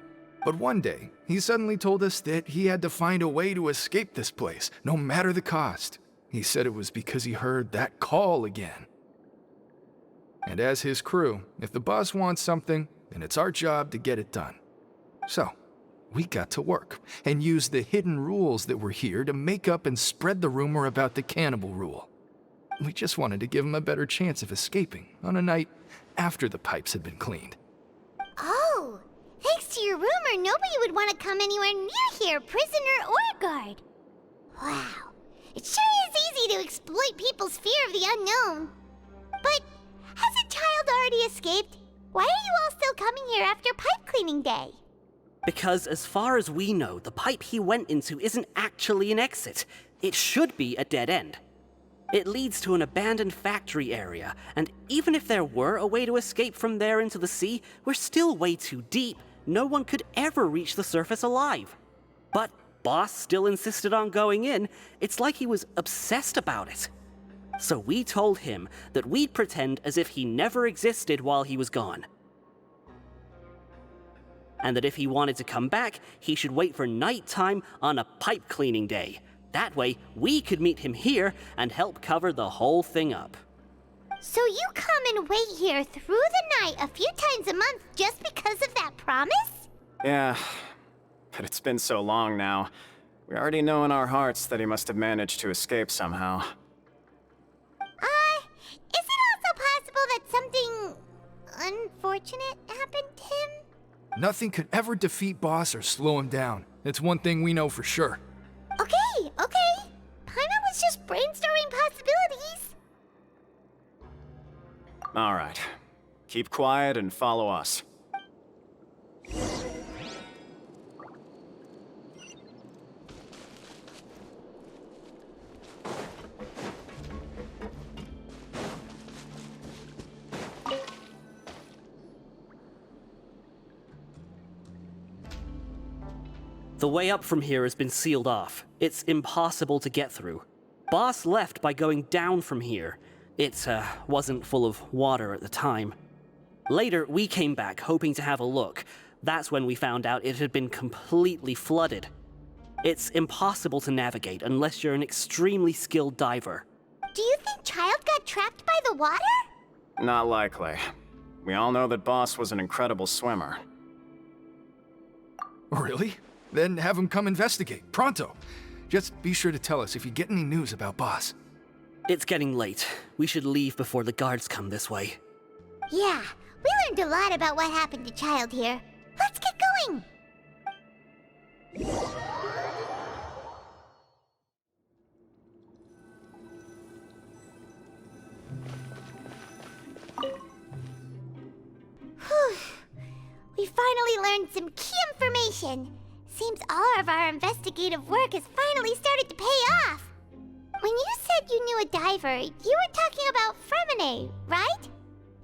But one day, he suddenly told us that he had to find a way to escape this place, no matter the cost. He said it was because he heard that call again. And as his crew, if the boss wants something, then it's our job to get it done. So, we got to work, and used the hidden rules that were here to make up and spread the rumor about the cannibal rule. We just wanted to give him a better chance of escaping on a night after the pipes had been cleaned. Oh, thanks to your rumor, nobody would want to come anywhere near here, prisoner or guard. Wow, it sure is easy to exploit people's fear of the unknown. But has a child already escaped? Why are you all still coming here after pipe cleaning day? Because as far as we know, the pipe he went into isn't actually an exit. It should be a dead end. It leads to an abandoned factory area, and even if there were a way to escape from there into the sea, we're still way too deep. No one could ever reach the surface alive. But Boss still insisted on going in. It's like he was obsessed about it. So we told him that we'd pretend as if he never existed while he was gone. And that if he wanted to come back, he should wait for nighttime on a pipe cleaning day. That way, we could meet him here and help cover the whole thing up. So you come and wait here through the night a few times a month just because of that promise? Yeah, but it's been so long now. We already know in our hearts that he must have managed to escape somehow. Is it also possible that something unfortunate happened to him? Nothing could ever defeat Boss or slow him down. It's one thing we know for sure. Okay. Paimon was just brainstorming possibilities. All right. Keep quiet and follow us. The way up from here has been sealed off. It's impossible to get through. Boss left by going down from here. It wasn't full of water at the time. Later, we came back hoping to have a look. That's when we found out it had been completely flooded. It's impossible to navigate unless you're an extremely skilled diver. Do you think Child got trapped by the water? Not likely. We all know that Boss was an incredible swimmer. Really? Then have him come investigate, pronto. Just be sure to tell us if you get any news about Boss. It's getting late. We should leave before the guards come this way. Yeah, we learned a lot about what happened to Child here. Let's get going! Whew. We finally learned some key information. Seems all of our investigative work has finally started to pay off. When you said you knew a diver, you were talking about Fremine, right?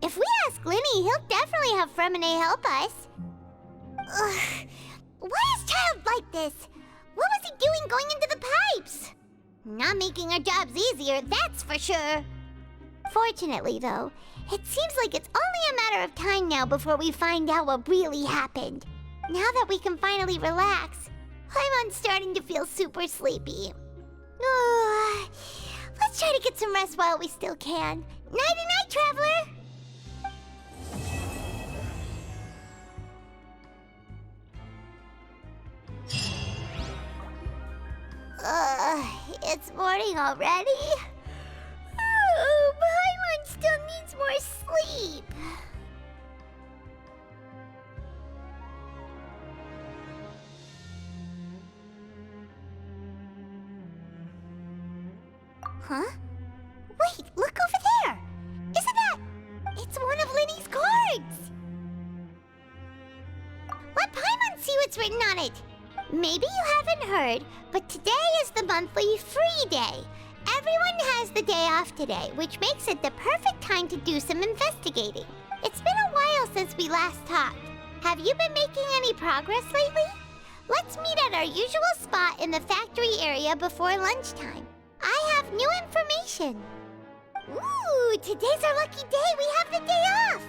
If we ask Linny, he'll definitely have Fremine help us. Ugh. Why is Child like this? What was he doing going into the pipes? Not making our jobs easier, that's for sure. Fortunately, though, it seems like it's only a matter of time now before we find out what really happened. Now that we can finally relax, I'm starting to feel super sleepy. Let's try to get some rest while we still can. Nighty-night, Traveler! It's morning already? Oh, Paimon still needs more sleep. Huh? Wait, look over there! Isn't that... It's one of Linny's cards! Let Paimon see what's written on it! Maybe you haven't heard, but today is the monthly free day. Everyone has the day off today, which makes it the perfect time to do some investigating. It's been a while since we last talked. Have you been making any progress lately? Let's meet at our usual spot in the factory area before lunchtime. I have new information. Ooh, today's our lucky day. We have the day off.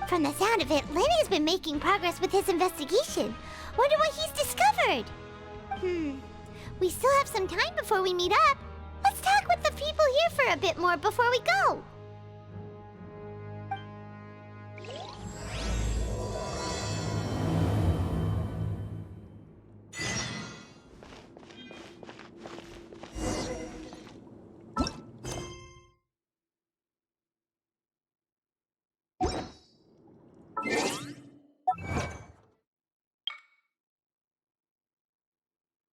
From the sound of it, Lenny's been making progress with his investigation. Wonder what he's discovered. We still have some time before we meet up. Let's talk with the people here for a bit more before we go.